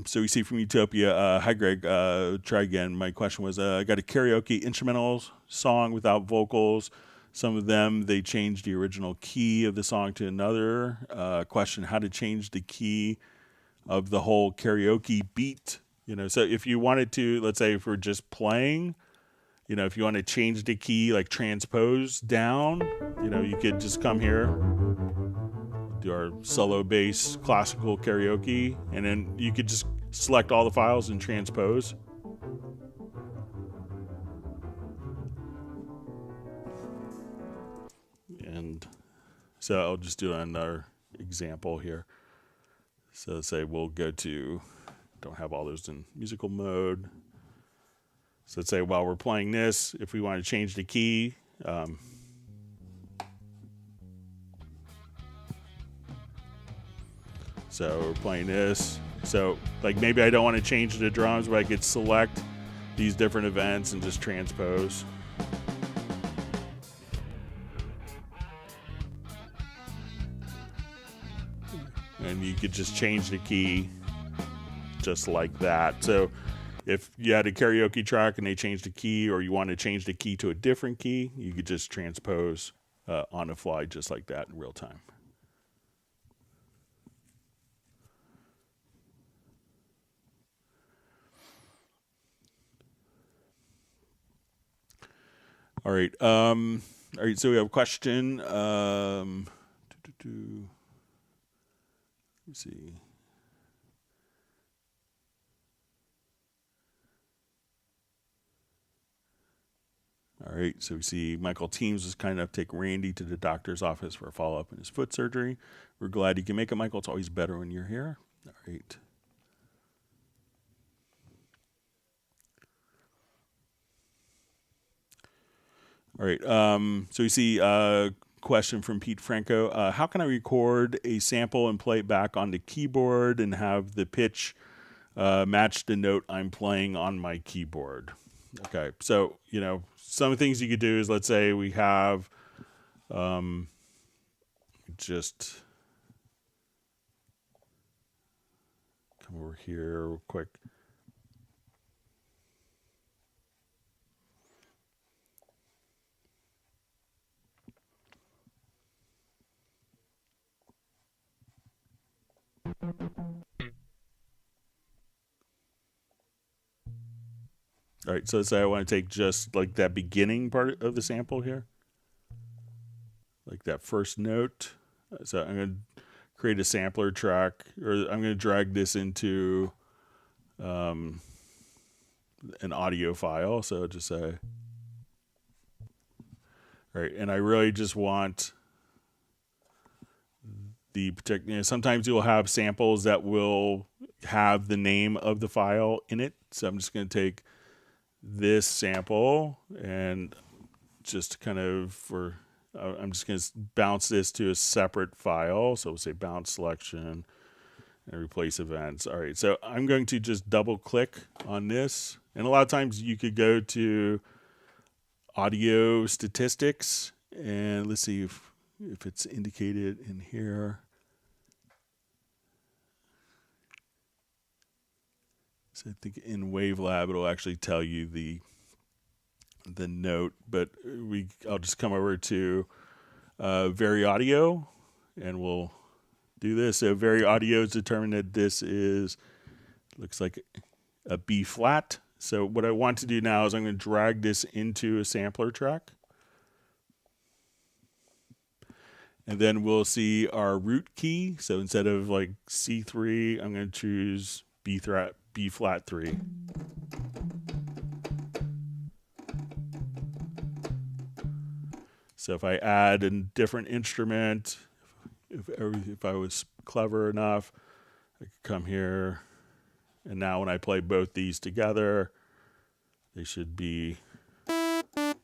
So we see from Utopia. Hi, Greg. Try again. My question was, I got a karaoke instrumental song without vocals. Some of them, they change the original key of the song to another. Question how to change the key of the whole karaoke beat. So if you wanted to, let's say if we're just playing, if you want to change the key, like transpose down, you could just come here, do our solo bass classical karaoke, and then you could just select all the files and transpose. And so I'll just do another example here. So let's say we'll go to, don't have all those in musical mode. So let's say while we're playing this, if we want to change the key, so we're playing this. So like maybe I don't want to change the drums, but I could select these different events and just transpose. And you could just change the key just like that. So if you had a karaoke track and they changed the key, or you want to change the key to a different key, you could just transpose on the fly just like that in real time. All right. So we have a question. Let me see. All right, so we see Michael Teams was kind enough to take Randy to the doctor's office for a follow-up in his foot surgery. We're glad you can make it, Michael. It's always better when you're here. All right. All right, so we see a question from Pete Franco. How can I record a sample and play it back on the keyboard and have the pitch match the note I'm playing on my keyboard? Okay, so, some things you could do is, let's say we have just come over here real quick. All right, so let's say I want to take just like that beginning part of the sample here, like that first note. So I'm going to create a sampler track, or I'm going to drag this into an audio file. So just say, all right, and I really just want the particular, sometimes you'll have samples that will have the name of the file in it. So I'm just going to take this sample and just kind of I'm just going to bounce this to a separate file. So we'll say bounce selection and replace events. All right, so I'm going to just double click on this. And a lot of times you could go to audio statistics, and let's see if it's indicated in here. So I think in WaveLab it'll actually tell you the note, but I'll just come over to Vary Audio, and we'll do this. So Vary Audio has determined that this looks like a B flat. So what I want to do now is I'm going to drag this into a sampler track. And then we'll see our root key. So instead of like C3, I'm going to choose B flat 3. So if I add a different instrument, if I was clever enough, I could come here, and now when I play both these together, they should be, and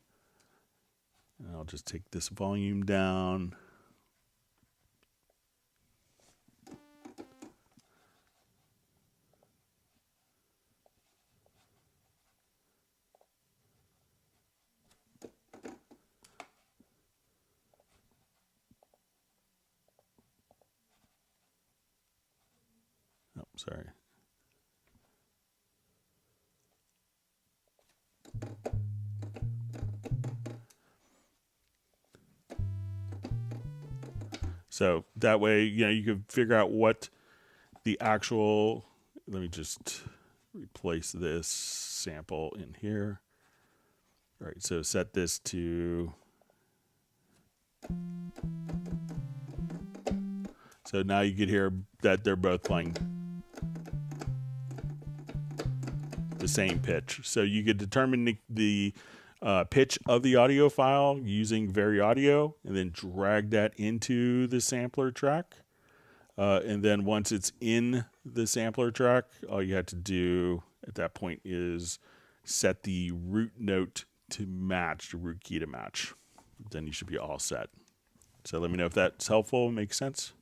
I'll just take this volume down. Oh, sorry. So that way, you can figure out what the actual, let me just replace this sample in here. All right, so set this to, so now you could hear that they're both playing the same pitch. So you could determine the pitch of the audio file using Very Audio, and then drag that into the sampler track. And then once it's in the sampler track, all you have to do at that point is set the root note to match, the root key to match. Then you should be all set. So let me know if that's helpful, makes sense.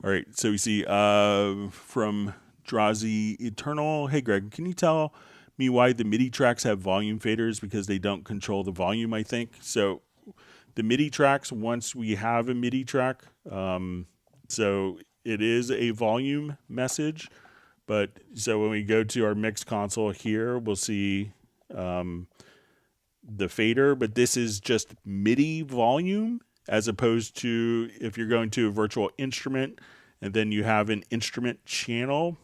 All right, so we see from Drazi Eternal, hey Greg, can you tell me why the MIDI tracks have volume faders? Because they don't control the volume, I think. So the MIDI tracks, once we have a MIDI track, so it is a volume message, but so when we go to our mix console here, we'll see the fader, but this is just MIDI volume, as opposed to if you're going to a virtual instrument and then you have an instrument channel,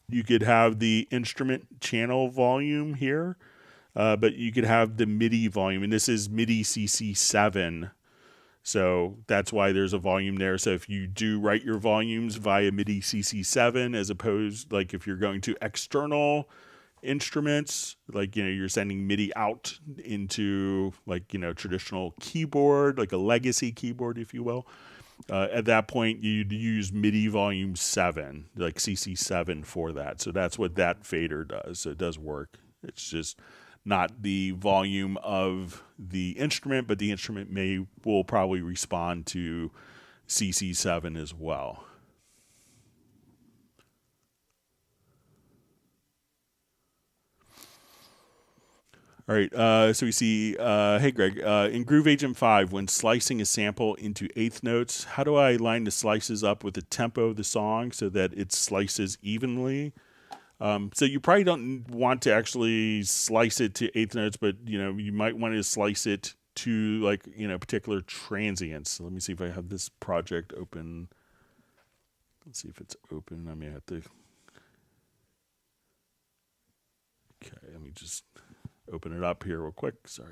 you could have the instrument channel volume here, but you could have the MIDI volume, and this is MIDI CC7. So that's why there's a volume there. So if you do write your volumes via MIDI CC7, as opposed, like if you're going to external instruments, like you're sending MIDI out into like traditional keyboard, like a legacy keyboard, if you will, at that point you'd use MIDI volume 7, like CC7 for that. So that's what that fader does. So it does work. It's just not the volume of the instrument, but the instrument will probably respond to CC7 as well. All right, so we see, hey Greg, in Groove Agent 5, when slicing a sample into eighth notes, how do I line the slices up with the tempo of the song so that it slices evenly? So you probably don't want to actually slice it to eighth notes, but you might want to slice it to like particular transients. So let me see if I have this project open. Let's see if it's open. I may have to. Okay, let me just open it up here real quick. Sorry.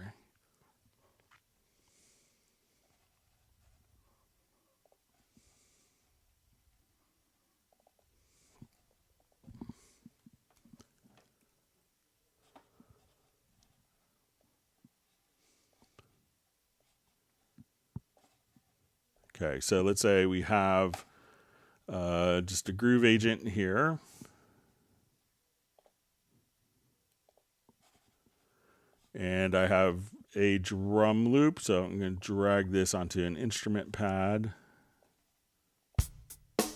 Okay, so let's say we have just a groove agent here. And I have a drum loop, so I'm going to drag this onto an instrument pad. All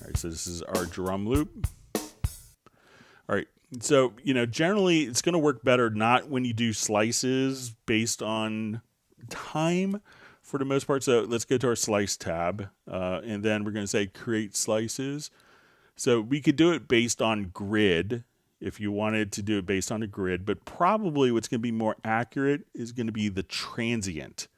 right, so this is our drum loop. All right, so, generally it's going to work better not when you do slices based on time for the most part. So let's go to our slice tab, and then we're going to say create slices. So we could do it based on grid, if you wanted to do it based on a grid, but probably what's going to be more accurate is going to be the transient.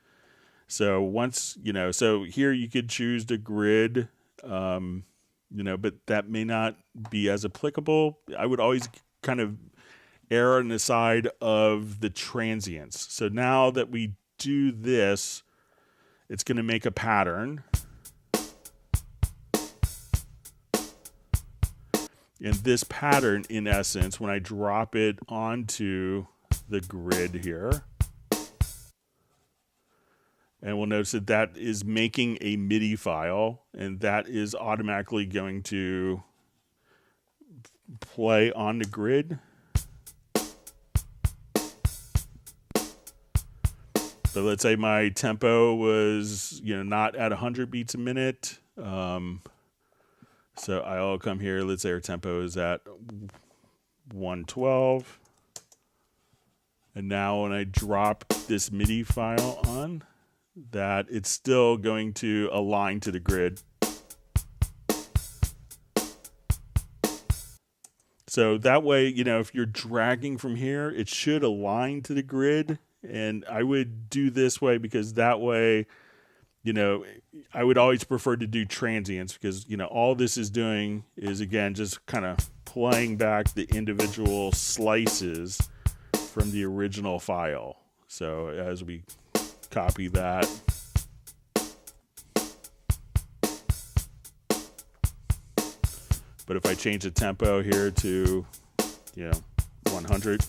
So once, so here you could choose the grid, but that may not be as applicable. I would always kind of err on the side of the transients. So now that we do this, it's going to make a pattern. And this pattern, in essence, when I drop it onto the grid here, and we'll notice that that is making a MIDI file, and that is automatically going to play on the grid. So let's say my tempo was, not at 100 beats a minute. So I'll come here. Let's say our tempo is at 112. And now when I drop this MIDI file on, that it's still going to align to the grid. So that way, you know, if you're dragging from here, it should align to the grid. And I would do this way because that way, you know, I would always prefer to do transients because, you know, all this is doing is, again, just kind of playing back the individual slices from the original file. So as we copy that, but if I change the tempo here to, you know, 100,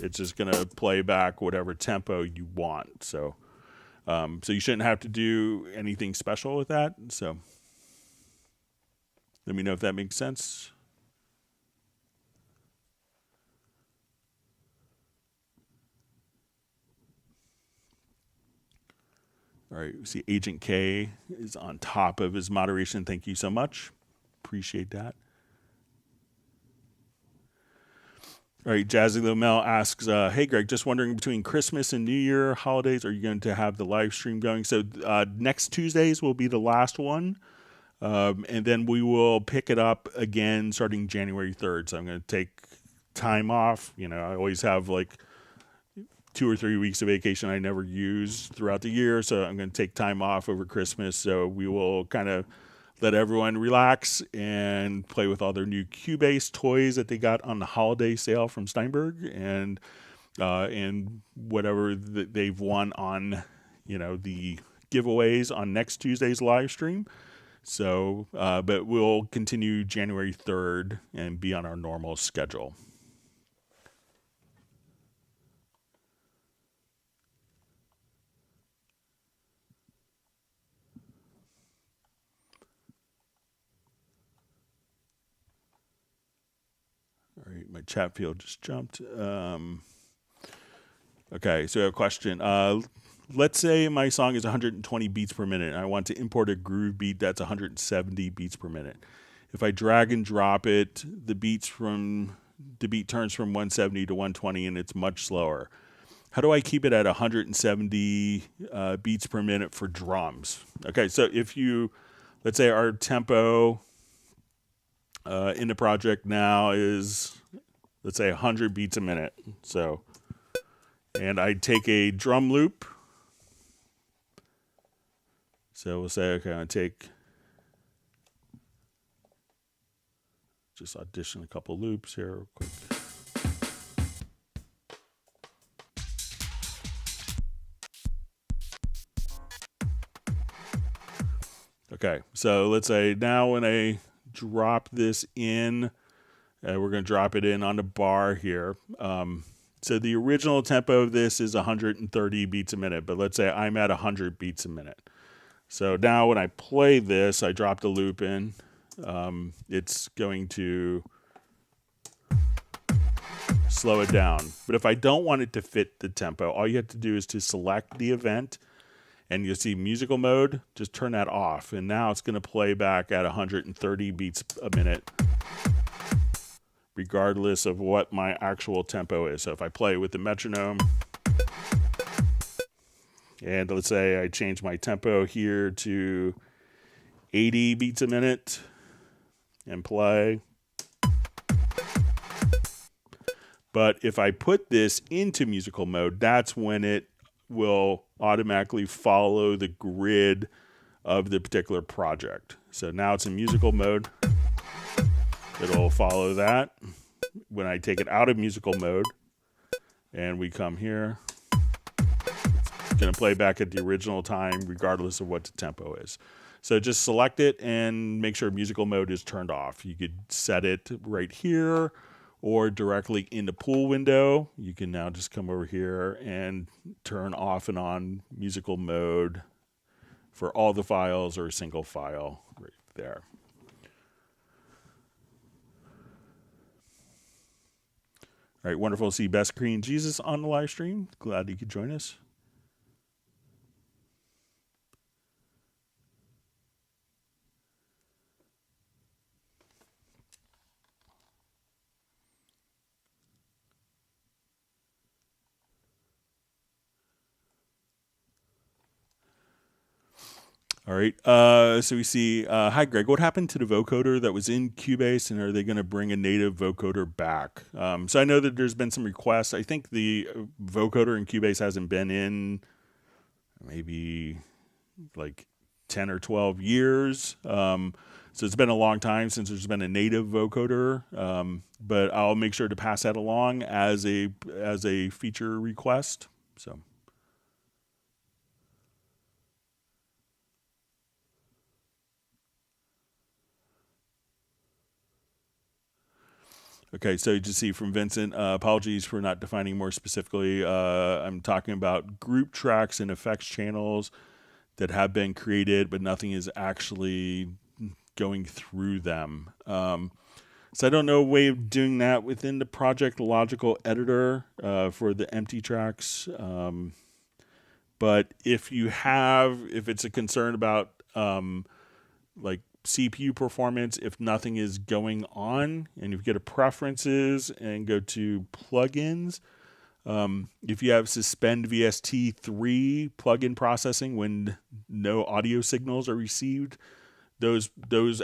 it's just going to play back whatever tempo you want. So so you shouldn't have to do anything special with that. So let me know if that makes sense. All right, see Agent K is on top of his moderation. Thank you so much. Appreciate that. All right, Jazzy Lomel asks, hey, Greg, just wondering between Christmas and New Year holidays, are you going to have the live stream going? So next Tuesdays will be the last one, and then we will pick it up again starting January 3rd. So I'm going to take time off. You know, I always have like 2 or 3 weeks of vacation I never use throughout the year, so I'm going to take time off over Christmas. So we will kind of let everyone relax and play with all their new Cubase toys that they got on the holiday sale from Steinberg, and whatever that they've won on, you know, the giveaways on next Tuesday's live stream. So, but we'll continue January 3rd and be on our normal schedule. All right, my chat field just jumped. Okay, so a question. Let's say my song is 120 beats per minute, and I want to import a groove beat that's 170 beats per minute. If I drag and drop it, the beat turns from 170 to 120, and it's much slower. How do I keep it at 170 beats per minute for drums? Okay, so if you, let's say our tempo in the project now is, let's say 100 beats a minute. So, and I take a drum loop. So we'll say, okay, I'll just audition a couple loops here real quick. Okay, so let's say now when I drop this in, we're going to drop it in on the bar here. So the original tempo of this is 130 beats a minute, but let's say I'm at 100 beats a minute. So now when I play this, I drop the loop in, it's going to slow it down. But if I don't want it to fit the tempo, all you have to do is to select the event, and you'll see musical mode, just turn that off. And now it's going to play back at 130 beats a minute, regardless of what my actual tempo is. So if I play with the metronome, and let's say I change my tempo here to 80 beats a minute and play. But if I put this into musical mode, that's when it will automatically follow the grid of the particular project. So now it's in musical mode. It'll follow that. When I take it out of musical mode and we come here, it's going to play back at the original time regardless of what the tempo is. So just select it and make sure musical mode is turned off. You could set it right here or directly in the pool window. You can now just come over here and turn off and on musical mode for all the files or a single file right there. All right, wonderful to see Best Korean Jesus on the live stream. Glad you could join us. All right. So we see, hi, Greg. What happened to the vocoder that was in Cubase, and are they going to bring a native vocoder back? So I know that there's been some requests. I think the vocoder in Cubase hasn't been in maybe like 10 or 12 years. So it's been a long time since there's been a native vocoder, but I'll make sure to pass that along as a feature request. So. Okay, so you just see from Vincent, apologies for not defining more specifically. I'm talking about group tracks and effects channels that have been created, but nothing is actually going through them. So I don't know a way of doing that within the project logical editor for the empty tracks. But if it's a concern about like CPU performance, if nothing is going on, and if you go to preferences and go to plugins, if you have suspend VST3 plugin processing when no audio signals are received, those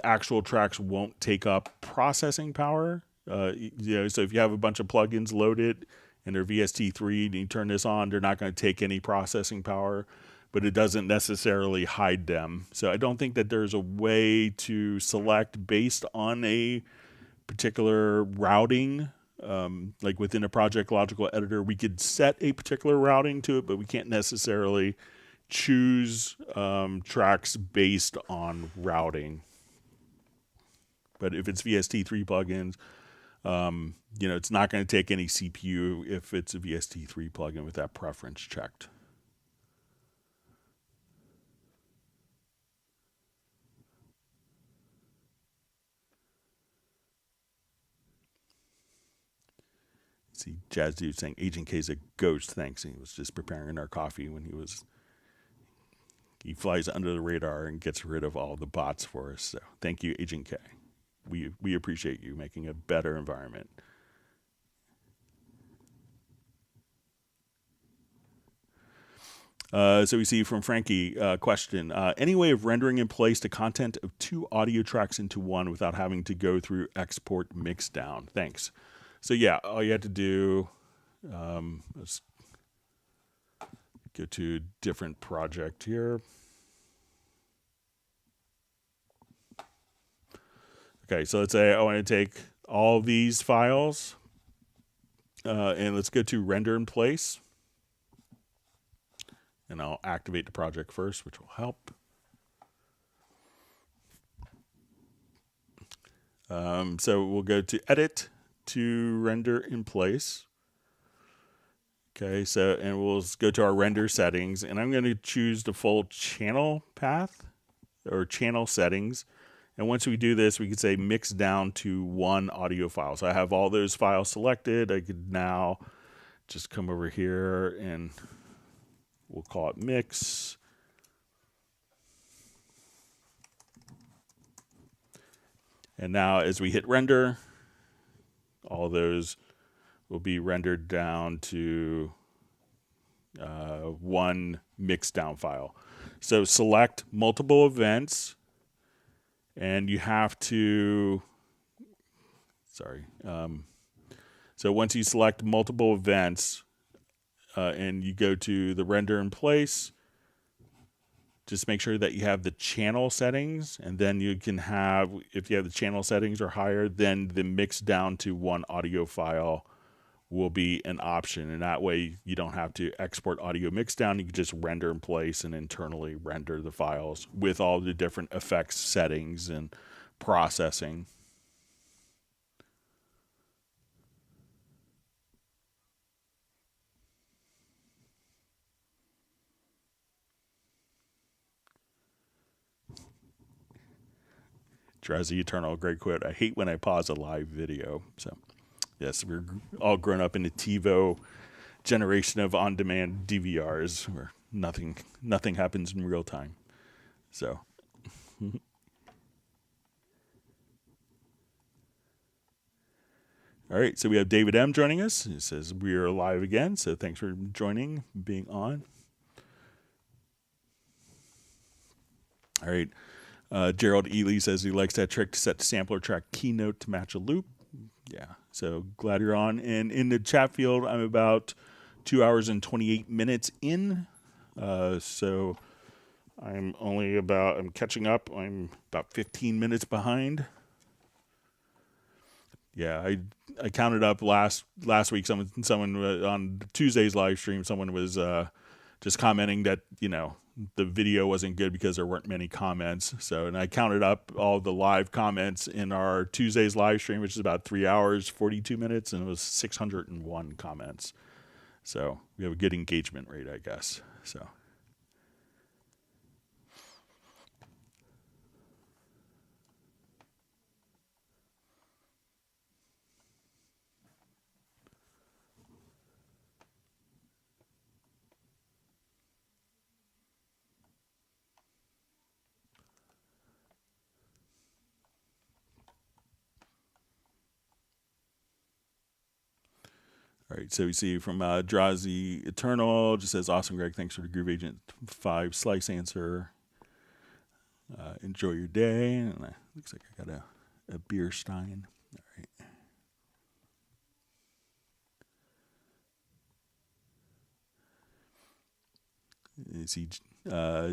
actual tracks won't take up processing power. So if you have a bunch of plugins loaded and they're VST3 and you turn this on, they're not going to take any processing power, but it doesn't necessarily hide them. So I don't think that there's a way to select based on a particular routing. Like within a project logical editor, we could set a particular routing to it, but we can't necessarily choose tracks based on routing. But if it's VST3 plugins, it's not going to take any CPU if it's a VST3 plugin with that preference checked. See, Jazz Dude saying Agent K is a ghost. Thanks. He was just preparing our coffee when he flies under the radar and gets rid of all the bots for us. So thank you, Agent K. We appreciate you making a better environment. So we see from Frankie, question, any way of rendering in place the content of two audio tracks into one without having to go through export mixdown? Thanks. So yeah, all you have to do, let's go to a different project here. Okay, so let's say I want to take all these files, and let's go to render in place. And I'll activate the project first, which will help. So we'll go to edit to render in place. Okay, and we'll go to our render settings, and I'm going to choose the full channel path or channel settings. And once we do this, we can say mix down to one audio file. So I have all those files selected. I could now just come over here and we'll call it mix. And now as we hit render, all those will be rendered down to one mix down file. So select multiple events, and you have to, so once you select multiple events and you go to the render in place, just make sure that you have the channel settings, and then you can have, if you have the channel settings or higher, then the mix down to one audio file will be an option. And that way you don't have to export audio mix down. You can just render in place and internally render the files with all the different effects settings and processing. Drowsy Eternal, great quote. I hate when I pause a live video. So, yes, we're all grown up in the TiVo generation of on-demand DVRs where nothing happens in real time. So, all right. So we have David M joining us. He says we are live again. So thanks for joining, being on. All right. Gerald Ely says he likes that trick to set the sampler track keynote to match a loop. Yeah, so glad you're on. And in the chat field, I'm about 2 hours and 28 minutes in. So I'm catching up. I'm about 15 minutes behind. Yeah, I counted up last week. Someone on Tuesday's live stream, someone was just commenting that, you know, the video wasn't good because there weren't many comments. So, and I counted up all the live comments in our Tuesday's live stream, which is about 3 hours, 42 minutes, and it was 601 comments. So we have a good engagement rate, I guess. So. All right, so we see from Drazi Eternal, just says, awesome, Greg, thanks for the Groove Agent 5 slice answer. Enjoy your day. And looks like I got a beer stein. All right. You see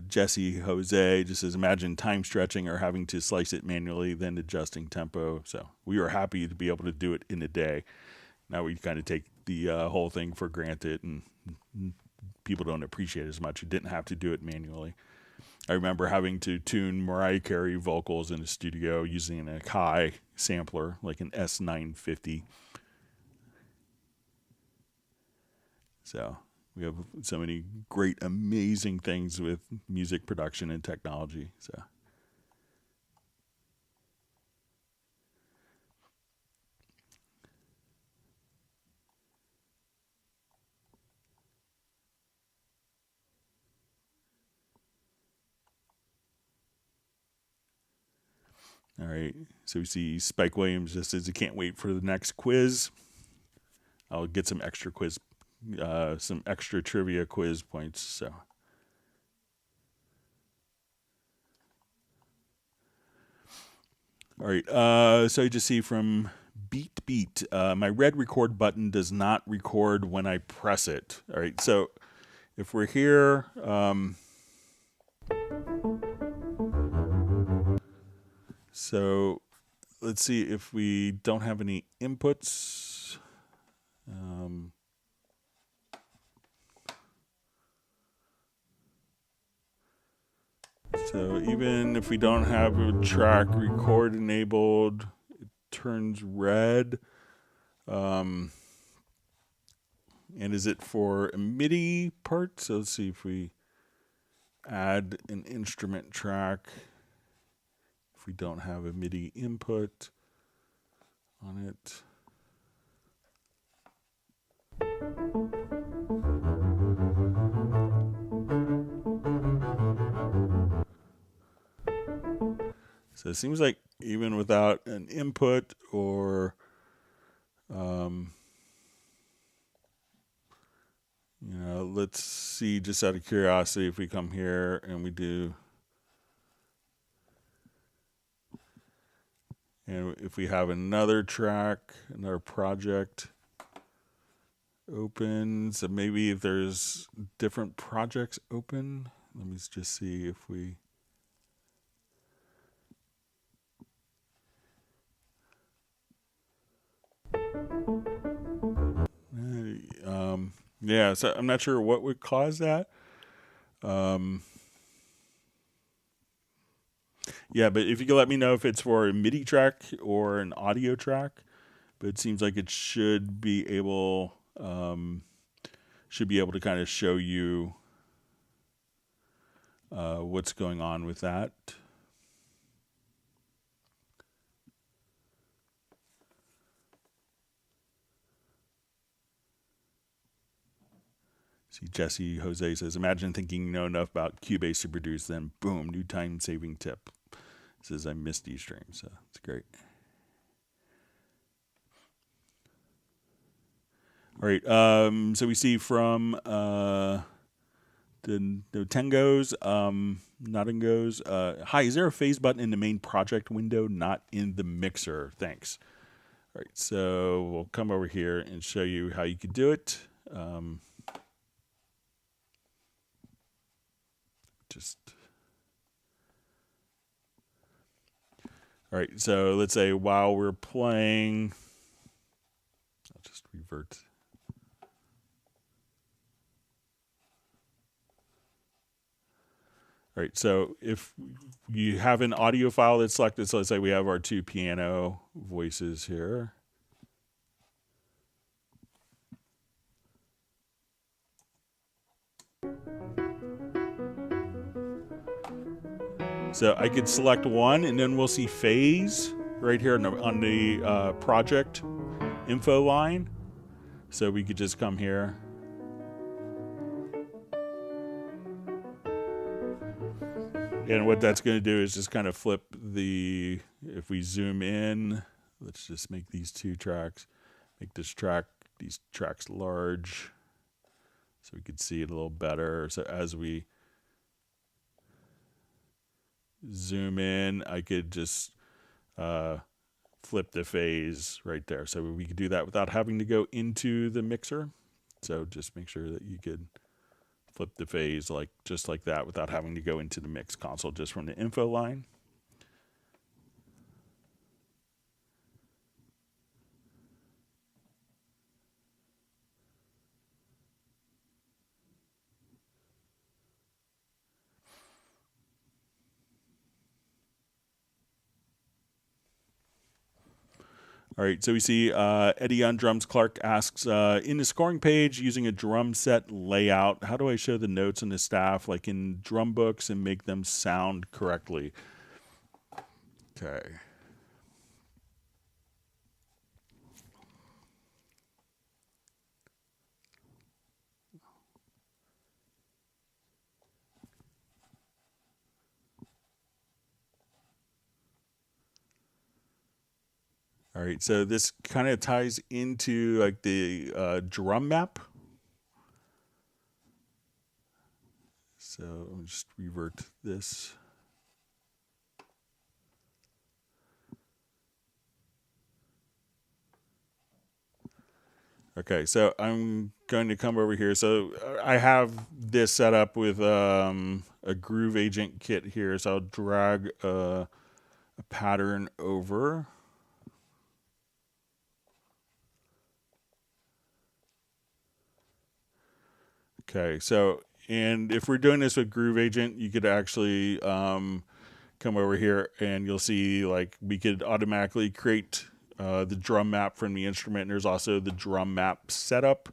Jesse Jose just says, imagine time stretching or having to slice it manually, then adjusting tempo. So we were happy to be able to do it in a day. Now we kind of take the whole thing for granted, and people don't appreciate it as much. You didn't have to do it manually. I remember having to tune Mariah Carey vocals in the studio using a Kai sampler, like an S950. So we have so many great, amazing things with music production and technology. So. All right, so we see Spike Williams just says he can't wait for the next quiz. I'll get some extra trivia quiz points. So, all right. So you just see from Beat. My red record button does not record when I press it. All right. So if we're here. So let's see if we don't have any inputs. So even if we don't have a track record enabled, it turns red. And is it for a MIDI part? So let's see if we add an instrument track. If we don't have a MIDI input on it. So it seems like even without an input or, let's see, just out of curiosity, if we come here and we do, and if we have another track, another project open, so maybe if there's different projects open, let me just see if we, yeah, so I'm not sure what would cause that. Yeah, but if you could let me know if it's for a MIDI track or an audio track, but it seems like it should be able to kind of show you what's going on with that. See, Jesse Jose says, imagine thinking you know enough about Cubase to produce, then boom, new time-saving tip. Says, I missed these streams, so it's great. All right, so we see from no tangos, nothing goes. Hi, is there a phase button in the main project window, not in the mixer? Thanks. All right, so we'll come over here and show you how you could do it. All right, so let's say while we're playing, I'll just revert. All right, so if you have an audio file that's selected, so let's say we have our two piano voices here. So I could select one, and then we'll see phase right here on the project info line. So we could just come here. And what that's going to do is just kind of flip the, if we zoom in, let's just make these two tracks, make this track, these tracks large so we can see it a little better. So as we zoom in, I could just flip the phase right there. So we could do that without having to go into the mixer. So just make sure that you could flip the phase just like that without having to go into the mix console, just from the info line. All right, so we see Eddie on drums. Clark asks, in the scoring page, using a drum set layout, how do I show the notes in the staff, like in drum books, and make them sound correctly? Okay. All right, so this kind of ties into like the drum map. So I'll just revert this. Okay, so I'm going to come over here. So I have this set up with a Groove Agent kit here. So I'll drag a pattern over. Okay, so, and if we're doing this with Groove Agent, you could actually come over here and you'll see like we could automatically create the drum map from the instrument. And there's also the drum map setup.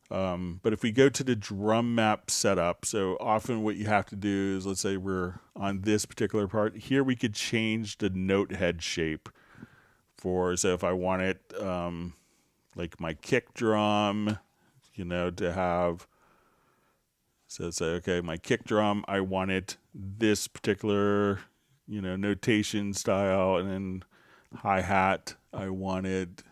But if we go to the drum map setup, so often what you have to do is, let's say we're on this particular part here, we could change the note head shape for, so if I want it like my kick drum, to have, so say, okay, my kick drum, I want it this particular, notation style, and then hi-hat, I wanted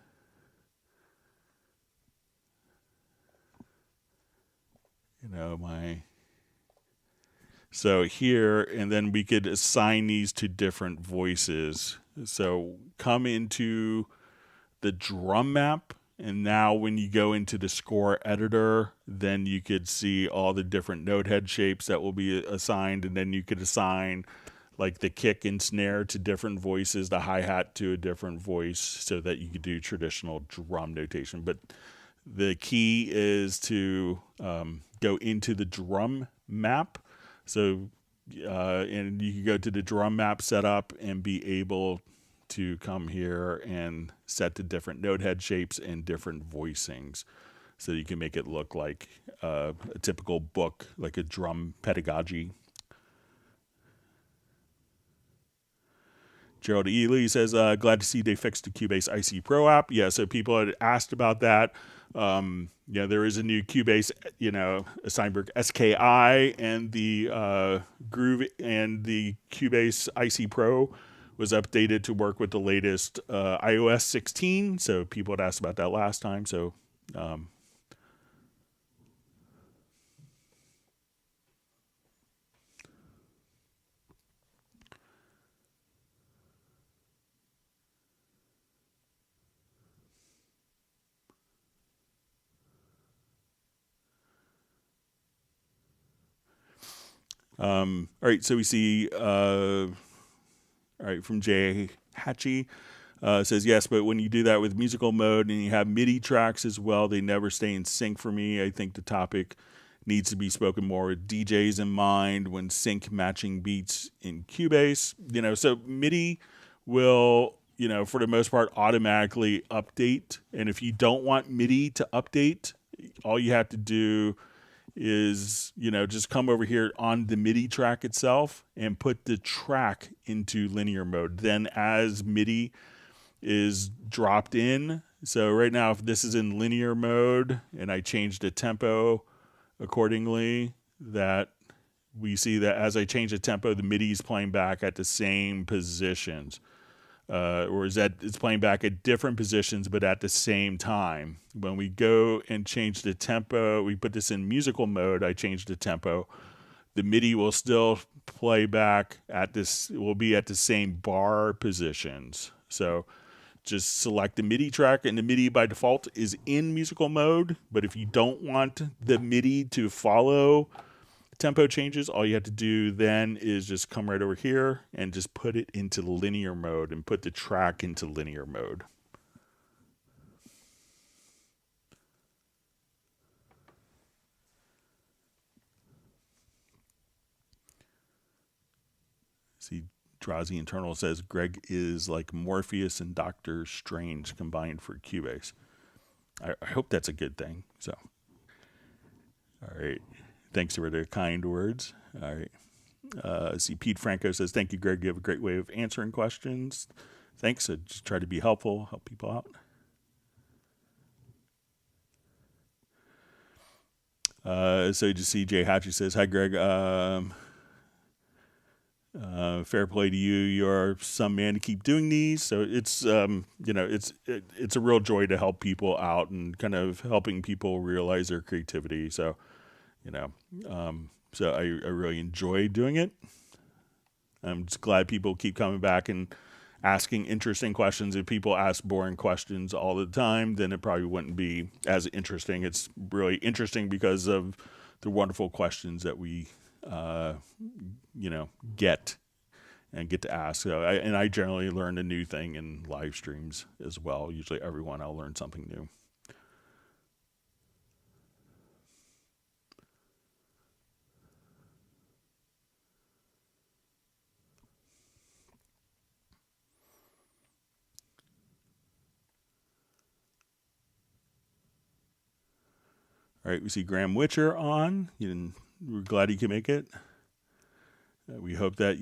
so here, and then we could assign these to different voices. So come into the drum map, and now when you go into the score editor, then you could see all the different note head shapes that will be assigned, and then you could assign like the kick and snare to different voices, the hi-hat to a different voice, so that you could do traditional drum notation. But the key is to go into the drum map. So, and you can go to the drum map setup and be able to come here and set the different note head shapes and different voicings, so you can make it look like a typical book, like a drum pedagogy. Gerald E. Lee says, glad to see they fixed the Cubase IC Pro app. Yeah, so people had asked about that. There is a new Cubase, a Steinberg SKI, and the Groove and the Cubase IC Pro was updated to work with the latest iOS 16. So people had asked about that last time. So All right, so we see, all right, from Jay Hatchie, says, yes, but when you do that with musical mode and you have MIDI tracks as well, they never stay in sync for me. I think the topic needs to be spoken more with DJs in mind when sync matching beats in Cubase. So MIDI will, for the most part, automatically update. And if you don't want MIDI to update, all you have to do is, just come over here on the MIDI track itself and put the track into linear mode. Then as MIDI is dropped in, so right now if this is in linear mode and I change the tempo accordingly, that we see that as I change the tempo, the MIDI is playing back at the same positions. Or is that it's playing back at different positions but at the same time. When we go and change the tempo, we put this in musical mode, I change the tempo, the MIDI will still play back at this, will be at the same bar positions. So just select the MIDI track, and the MIDI by default is in musical mode, but if you don't want the MIDI to follow tempo changes, all you have to do then is just come right over here and just put it into linear mode and put the track into linear mode. See, Drowsy Internal says Greg is like Morpheus and Doctor Strange combined for Cubase. I hope that's a good thing. So, all right. Thanks for the kind words. All right. See, Pete Franco says, thank you, Greg. You have a great way of answering questions. Thanks. I just try to be helpful, help people out. So you just see Jay Hatchie says, hi, Greg. Fair play to you. You're some man to keep doing these. So it's, it's a real joy to help people out and kind of helping people realize their creativity. So, so I really enjoy doing it. I'm just glad people keep coming back and asking interesting questions. If people ask boring questions all the time, then it probably wouldn't be as interesting. It's really interesting because of the wonderful questions that we, get to ask. So I generally learn a new thing in live streams as well. Usually everyone, I'll learn something new. All right, we see Graham Witcher on. We're glad you can make it. We hope that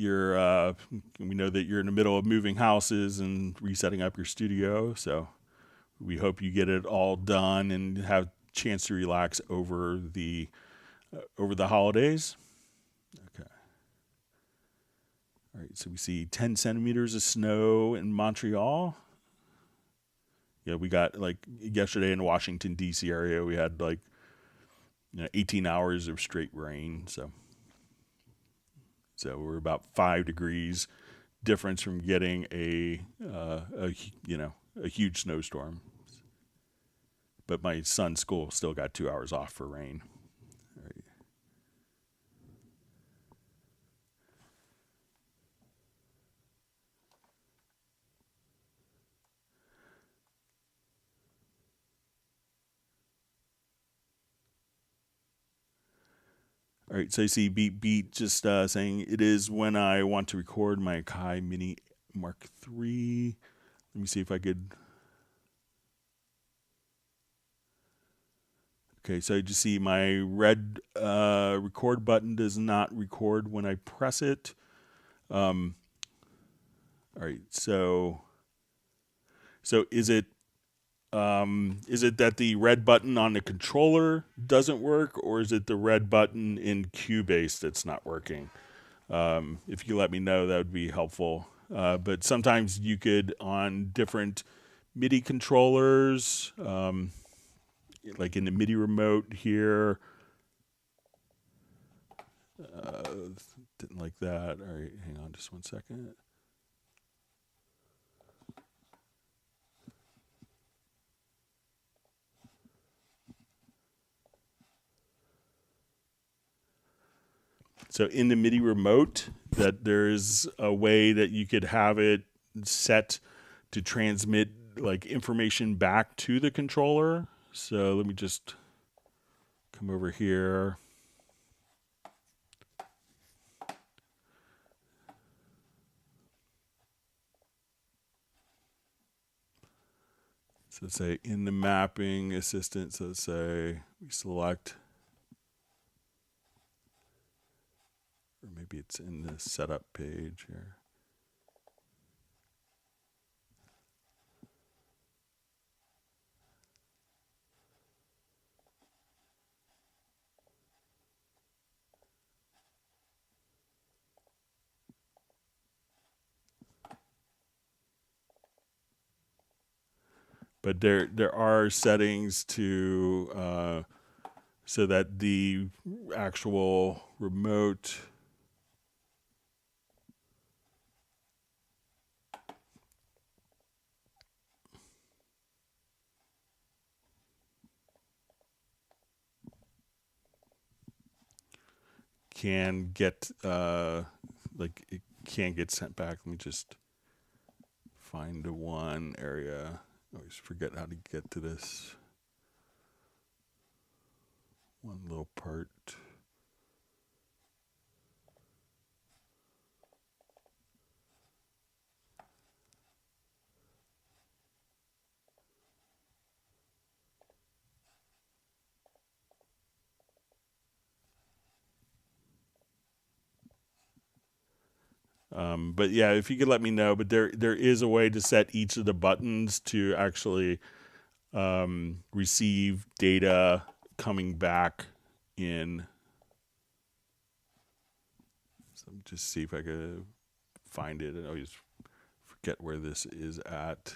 we know that you're in the middle of moving houses and resetting up your studio. So we hope you get it all done and have a chance to relax over the holidays. Okay. All right, so we see 10 centimeters of snow in Montreal. Yeah, we got like yesterday in the Washington, D.C. area, we had 18 hours of straight rain. So we're about 5 degrees difference from getting a huge snowstorm. But my son's school still got 2 hours off for rain. All right. All right, so I see Beat just saying it is when I want to record my Kai Mini Mark III. Let me see if I could. Okay, so I just see my red record button does not record when I press it. All right, so is it that the red button on the controller doesn't work, or is it the red button in Cubase that's not working? If you let me know, that would be helpful. But sometimes you could, on different MIDI controllers, like in the MIDI remote here, didn't like that. All right, hang on just 1 second. So in the MIDI remote, that there's a way that you could have it set to transmit like information back to the controller. So let me just come over here. So let's say in the mapping assistant, so let's say we select, or maybe it's in the setup page here. But there are settings to so that the actual remote can get like it can get sent back. Let me just find one area. I always forget how to get to this one little part. But yeah, if you could let me know. But there is a way to set each of the buttons to actually receive data coming back in. So let me just see if I could find it. I always forget where this is at.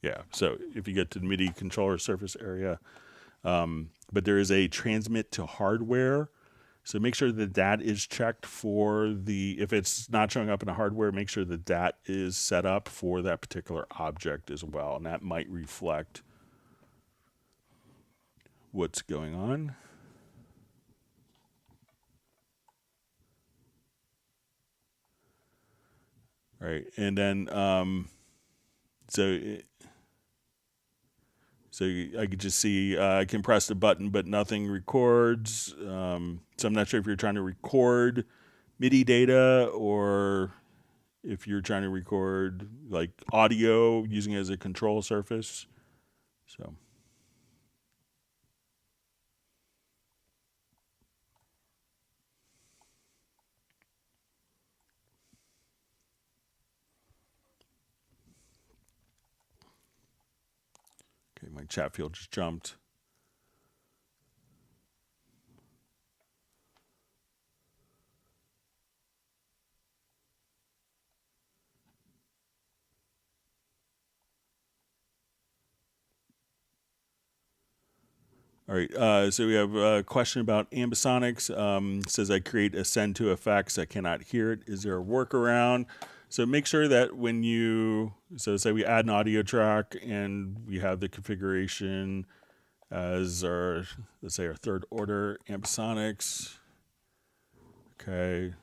Yeah, so if you get to the MIDI controller surface area, but there is a transmit to hardware. So make sure that that is checked for if it's not showing up in a hardware, make sure that that is set up for that particular object as well. And that might reflect what's going on. All right, and then so I could just see I can press the button, but nothing records. So I'm not sure if you're trying to record MIDI data or if you're trying to record like audio using it as a control surface. So. Okay, my chat field just jumped. All right, so we have a question about Ambisonics. Says I create a send to effects. I cannot hear it. Is there a workaround? So make sure that when so say we add an audio track and we have the configuration as let's say our third order Ambisonics. Okay.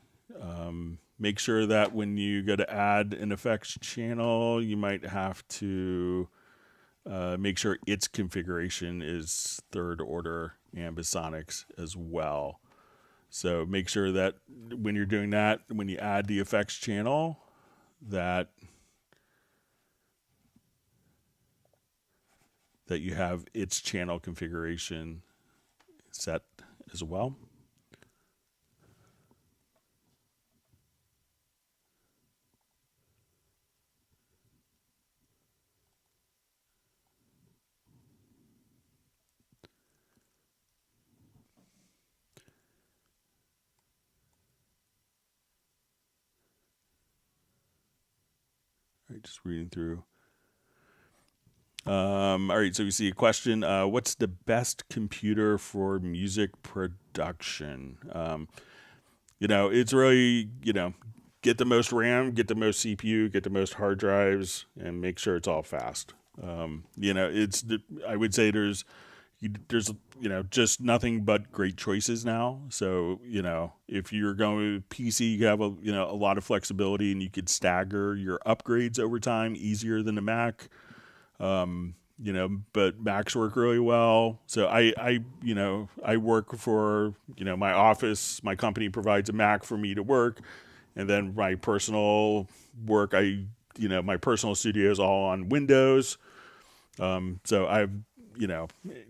Make sure that when you go to add an effects channel, you might have to make sure its configuration is third order Ambisonics as well. So make sure that when you're doing that, when you add the effects channel, that you have its channel configuration set as well. All right, just reading through. All right, so we see a question. What's the best computer for music production? It's really, get the most RAM, get the most CPU, get the most hard drives, and make sure it's all fast. I would say there's just nothing but great choices now. So, if you're going with PC, you have a lot of flexibility, and you could stagger your upgrades over time easier than the Mac. But Macs work really well. So I work for, my office, my company provides a Mac for me to work. And then my personal work, my personal studio is all on Windows. So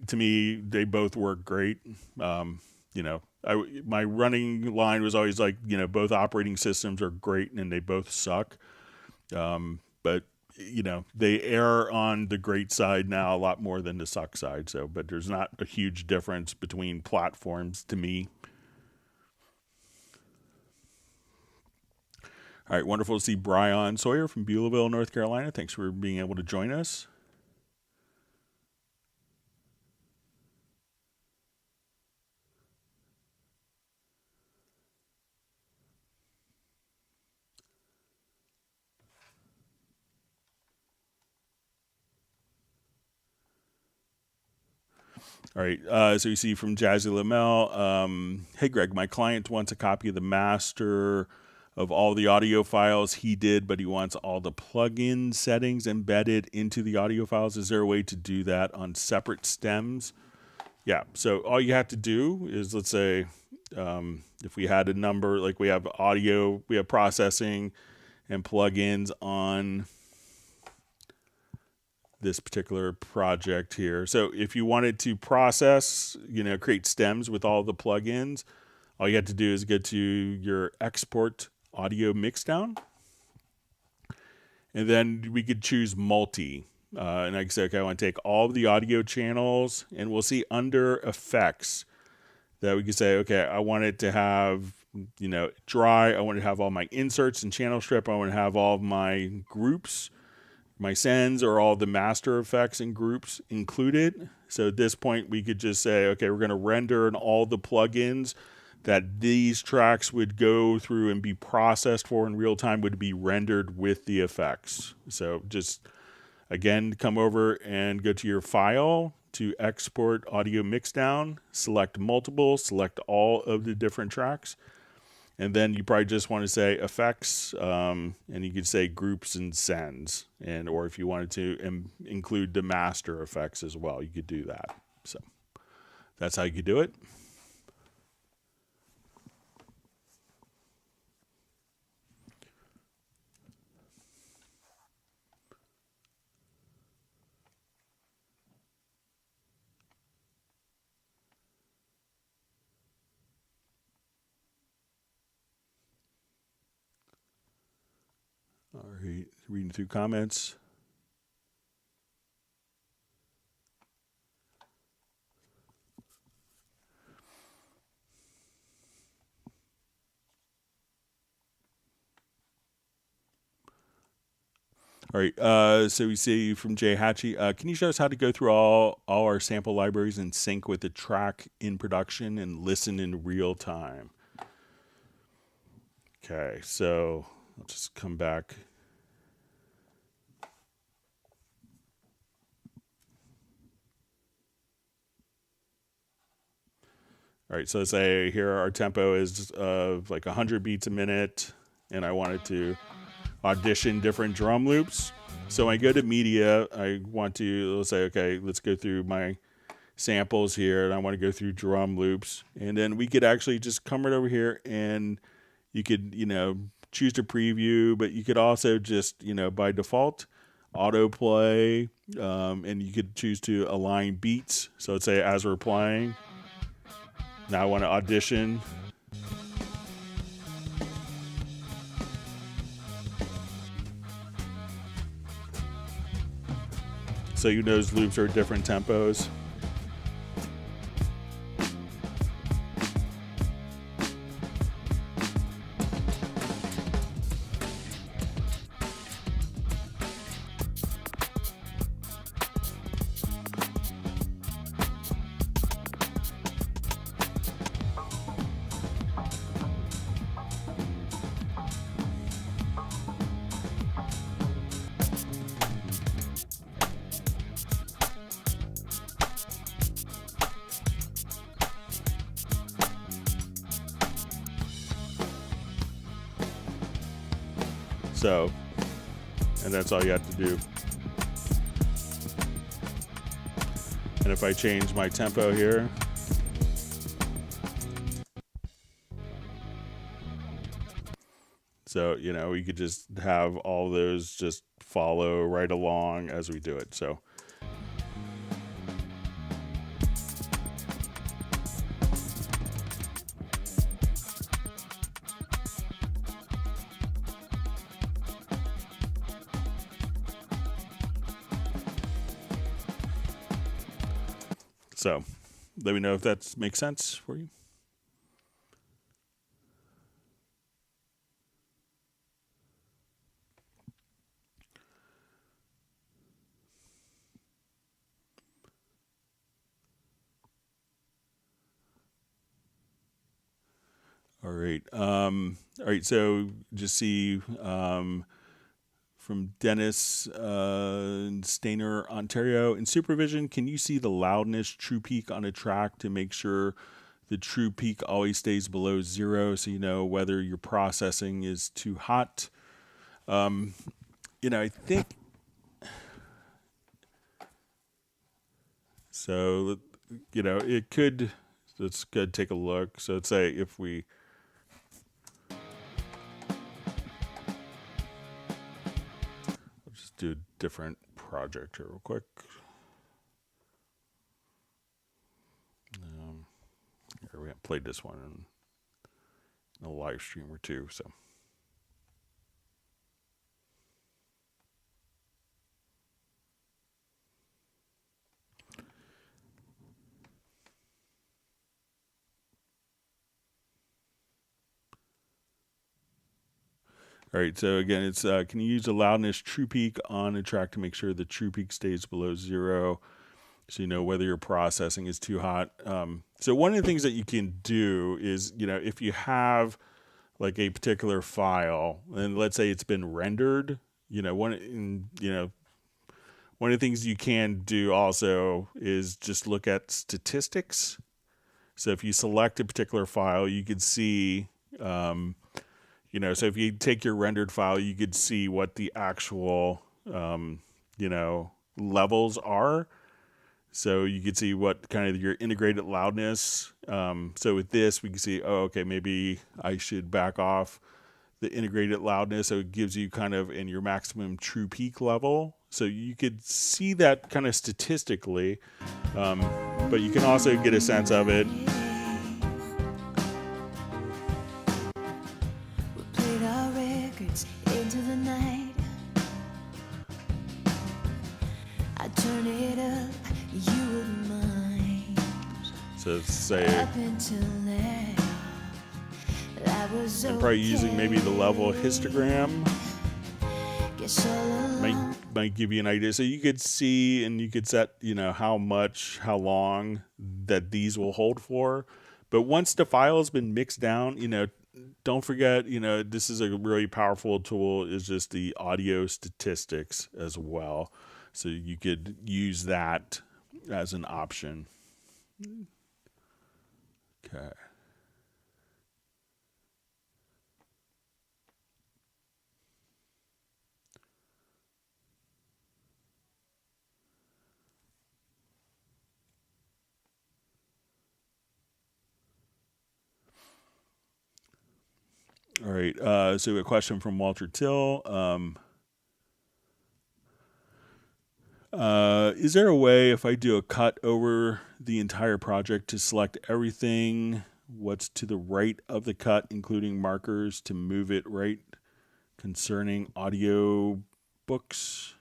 to me, they both work great. My running line was always like, both operating systems are great and they both suck. But they err on the great side now a lot more than the suck side. So, but there's not a huge difference between platforms to me. All right, wonderful to see Brian Sawyer from Beulahville, North Carolina. Thanks for being able to join us. All right, so you see from Jazzy Lamel, hey Greg, my client wants a copy of the master of all the audio files he did, but he wants all the plugin settings embedded into the audio files. Is there a way to do that on separate stems? Yeah, so all you have to do is, let's say, if we had a number, like we have audio, we have processing and plugins on this particular project here. So if you wanted to process, create stems with all the plugins, all you have to do is go to your export audio mixdown. And then we could choose multi. And I can say, okay, I want to take all of the audio channels, and we'll see under effects that we can say, okay, I want it to have, dry. I want to have all my inserts and channel strip. I want to have all of my groups, my sends, or all the master effects and groups included. So at this point, we could just say, okay, we're going to render in all the plugins that these tracks would go through and be processed for in real time would be rendered with the effects. So just, again, come over and go to your file to export audio mixdown, select multiple, select all of the different tracks. And then you probably just want to say effects, and you could say groups and sends. Or if you wanted to include the master effects as well, you could do that. So that's how you could do it. All right, reading through comments. All right, so we see from Jay Hatchie, can you show us how to go through all our sample libraries and sync with the track in production and listen in real time? Okay, so I'll just come back. All right, so let's say here our tempo is like 100 beats a minute, and I wanted to audition different drum loops. So when I go to media, I want to, let's say, okay, let's go through my samples here, and I want to go through drum loops. And then we could actually just come right over here, and you could, choose to preview, but you could also just, by default, autoplay, and you could choose to align beats. So let's say as we're playing, now I want to audition. So those loops are different tempos. So, and that's all you have to do. And if I change my tempo here, so, you know, we could just have all those just follow right along as we do it. So, let me know if that makes sense for you. All right. All right. So just see from Dennis Stainer, Ontario. In supervision, can you see the loudness true peak on a track to make sure the true peak always stays below 0, so you know whether your processing is too hot? You know, I think so. You know, it could. Let's go take a look. So let's say if we. Do a different project here real quick. Here we haven't played this one in a live stream or two, so. All right, so again, it's can you use a loudness true peak on a track to make sure the true peak stays below 0, so you know whether your processing is too hot. So one of the things that you can do is, you know, if you have like a particular file, and let's say it's been rendered, you know, one of the things you can do also is just look at statistics. So if you select a particular file, you could see. You know, so if you take your rendered file, you could see what the actual, you know, levels are. So you could see what kind of your integrated loudness. So with this, we can see, oh, okay, maybe I should back off the integrated loudness. So it gives you kind of in your maximum true peak level. So you could see that kind of statistically, but you can also get a sense of it. Into the night, I turn it up, you wouldn't mind. So say up until now, that was I'm probably using maybe the level histogram. Might give you an idea. So you could see and you could set, you know, how long that these will hold for. But once the file has been mixed down, you know, don't forget, you know, this is a really powerful tool, is just the audio statistics as well. So you could use that as an option. Okay. All right, so a question from Walter Till. Is there a way, if I do a cut over the entire project, to select everything what's to the right of the cut, including markers, to move it right concerning audio books?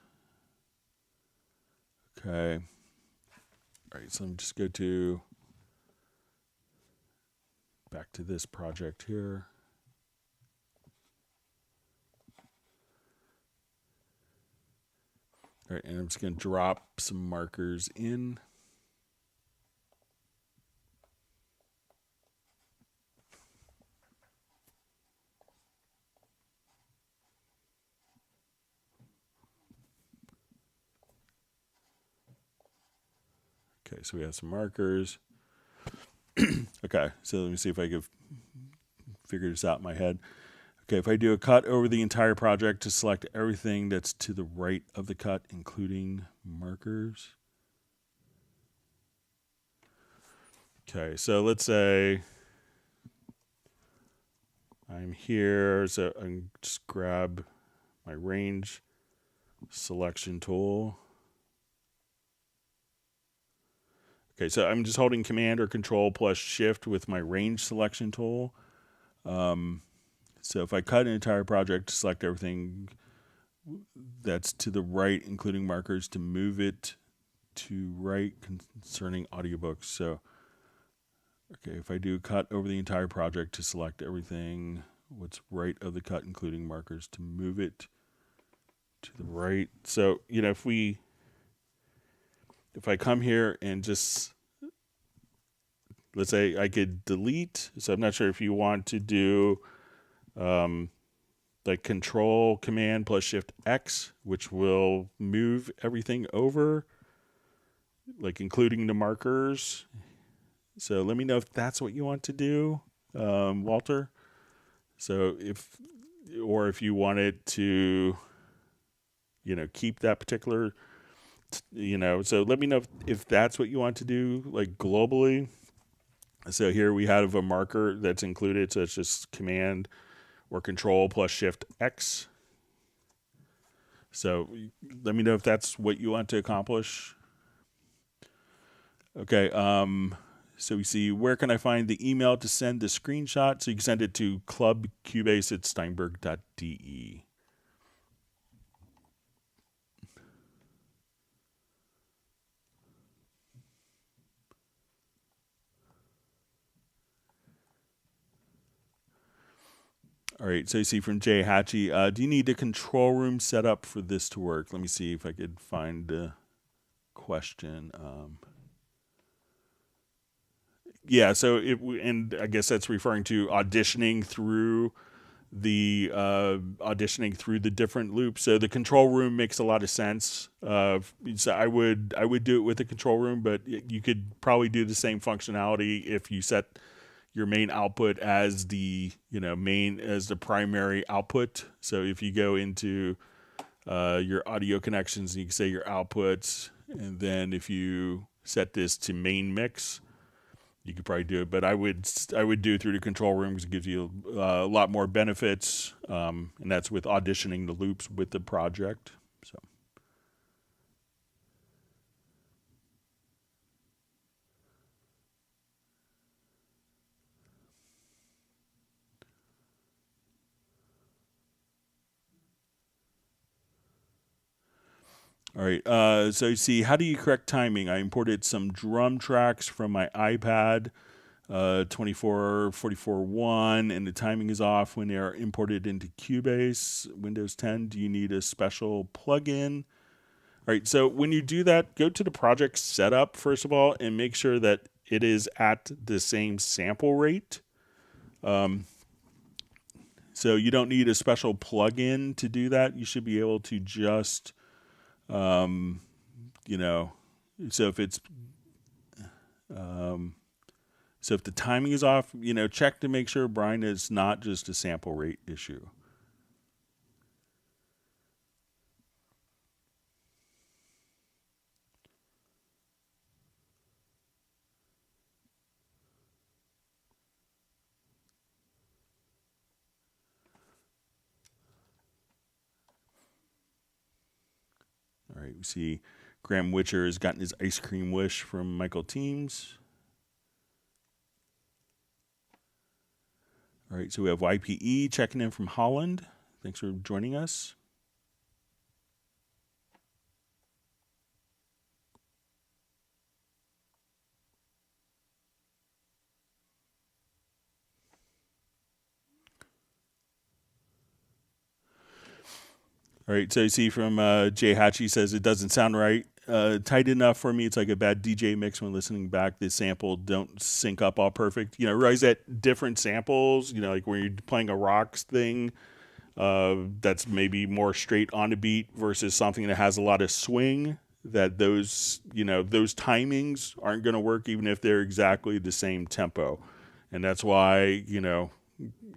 Okay. All right, so let me just go back to this project here. All right, and I'm just going to drop some markers in. Okay, so we have some markers. Okay, so let me see if I can figure this out in my head. Okay, if I do a cut over the entire project to select everything that's to the right of the cut, including markers. Okay, so let's say I'm here, so I can just grab my range selection tool. Okay, so I'm just holding Command or Control plus Shift with my range selection tool. So if I cut an entire project, select everything that's to the right, including markers, to move it to right concerning audiobooks. So, okay, if I do cut over the entire project to select everything, what's right of the cut, including markers, to move it to the right. So, you know, if I come here and just, let's say I could delete. So I'm not sure if you want to do like Control Command plus Shift X, which will move everything over, like including the markers. So let me know if that's what you want to do, Walter. So if you wanted to, you know, keep that particular, you know, so let me know if that's what you want to do, like globally. So here we have a marker that's included. So it's just Command or Control plus Shift X. So let me know if that's what you want to accomplish. Okay. So we see, where can I find the email to send the screenshot? So you can send it to clubcubase@steinberg.de. All right, so you see from Jay Hatchie, do you need a control room set up for this to work? Let me see if I could find the question. Yeah, so and I guess that's referring to auditioning through the different loops. So the control room makes a lot of sense. So I would do it with the control room, but you could probably do the same functionality if you set your main output as the as the primary output. So if you go into your audio connections, you can say your outputs, and then if you set this to main mix, you could probably do it. But I would do it through the control room because it gives you a lot more benefits, and that's with auditioning the loops with the project. So. All right, so you see, how do you correct timing? I imported some drum tracks from my iPad, 2444.1, and the timing is off when they are imported into Cubase, Windows 10. Do you need a special plugin? All right, so when you do that, go to the project setup, first of all, and make sure that it is at the same sample rate. So you don't need a special plugin to do that. You should be able to just... so if it's, so if the timing is off, check to make sure, Brian, is not just a sample rate issue. All right, we see Graham Witcher has gotten his ice cream wish from Michael Teams. All right, so we have YPE checking in from Holland. Thanks for joining us. All right, so you see from Jay Hatchie says it doesn't sound right, tight enough for me. It's like a bad DJ mix when listening back. The sample don't sync up all perfect. Realize that different samples, like when you're playing a rocks thing, that's maybe more straight on the beat versus something that has a lot of swing. That those timings aren't going to work even if they're exactly the same tempo, and that's why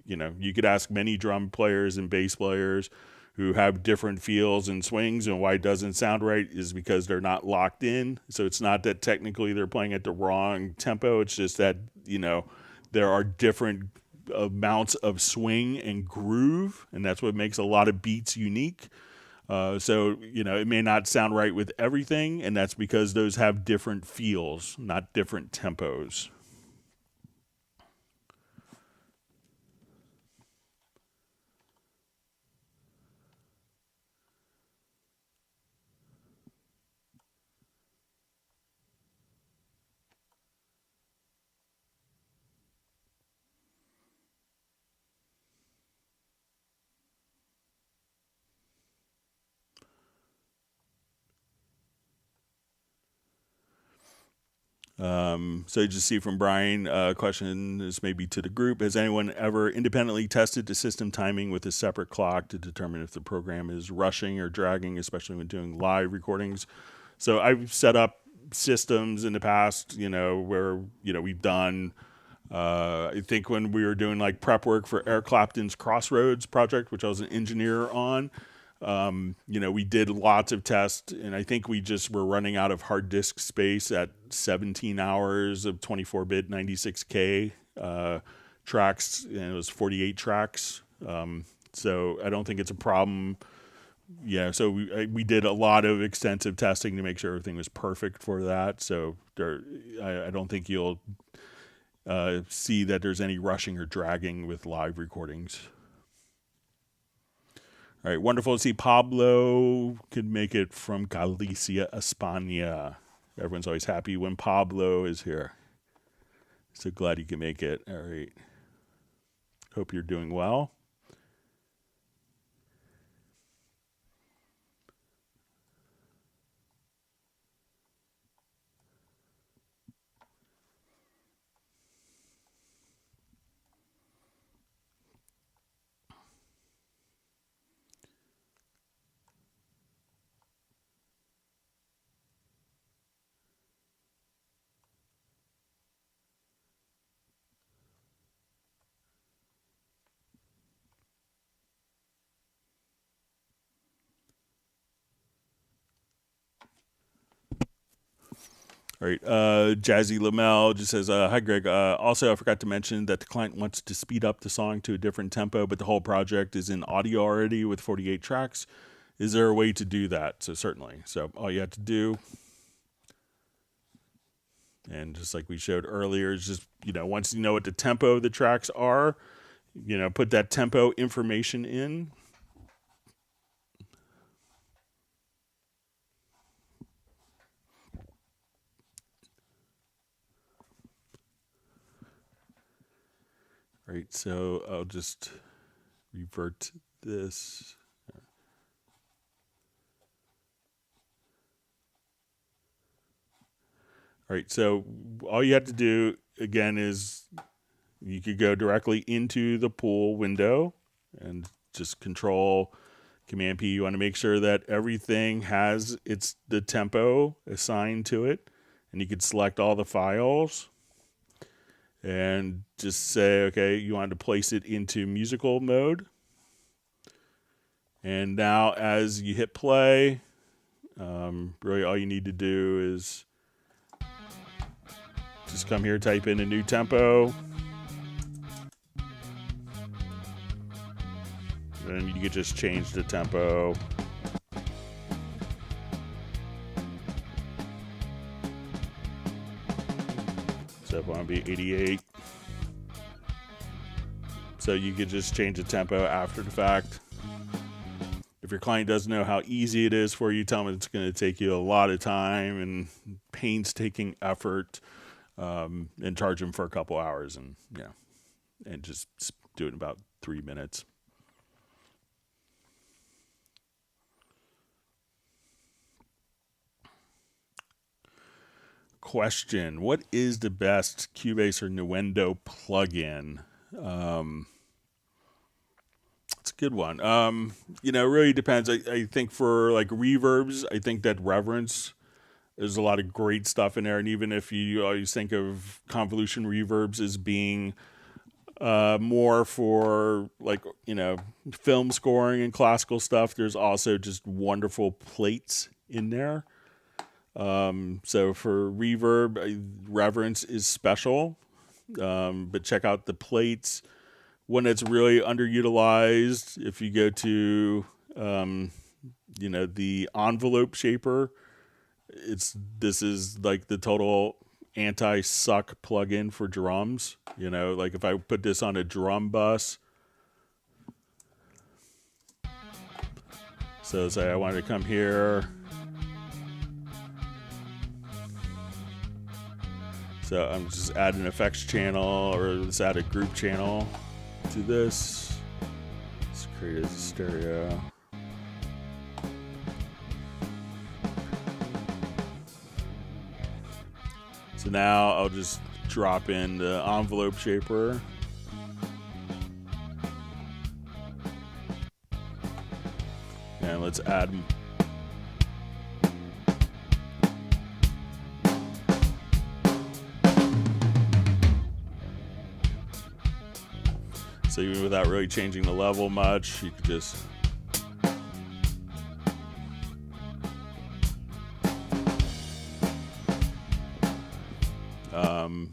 you could ask many drum players and bass players who have different feels and swings, and why it doesn't sound right is because they're not locked in. So it's not that technically they're playing at the wrong tempo. It's just that, there are different amounts of swing and groove, and that's what makes a lot of beats unique. So, it may not sound right with everything, and that's because those have different feels, not different tempos. So you just see from Brian, question is maybe to the group. Has anyone ever independently tested the system timing with a separate clock to determine if the program is rushing or dragging, especially when doing live recordings? So I've set up systems in the past, where, we've done, I think when we were doing like prep work for Eric Clapton's Crossroads project, which I was an engineer on, we did lots of tests, and I think we just were running out of hard disk space at 17 hours of 24-bit 96K tracks, and it was 48 tracks. So I don't think it's a problem. Yeah, so we did a lot of extensive testing to make sure everything was perfect for that. So I don't think you'll see that there's any rushing or dragging with live recordings. All right, wonderful to see Pablo could make it from Galicia, España. Everyone's always happy when Pablo is here. So glad you can make it. All right. Hope you're doing well. All right, Jazzy Lamel just says, hi, Greg. Also, I forgot to mention that the client wants to speed up the song to a different tempo, but the whole project is in audio already with 48 tracks. Is there a way to do that? So certainly. So all you have to do, and just like we showed earlier, is just, once you know what the tempo of the tracks are, put that tempo information in. All right, so I'll just revert this. All right, so all you have to do, again, is you could go directly into the pool window and just control Command P. You want to make sure that everything has the tempo assigned to it, and you could select all the files and just say, okay, you want to place it into musical mode. And now as you hit play, really all you need to do is just come here, type in a new tempo. And you could just change the tempo. So if I want to be 88. So you could just change the tempo after the fact. If your client doesn't know how easy it is for you, tell them it's going to take you a lot of time and painstaking effort, and charge them for a couple hours, and and just do it in about 3 minutes. Question: what is the best Cubase or Nuendo plugin? It's a good one. It really depends. I think for like reverbs, I think that Reverence, there's a lot of great stuff in there. And even if you always think of convolution reverbs as being more for like, film scoring and classical stuff. There's also just wonderful plates in there. So for reverb, Reverence is special. But check out the plates. When it's really underutilized, if you go to, the envelope shaper, this is like the total anti-suck plugin for drums. Like if I put this on a drum bus, so say I wanted to come here, so I'm just adding an effects channel, or let's add a group channel to this. Let's create a stereo. So now I'll just drop in the envelope shaper. And let's add. So even without really changing the level much, you could just.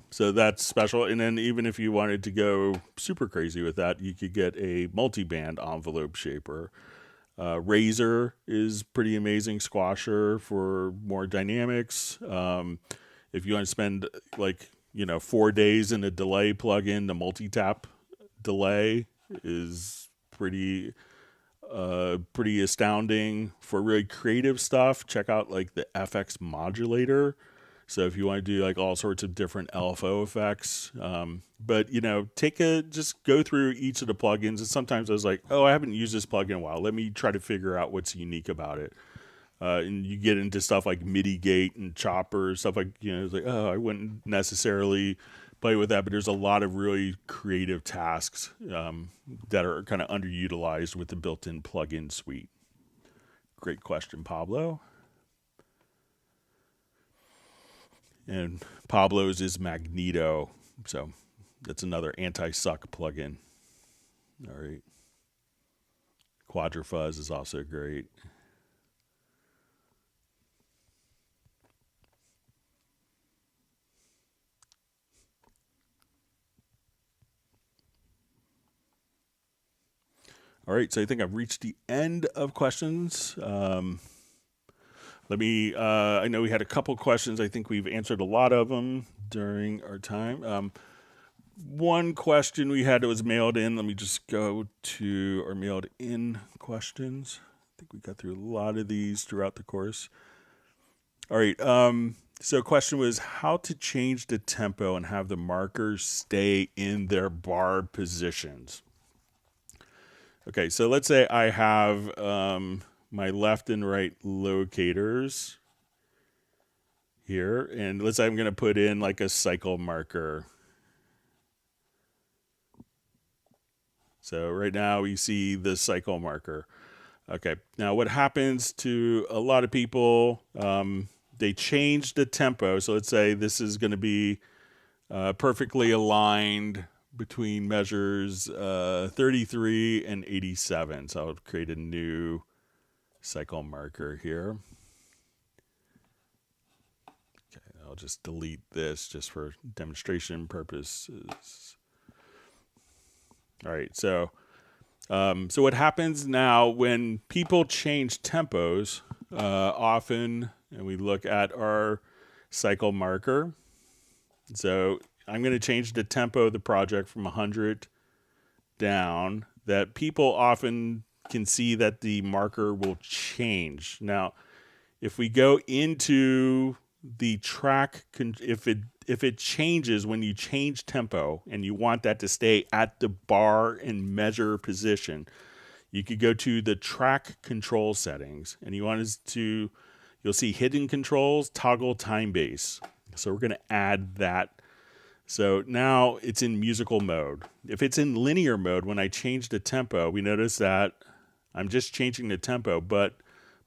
So that's special. And then even if you wanted to go super crazy with that, you could get a multi-band envelope shaper. Razor is pretty amazing squasher for more dynamics. If you want to spend 4 days in a delay plugin, the multi-tap delay is pretty astounding. For really creative stuff, check out like the FX modulator. So if you want to do like all sorts of different LFO effects, but just go through each of the plugins. And sometimes I was like, oh, I haven't used this plugin in a while. Let me try to figure out what's unique about it. And you get into stuff like MIDI gate and chopper, stuff like, it's like, oh, I wouldn't necessarily play with that, but there's a lot of really creative tasks that are kind of underutilized with the built-in plugin suite. Great question, Pablo. And Pablo's is Magneto, so that's another anti-suck plugin. All right. Quadrafuzz is also great. All right, so I think I've reached the end of questions. I know we had a couple questions. I think we've answered a lot of them during our time. One question we had that was mailed in. Let me just go to our mailed in questions. I think we got through a lot of these throughout the course. All right. So question was how to change the tempo and have the markers stay in their bar positions. Okay, so let's say I have my left and right locators here, and let's say I'm going to put in like a cycle marker. So right now we see the cycle marker. Okay, now what happens to a lot of people, they change the tempo. So let's say this is going to be perfectly aligned between measures 33 and 87. So I'll create a new cycle marker here. Okay, I'll just delete this just for demonstration purposes. All right, so what happens now when people change tempos often, and we look at our cycle marker. So I'm going to change the tempo of the project from 100 down, that people often can see that the marker will change. Now, if we go into the track, if it changes when you change tempo and you want that to stay at the bar and measure position, you could go to the track control settings, and you'll see hidden controls, toggle time base. So we're going to add that. So now it's in musical mode. If it's in linear mode, when I change the tempo, we notice that I'm just changing the tempo, but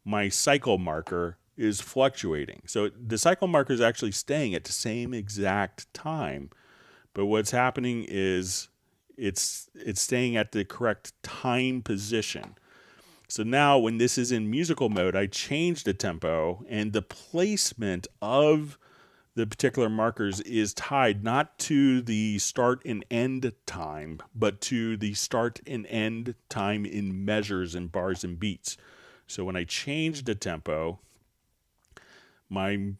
my cycle marker is fluctuating. So the cycle marker is actually staying at the same exact time. But what's happening is it's staying at the correct time position. So now when this is in musical mode, I change the tempo, and the placement of the particular markers is tied not to the start and end time, but to the start and end time in measures and bars and beats. So when I change the tempo, my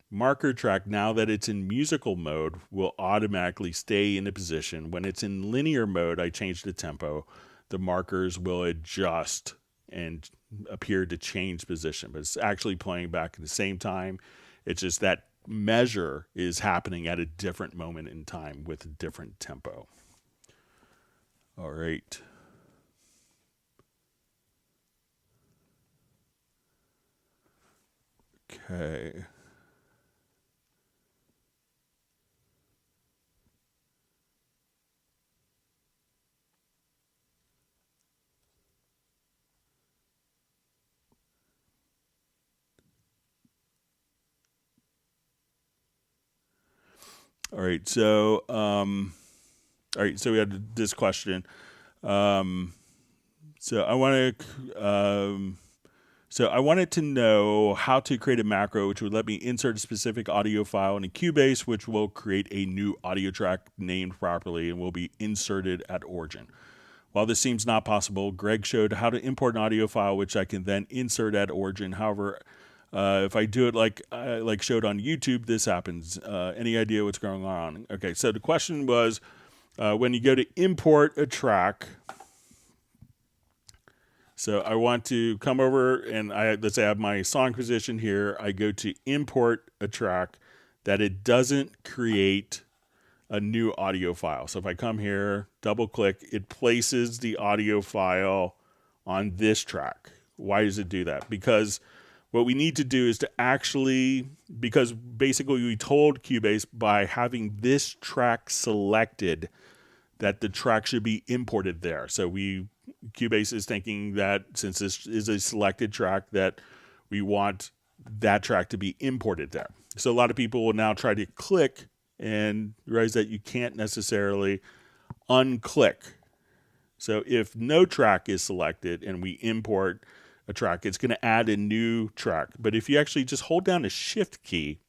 marker track, now that it's in musical mode, will automatically stay in a position. When it's in linear mode, I change the tempo. The markers will adjust and appear to change position, but it's actually playing back at the same time. It's just that measure is happening at a different moment in time with a different tempo. All right. Okay. All right, so so we had this question. So I wanted to know how to create a macro which would let me insert a specific audio file in a Cubase, which will create a new audio track named properly and will be inserted at origin. While this seems not possible, Greg showed how to import an audio file which I can then insert at origin. However, if I do it like showed on YouTube, this happens. Any idea what's going on? Okay, so the question was, when you go to import a track, so I want to come over and let's say I have my song position here. I go to import a track, that it doesn't create a new audio file. So if I come here, double click, it places the audio file on this track. Why does it do that? Because what we need to do is to because basically we told Cubase by having this track selected that the track should be imported there. So Cubase is thinking that since this is a selected track, that we want that track to be imported there. So a lot of people will now try to click and realize that you can't necessarily unclick. So if no track is selected and we import a track, it's going to add a new track. But if you actually just hold down the shift key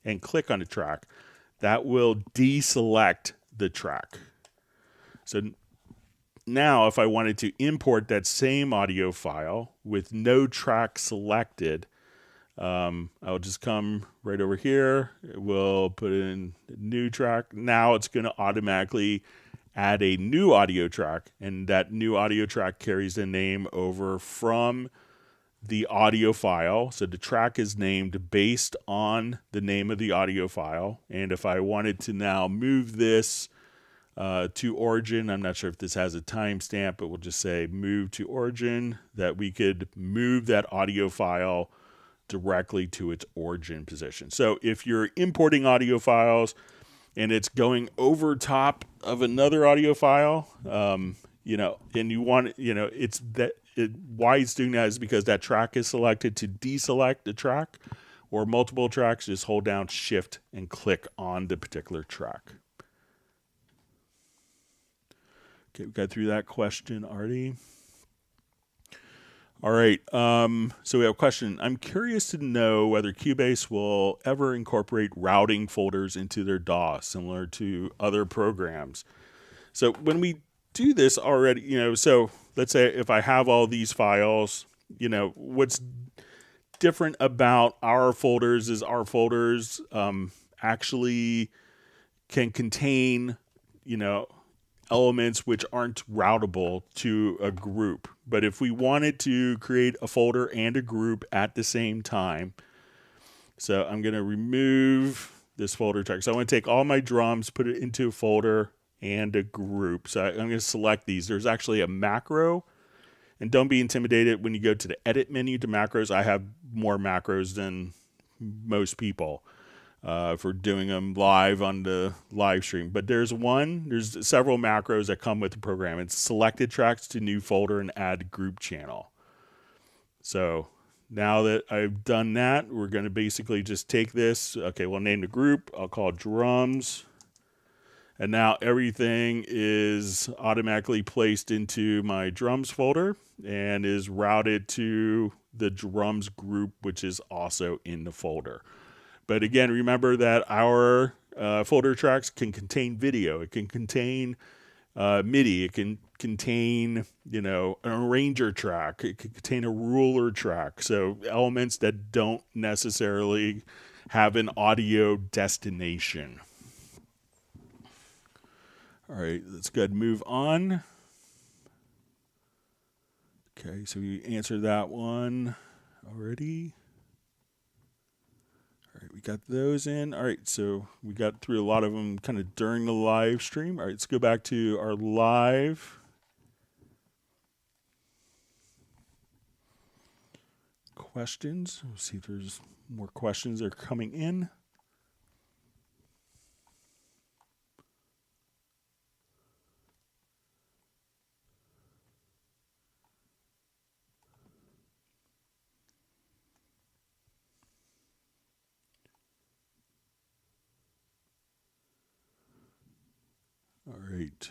and click on the track, that will deselect the track. So now if I wanted to import that same audio file with no track selected, I'll just come right over here. We'll put in a new track. Now it's going to automatically add a new audio track, and that new audio track carries the name over from the audio file. So the track is named based on the name of the audio file. And if I wanted to now move this to origin, I'm not sure if this has a timestamp, but we'll just say move to origin, that we could move that audio file directly to its origin position. So if you're importing audio files and it's going over top of another audio file, and you want, it's that why it's doing that is because that track is selected. To deselect the track or multiple tracks, just hold down shift and click on the particular track. Okay, we got through that question already. All right, so we have a question. I'm curious to know whether Cubase will ever incorporate routing folders into their DAW, similar to other programs. So when we do this already, so let's say if I have all these files, what's different about our folders is our folders actually can contain, elements which aren't routable to a group. But if we wanted to create a folder and a group at the same time, so I'm going to remove this folder track. So I want to take all my drums, put it into a folder and a group. So I'm going to select these. There's actually a macro, and don't be intimidated when you go to the edit menu to macros. I have more macros than most people for doing them live on the live stream. But there's several macros that come with the program. It's selected tracks to new folder and add group channel. So now that I've done that, we're going to basically just take this. Okay, we'll name the group. I'll call it drums. And now everything is automatically placed into my drums folder and is routed to the drums group, which is also in the folder. But again, remember that our folder tracks can contain video. It can contain MIDI. It can contain, an arranger track. It can contain a ruler track. So elements that don't necessarily have an audio destination. All right, let's go ahead and move on. Okay, so we answered that one already. All right, we got those in. All right, so we got through a lot of them kind of during the live stream. All right, let's go back to our live questions. We'll see if there's more questions that are coming in. All right.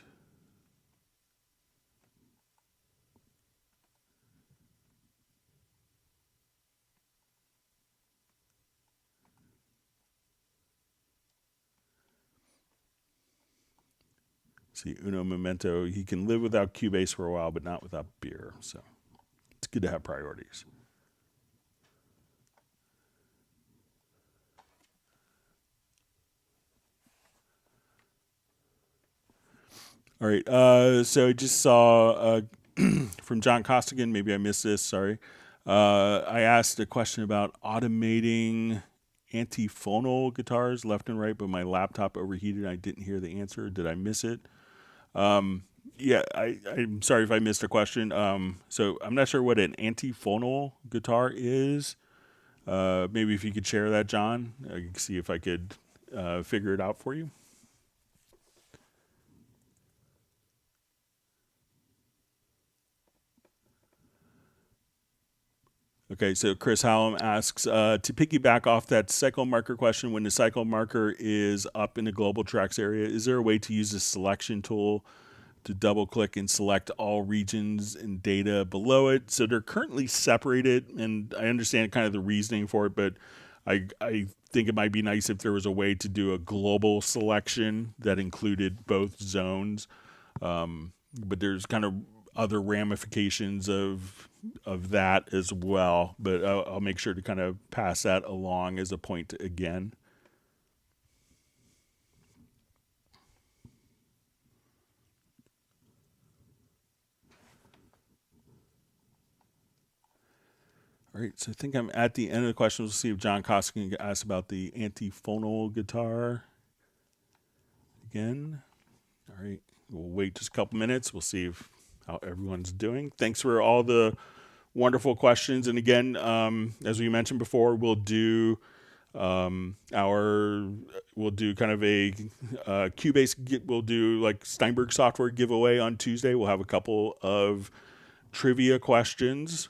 See, Uno Memento, he can live without Cubase for a while, but not without beer. So it's good to have priorities. All right, so I just saw from John Costigan, maybe I missed this, sorry. I asked a question about automating antiphonal guitars left and right, but my laptop overheated. I didn't hear the answer. Did I miss it? Yeah, I'm sorry if I missed a question. So I'm not sure what an antiphonal guitar is. Maybe if you could share that, John, I can see if I could figure it out for you. Okay, so Chris Hallam asks, to piggyback off that cycle marker question, when the cycle marker is up in the global tracks area, is there a way to use the selection tool to double click and select all regions and data below it? So they're currently separated, and I understand kind of the reasoning for it, but I think it might be nice if there was a way to do a global selection that included both zones. But there's kind of other ramifications of that as well, but I'll make sure to kind of pass that along as a point again. All right, so I think I'm at the end of the questions. We'll see if John Costigan asks about the antiphonal guitar again. All right, we'll wait just a couple minutes. We'll see how everyone's doing. Thanks for all the wonderful questions. And again, as we mentioned before, we'll do kind of a Cubase. We'll do like Steinberg software giveaway on Tuesday. We'll have a couple of trivia questions.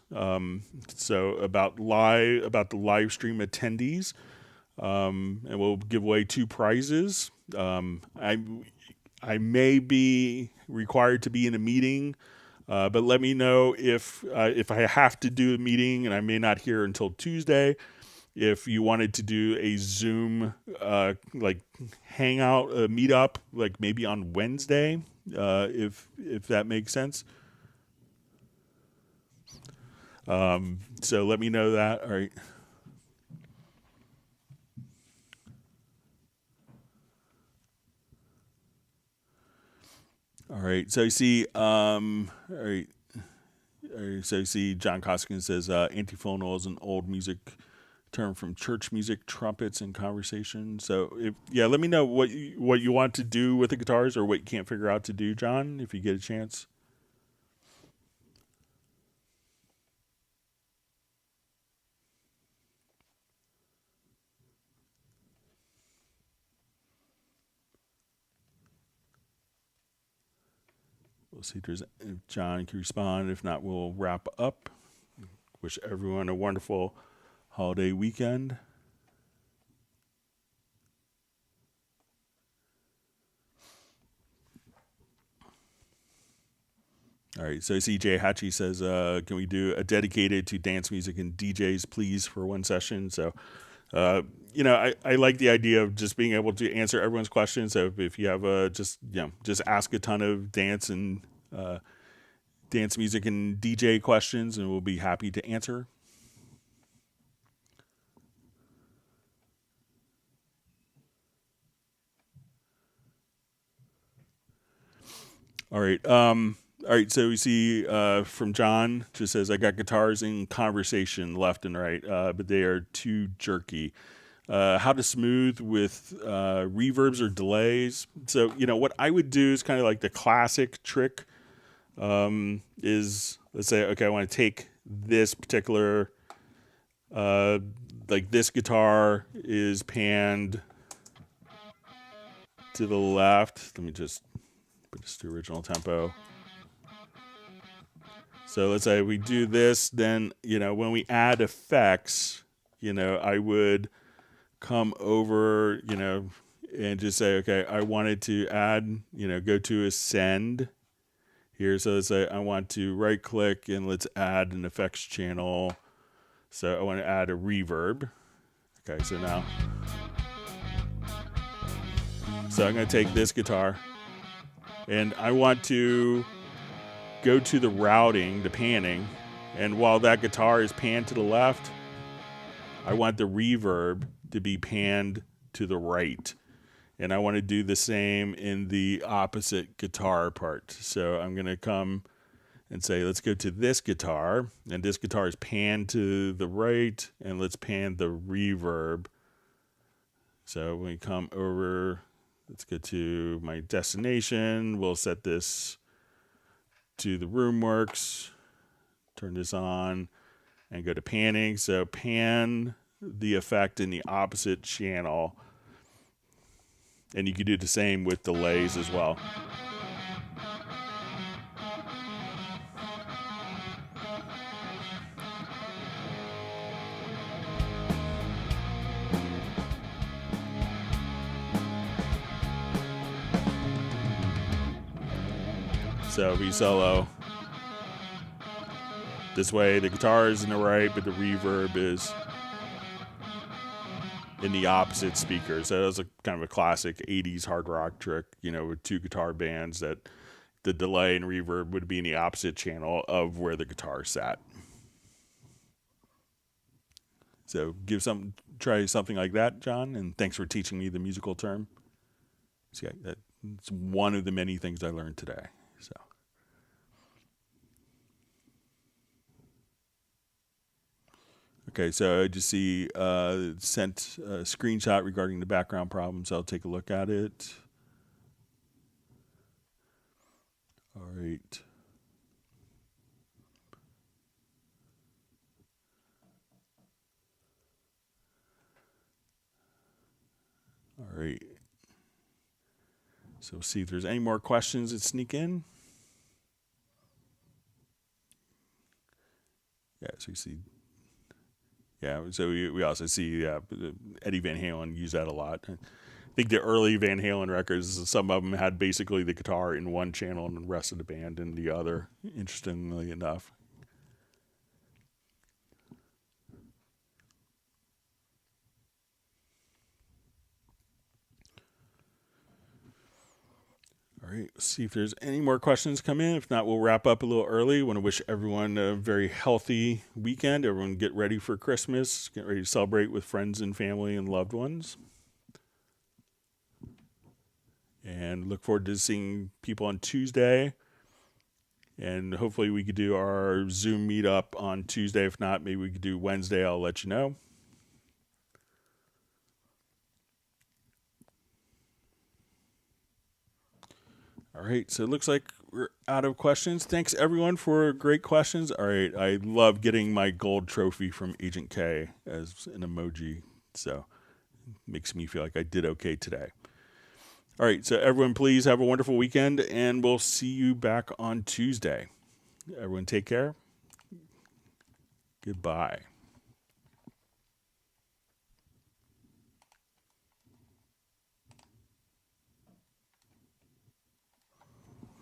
So about the live stream attendees, and we'll give away 2 prizes. I may be required to be in a meeting, but let me know if I have to do a meeting, and I may not hear until Tuesday. If you wanted to do a Zoom like hangout, meetup, like maybe on Wednesday, if that makes sense. So let me know that. All right. All right. So I see. All right. So I see John Costigan says antiphonal is an old music term from church music, trumpets, and conversation. So let me know what you want to do with the guitars, or what you can't figure out to do, John, if you get a chance. We'll see if John can respond. If not, we'll wrap up. Wish everyone a wonderful holiday weekend. All right, so I see Jay Hatchie says, can we do a dedicated to dance music and DJs, please, for one session? So, I like the idea of just being able to answer everyone's questions. So if you have just ask a ton of dance and dance music and DJ questions, and we'll be happy to answer. All right. All right, so we see from John, just says, I got guitars in conversation left and right, but they are too jerky. How to smooth with reverbs or delays. So, what I would do is kind of like the classic trick is, let's say, okay, I want to take this particular, like this guitar is panned to the left. Let me just put this to original tempo. So let's say we do this, then, when we add effects, I would come over, and just say, okay, I wanted to add, go to Ascend here. So let's say I want to right click and let's add an effects channel. So I want to add a reverb. Okay, so now, so I'm going to take this guitar and I want to go to the routing, the panning, and while that guitar is panned to the left, I want the reverb to be panned to the right. And I want to do the same in the opposite guitar part. So I'm going to come and say, let's go to this guitar, and this guitar is panned to the right, and let's pan the reverb. So when we come over, let's go to my destination. We'll set this to the RoomWorks, turn this on, and go to panning. So pan the effect in the opposite channel. And you can do the same with delays as well. So we solo. This way the guitar is in the right, but the reverb is in the opposite speaker. So that was a kind of a classic 80s hard rock trick, with two guitar bands, that the delay and reverb would be in the opposite channel of where the guitar sat. So try something like that, John, and thanks for teaching me the musical term. See, that's one of the many things I learned today. So. Okay, so I just see sent a screenshot regarding the background problem, so I'll take a look at it. All right. All right. So we'll see if there's any more questions that sneak in. Yeah, so you see. Yeah, so we also see Eddie Van Halen use that a lot. I think the early Van Halen records, some of them had basically the guitar in one channel and the rest of the band in the other, interestingly enough. All right, let's see if there's any more questions come in. If not, we'll wrap up a little early. Want to wish everyone a very healthy weekend. Everyone get ready for Christmas. Get ready to celebrate with friends and family and loved ones. And look forward to seeing people on Tuesday. And hopefully we could do our Zoom meetup on Tuesday. If not, maybe we could do Wednesday. I'll let you know. All right, so it looks like we're out of questions. Thanks, everyone, for great questions. All right, I love getting my gold trophy from Agent K as an emoji, so it makes me feel like I did okay today. All right, so everyone, please have a wonderful weekend, and we'll see you back on Tuesday. Everyone take care. Goodbye.